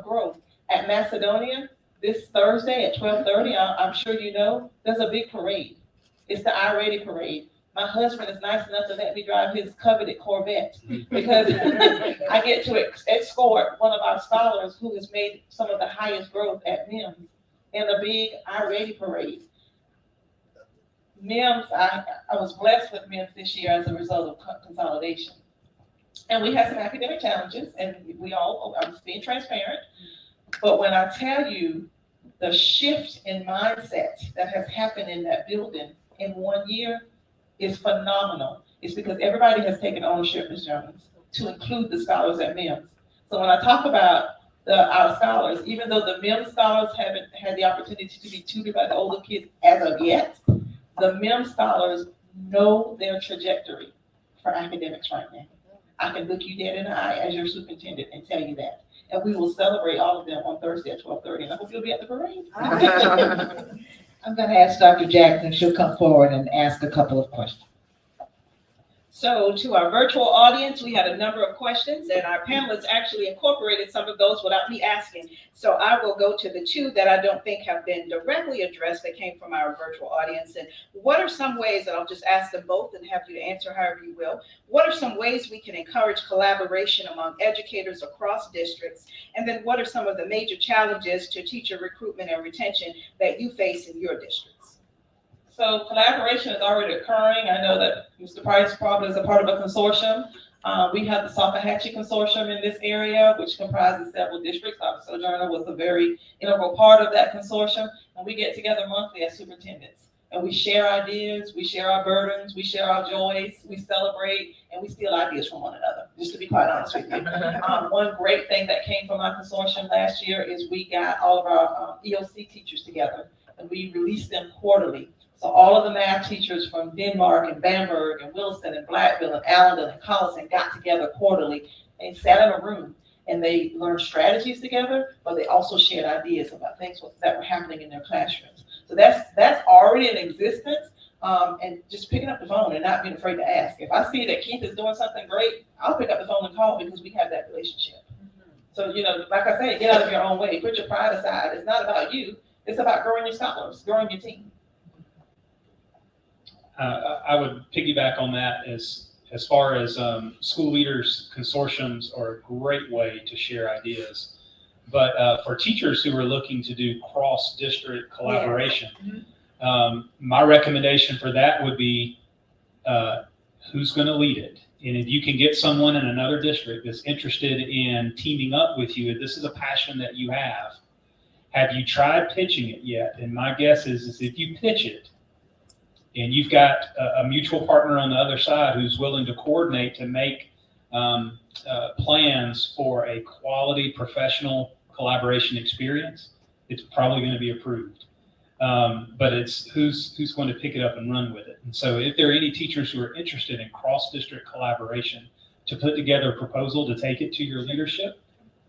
growth. At Macedonia, this Thursday at 12:30, I'm sure you know, there's a big parade. It's the I-Ready parade. My husband is nice enough to let me drive his coveted Corvette because I get to escort one of our scholars who has made some of the highest growth at MIMS in a big I-Ready parade. MIMS, I was blessed with MIMS this year as a result of consolidation. And we had some academic challenges, and I was being transparent. But when I tell you the shift in mindset that has happened in that building in 1 year is phenomenal. It's because everybody has taken ownership, Ms. Jones, to include the scholars at MIMS. So when I talk about our scholars, even though the MIMS scholars haven't had the opportunity to be tutored by the older kids as of yet, the MIMS scholars know their trajectory for academics right now. I can look you dead in the eye as your superintendent and tell you that. And we will celebrate all of them on Thursday at 12:30. And I hope you'll be at the parade. I'm going to ask Dr. Jackson. She'll come forward and ask a couple of questions. So to our virtual audience, we had a number of questions, and our panelists actually incorporated some of those without me asking. So I will go to the 2 that I don't think have been directly addressed that came from our virtual audience. And what are some ways, and I'll just ask them both and have you to answer however you will, what are some ways we can encourage collaboration among educators across districts? And then what are some of the major challenges to teacher recruitment and retention that you face in your districts? So collaboration is already occurring. I know that Mr. Price probably is a part of a consortium. We have the Salcahatchee Consortium in this area, which comprises several districts. Dr. Sojourner was a very integral part of that consortium. And we get together monthly as superintendents. And we share ideas, we share our burdens, we share our joys, we celebrate, and we steal ideas from one another, just to be quite honest with you. One great thing that came from our consortium last year is we got all of our EOC teachers together, and we released them quarterly. So all of the math teachers from Denmark and Bamberg and Williston and Blackville and Allendale and Collison got together quarterly and sat in a room, and they learned strategies together, but they also shared ideas about things that were happening in their classrooms. So that's already in existence, and just picking up the phone and not being afraid to ask. If I see that Keith is doing something great, I'll pick up the phone and call because we have that relationship. So, like I say, get out of your own way. Put your pride aside. It's not about you. It's about growing your scholars, growing your team. I would piggyback on that as far as school leaders consortiums are a great way to share ideas. But for teachers who are looking to do cross-district collaboration, my recommendation for that would be who's going to lead it. And if you can get someone in another district that's interested in teaming up with you, if this is a passion that you have you tried pitching it yet? And my guess is if you pitch it, and you've got a mutual partner on the other side who's willing to coordinate to make plans for a quality professional collaboration experience, it's probably going to be approved. But it's who's going to pick it up and run with it. And so if there are any teachers who are interested in cross-district collaboration to put together a proposal to take it to your leadership,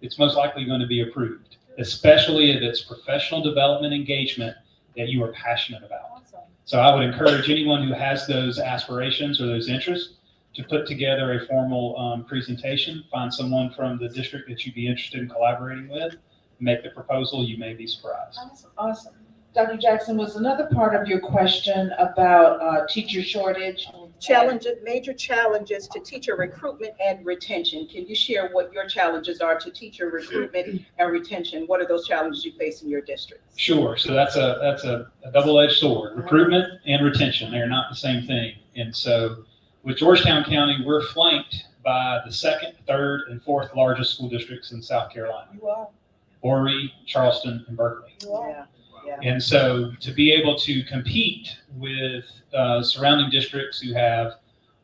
it's most likely going to be approved, especially if it's professional development engagement that you are passionate about. So I would encourage anyone who has those aspirations or those interests to put together a formal presentation, find someone from the district that you'd be interested in collaborating with, make the proposal. You may be surprised. Awesome. Dr. Jackson, was another part of your question about teacher shortage? Major challenges to teacher recruitment and retention. Can you share what your challenges are to teacher recruitment and retention? What are those challenges you face in your district? Sure. So that's a double-edged sword. Recruitment and retention, they're not the same thing. And so with Georgetown County, we're flanked by the second, third, and fourth largest school districts in South Carolina. You are. Horry, Charleston, and Berkeley. You are. Yeah. And so to be able to compete with surrounding districts who have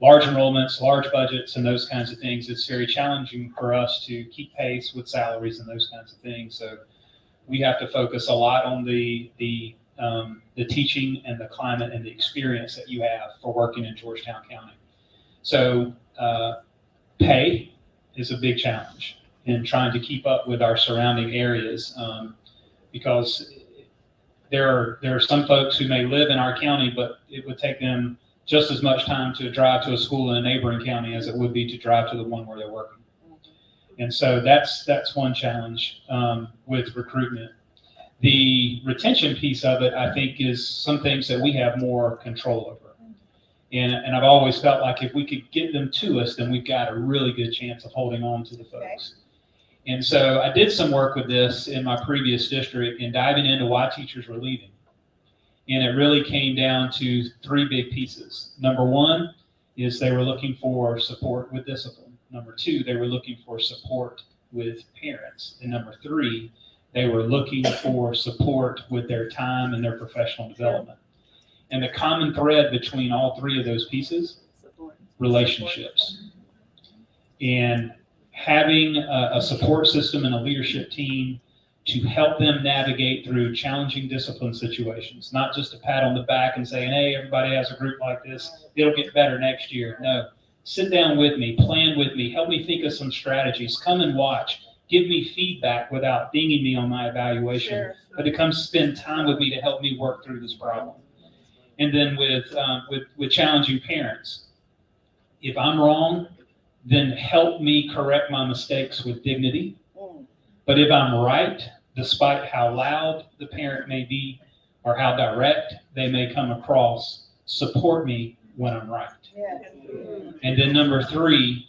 large enrollments, large budgets, and those kinds of things, it's very challenging for us to keep pace with salaries and those kinds of things. So we have to focus a lot on the teaching and the climate and the experience that you have for working in Georgetown County. So pay is a big challenge in trying to keep up with our surrounding areas because there are some folks who may live in our county, but it would take them just as much time to drive to a school in a neighboring county as it would be to drive to the one where they're working. And so that's one challenge with recruitment. The retention piece of it, I think, is some things that we have more control over. And I've always felt like if we could get them to us, then we've got a really good chance of holding on to the folks. And so I did some work with this in my previous district and diving into why teachers were leaving. And it really came down to three big pieces. Number one is they were looking for support with discipline. Number two, they were looking for support with parents. And number three, they were looking for support with their time and their professional development. And the common thread between all three of those pieces, relationships. And having a support system and a leadership team to help them navigate through challenging discipline situations, not just a pat on the back and saying, hey, everybody has a group like this, it'll get better next year. No, sit down with me, plan with me, help me think of some strategies, come and watch, give me feedback without dinging me on my evaluation, but to come spend time with me to help me work through this problem. And then with challenging parents, if I'm wrong, then help me correct my mistakes with dignity. But if I'm right, despite how loud the parent may be or how direct they may come across, support me when I'm right. Yeah. And then number three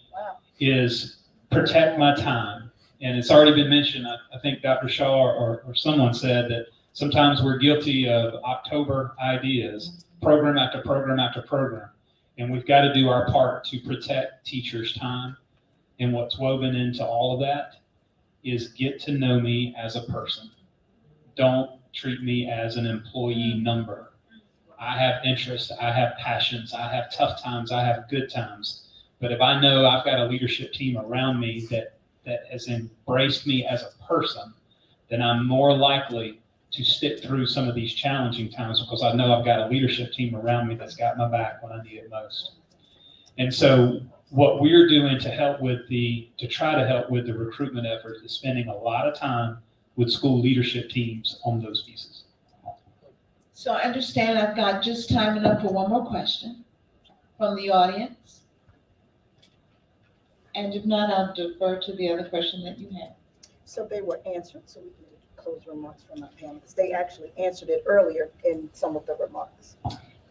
is protect my time. And it's already been mentioned, I think Dr. Shaw or someone said that sometimes we're guilty of October ideas, program after program after program. And we've got to do our part to protect teachers' time. And what's woven into all of that is get to know me as a person. Don't treat me as an employee number. I have interests, I have passions, I have tough times, I have good times. But if I know I've got a leadership team around me that has embraced me as a person, then I'm more likely to stick through some of these challenging times because I know I've got a leadership team around me that's got my back when I need it most. And so what we're doing to try to help with the recruitment effort is spending a lot of time with school leadership teams on those pieces. So I understand I've got just time enough for one more question from the audience. And if not, I'll defer to the other question that you had. So they were answered, so we can close remarks from our panelists. They actually answered it earlier in some of the remarks.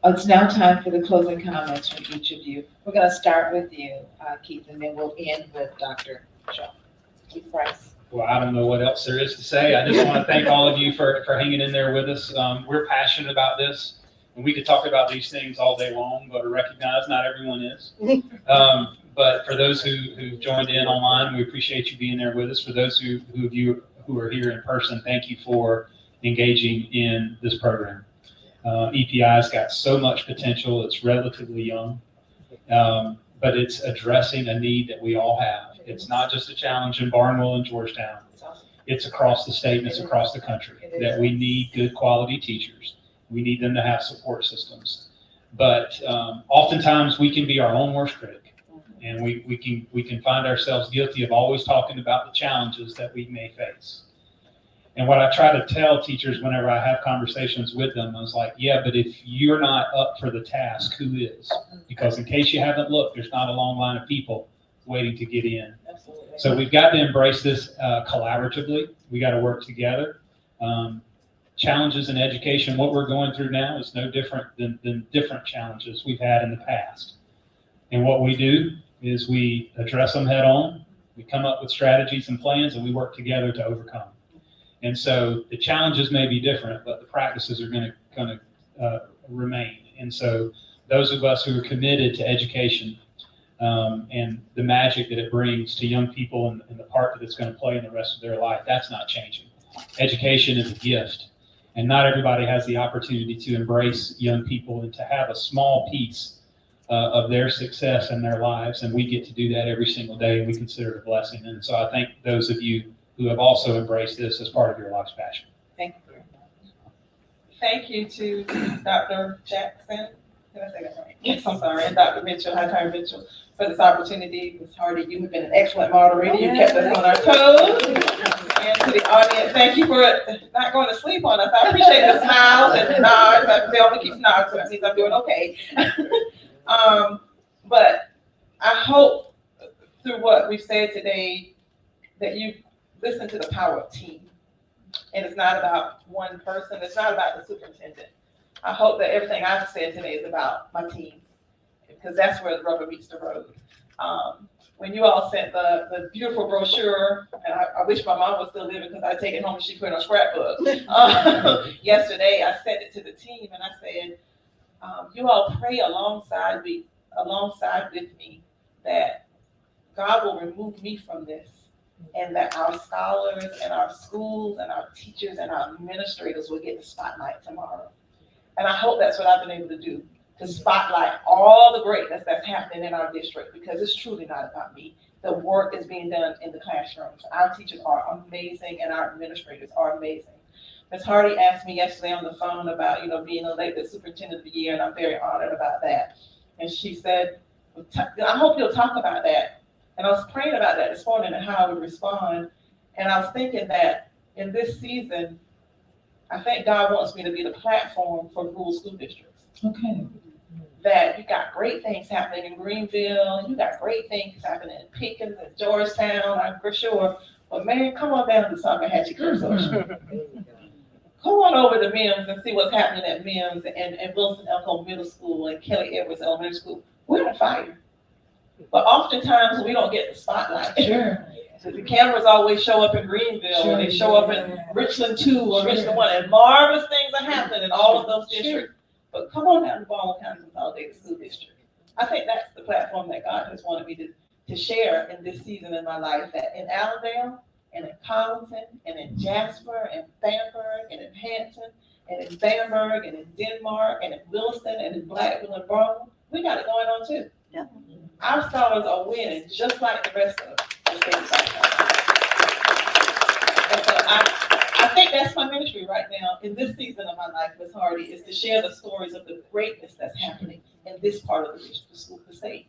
It's now time for the closing comments from each of you. We're going to start with you, Keith, and then we'll end with Dr. Shaw. Keith Price. Well, I don't know what else there is to say. I just want to thank all of you for hanging in there with us. We're passionate about this, and we could talk about these things all day long, but we recognize not everyone is. But for those who joined in online, we appreciate you being there with us. For those of you who are here in person, thank you for engaging in this program. EPI's got so much potential. It's relatively young, but it's addressing a need that we all have. It's not just a challenge in Barnwell and Georgetown. it's across the state and it's across the country, that we need good quality teachers. We need them to have support systems. But oftentimes we can be our own worst critic, and we can find ourselves guilty of always talking about the challenges that we may face. And what I try to tell teachers whenever I have conversations with them, I was like, yeah, but if you're not up for the task, who is? Because in case you haven't looked, there's not a long line of people waiting to get in. So we've got to embrace this collaboratively. We got to work together. Challenges in education, what we're going through now is no different than different challenges we've had in the past. And what we do is we address them head on. We come up with strategies and plans, and we work together to overcome. And so the challenges may be different, but the practices are going to remain. And so those of us who are committed to education and the magic that it brings to young people and the part that it's going to play in the rest of their life, that's not changing. Education is a gift, and not everybody has the opportunity to embrace young people and to have a small piece of their success in their lives. And we get to do that every single day, and we consider it a blessing. And so I thank those of you who have also embraced this as part of your life's passion. Thank you very much. Thank you to Dr. Jackson. Did I say that right? Yes, I'm sorry. And Dr. Mitchell, Hightower Mitchell, for this opportunity. Ms. Hardy, you have been an excellent moderator. You kept us on our toes. And to the audience, thank you for not going to sleep on us. I appreciate the smiles and nods. Velma keeps nodding, so that means I'm doing okay. But I hope through what we've said today that you listen to the power of team. And it's not about one person. It's not about the superintendent. I hope that everything I've said today is about my team, because that's where the rubber meets the road. When you all sent the beautiful brochure, and I wish my mom was still living because I'd take it home and she put it on scrapbook. Yesterday, I sent it to the team and I said, you all pray alongside with me that God will remove me from this, and that our scholars and our schools and our teachers and our administrators will get the spotlight tomorrow. And I hope that's what I've been able to do, to spotlight all the greatness that's happening in our district, because it's truly not about me. The work is being done in the classrooms. Our teachers are amazing and our administrators are amazing. Ms. Hardy asked me yesterday on the phone about, being elected superintendent of the year, and I'm very honored about that. And she said, I hope you'll talk about that. And I was praying about that this morning and how I would respond. And I was thinking that in this season, I think God wants me to be the platform for rural school districts. Okay. That you got great things happening in Greenville, you got great things happening in Pickens and Georgetown, I'm for sure. But man, come on down to Salkehatchie Curzon. Go on over to Mims and see what's happening at Mims and Wilson Elko Middle School and Kelly Edwards Elementary School. We're on fire. But oftentimes we don't get the spotlight. Sure. So the cameras always show up in Greenville, Sure. or they show up in Richland 2 or Richland 1, and marvelous things are happening in all of those districts. But come on down to Baldwin County Consolidated School District. I think that's the platform that God has wanted me to share in this season in my life, that in Allendale and in Collinson and in Jasper and Bamberg and in Hampton and in Bamberg and in Denmark and in Williston and in Blackville and Brome, we got it going on too. Yeah. Our scholars are winning just like the rest of the states. And so I think that's my ministry right now in this season of my life, Ms. Hardy, is to share the stories of the greatness that's happening in this part of the state.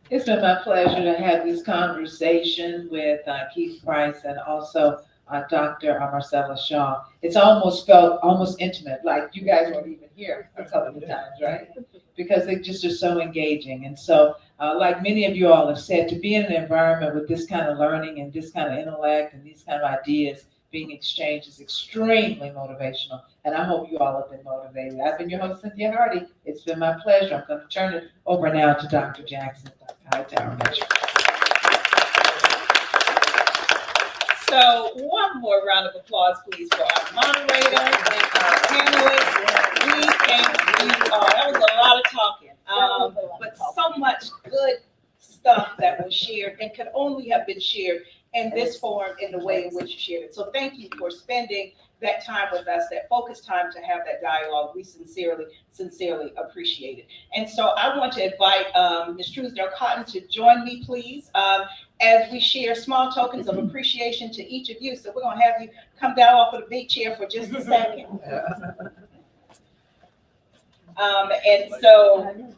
It's been my pleasure to have this conversation with Keith Price and also Dr. Marcella Shaw. It's almost felt almost intimate, like you guys weren't even here a couple of times, right? Because they just are so engaging. And so, like many of you all have said, to be in an environment with this kind of learning and this kind of intellect and these kind of ideas being exchanged is extremely motivational. And I hope you all have been motivated. I've been your host, Cynthia Hardy. It's been my pleasure. I'm going to turn it over now to Dr. Jackson, Dr. Hightower Mitchell. So one more round of applause, please, for our moderator and our panelists. We thank you all. That was a lot of talking, but so much good stuff that was shared and could only have been shared in this form in the way in which you shared it. So thank you for spending that time with us, that focused time to have that dialogue. We sincerely appreciate it. And so I want to invite Ms. Truesdale Cotton to join me, please, as we share small tokens of appreciation to each of you. So we're gonna have you come down off of the big chair for just a second. And so,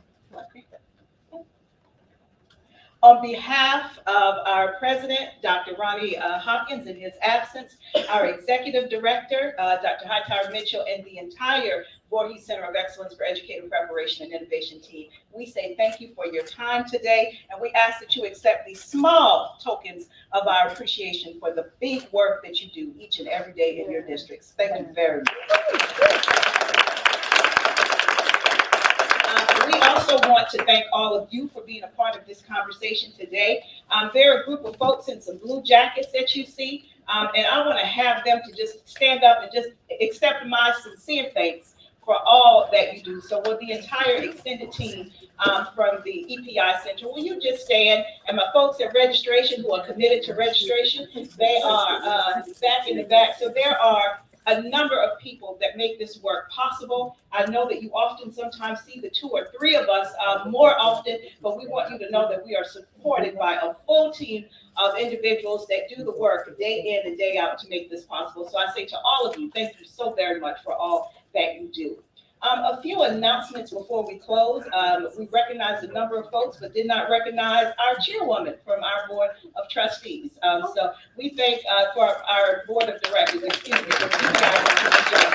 on behalf of our president, Dr. Ronnie Hopkins, in his absence, our executive director, Dr. Hightower Mitchell, and the entire Voorhees Center of Excellence for Educator Preparation and Innovation team, we say thank you for your time today, and we ask that you accept these small tokens of our appreciation for the big work that you do each and every day in your districts. Thank you very much. We also want to thank all of you for being a part of this conversation today. There are a group of folks in some blue jackets that you see, and I want to have them to just stand up and just accept my sincere thanks for all that you do. So with the entire extended team from the EPI Center, will you just stand? And my folks at registration who are committed to registration, they are back in the back. So there are a number of people that make this work possible. I know that you often sometimes see the 2 or 3 of us more often, but we want you to know that we are supported by a full team of individuals that do the work day in and day out to make this possible. So I say to all of you, thank you so very much for all that you do. A few announcements before we close. We recognize a number of folks, but did not recognize our chairwoman from our board of trustees. So we thank for our board of directors, excuse me, for you guys.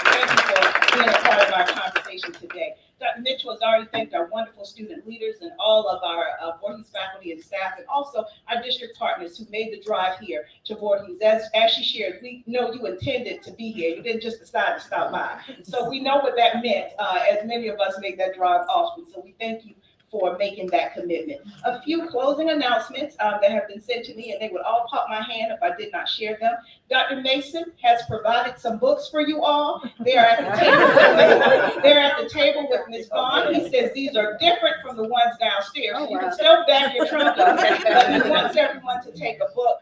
Thank you for being a part of our conversation today. Dr. Mitchell has already thanked our wonderful student leaders and all of our Voorhees faculty and staff, and also our district partners who made the drive here to Voorhees. As she shared, we know you intended to be here. You didn't just decide to stop by. So we know what that meant, as many of us make that drive often. So we thank you for making that commitment. A few closing announcements that have been sent to me, and they would all pop my hand if I did not share them. Dr. Mason has provided some books for you all. They are at the table. They're at the table with Ms. Vaughn. He says these are different from the ones downstairs. So you can still back your trunk up, but he wants everyone to take a book.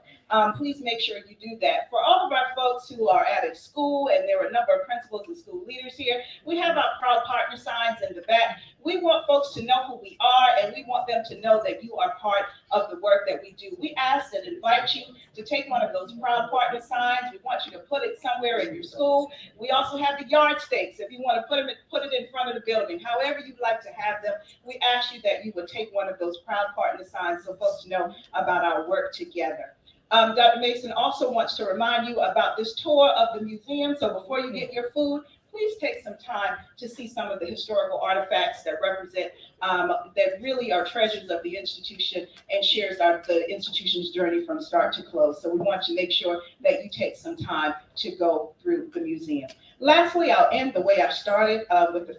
Please make sure you do that. For all of our folks who are at a school, and there are a number of principals and school leaders here, we have our proud partner signs in the back. We want folks to know who we are, and we want them to know that you are part of the work that we do. We ask and invite you to take one of those proud partner signs. We want you to put it somewhere in your school. We also have the yard stakes. If you want to put it in front of the building, however you'd like to have them, we ask you that you would take one of those proud partner signs so folks know about our work together. Dr. Mason also wants to remind you about this tour of the museum. So before you get your food, please take some time to see some of the historical artifacts that represent, that really are treasures of the institution and shares the institution's journey from start to close. So we want to make sure that you take some time to go through the museum. Lastly, I'll end the way I started with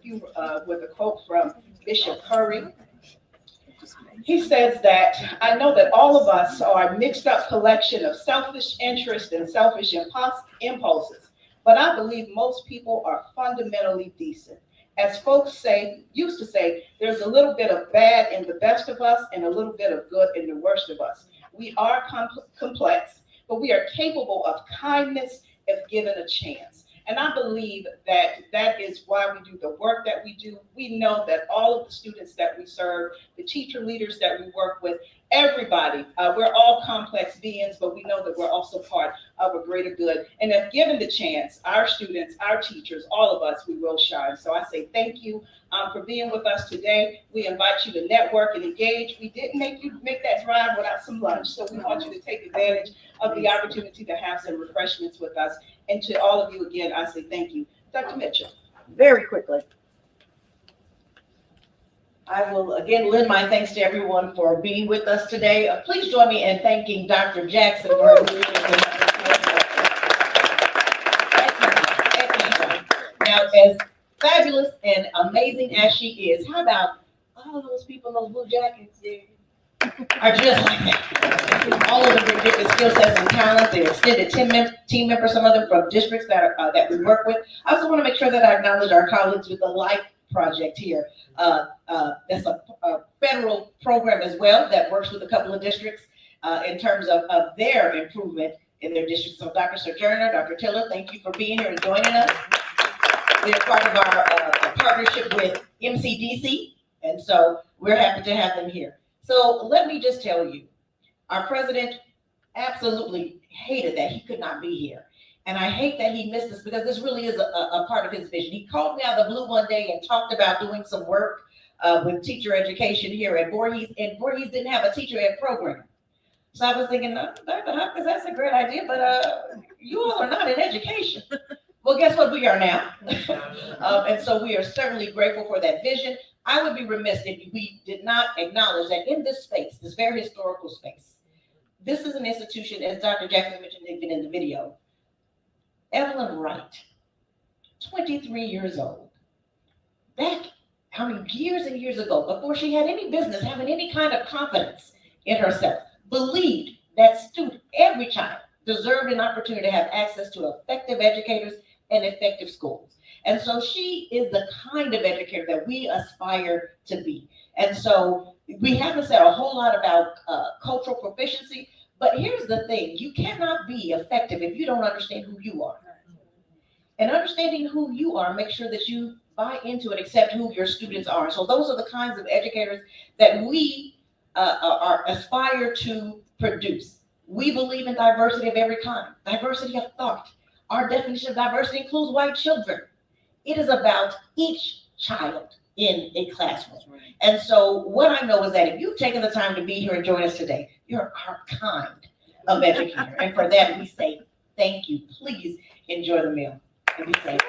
a quote from Bishop Curry. He says that, I know that all of us are a mixed up collection of selfish interest and selfish impulses, but I believe most people are fundamentally decent. As folks used to say, there's a little bit of bad in the best of us and a little bit of good in the worst of us. We are complex, but we are capable of kindness if given a chance. And I believe that is why we do the work that we do. We know that all of the students that we serve, the teacher leaders that we work with, everybody, we're all complex beings, but we know that we're also part of a greater good. And if given the chance, our students, our teachers, all of us, we will shine. So I say thank you for being with us today. We invite you to network and engage. We didn't make you make that drive without some lunch, so we want you to take advantage of the opportunity to have some refreshments with us. And to all of you again, I say thank you. Dr. Mitchell. Very quickly. I will again lend my thanks to everyone for being with us today. Please join me in thanking Dr. Jackson for her leadership. Now, as fabulous and amazing as she is, how about all those people in those blue jackets are just like that. All of them bring different skill sets and talents. They're extended team members, some of them from districts that we work with. I also want to make sure that I acknowledge our colleagues with the LIFE project here. That's a federal program as well that works with a couple of districts in terms of their improvement in their district. So Dr. Sojourner, Dr. Tiller, thank you for being here and joining us. They're part of our partnership with MCDC, and so we're happy to have them here. So let me just tell you, our president absolutely hated that he could not be here. And I hate that he missed this because this really is a part of his vision. He called me out of the blue one day and talked about doing some work with teacher education here at Voorhees, and Voorhees didn't have a teacher ed program. So I was thinking, Dr. Hopkins, that's a great idea, but you all are not in education. Well, guess what? We are now. And so we are certainly grateful for that vision. I would be remiss if we did not acknowledge that in this space, this very historical space, this is an institution, as Dr. Jackson mentioned even in the video, Evelyn Wright, 23 years old, back how many years and years ago, before she had any business having any kind of confidence in herself, believed that every child deserved an opportunity to have access to effective educators and effective schools. And so she is the kind of educator that we aspire to be. And so we haven't said a whole lot about cultural proficiency, but here's the thing, you cannot be effective if you don't understand who you are. And understanding who you are, make sure that you buy into and accept who your students are. So those are the kinds of educators that we aspire to produce. We believe in diversity of every kind, diversity of thought. Our definition of diversity includes white children. It is about each child in a classroom. And so what I know is that if you've taken the time to be here and join us today, you're our kind of educator. And for that, we say thank you. Please enjoy the meal and be safe.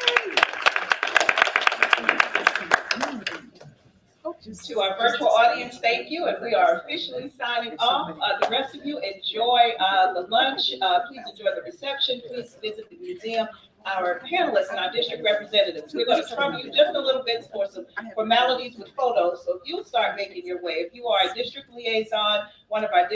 To our virtual audience, thank you, and we are officially signing off. The rest of you enjoy the lunch. Please enjoy the reception. Please visit the museum. Our panelists and our district representatives, we're going to trouble you just a little bit for some formalities with photos. So if you'll start making your way, if you are a district liaison, one of our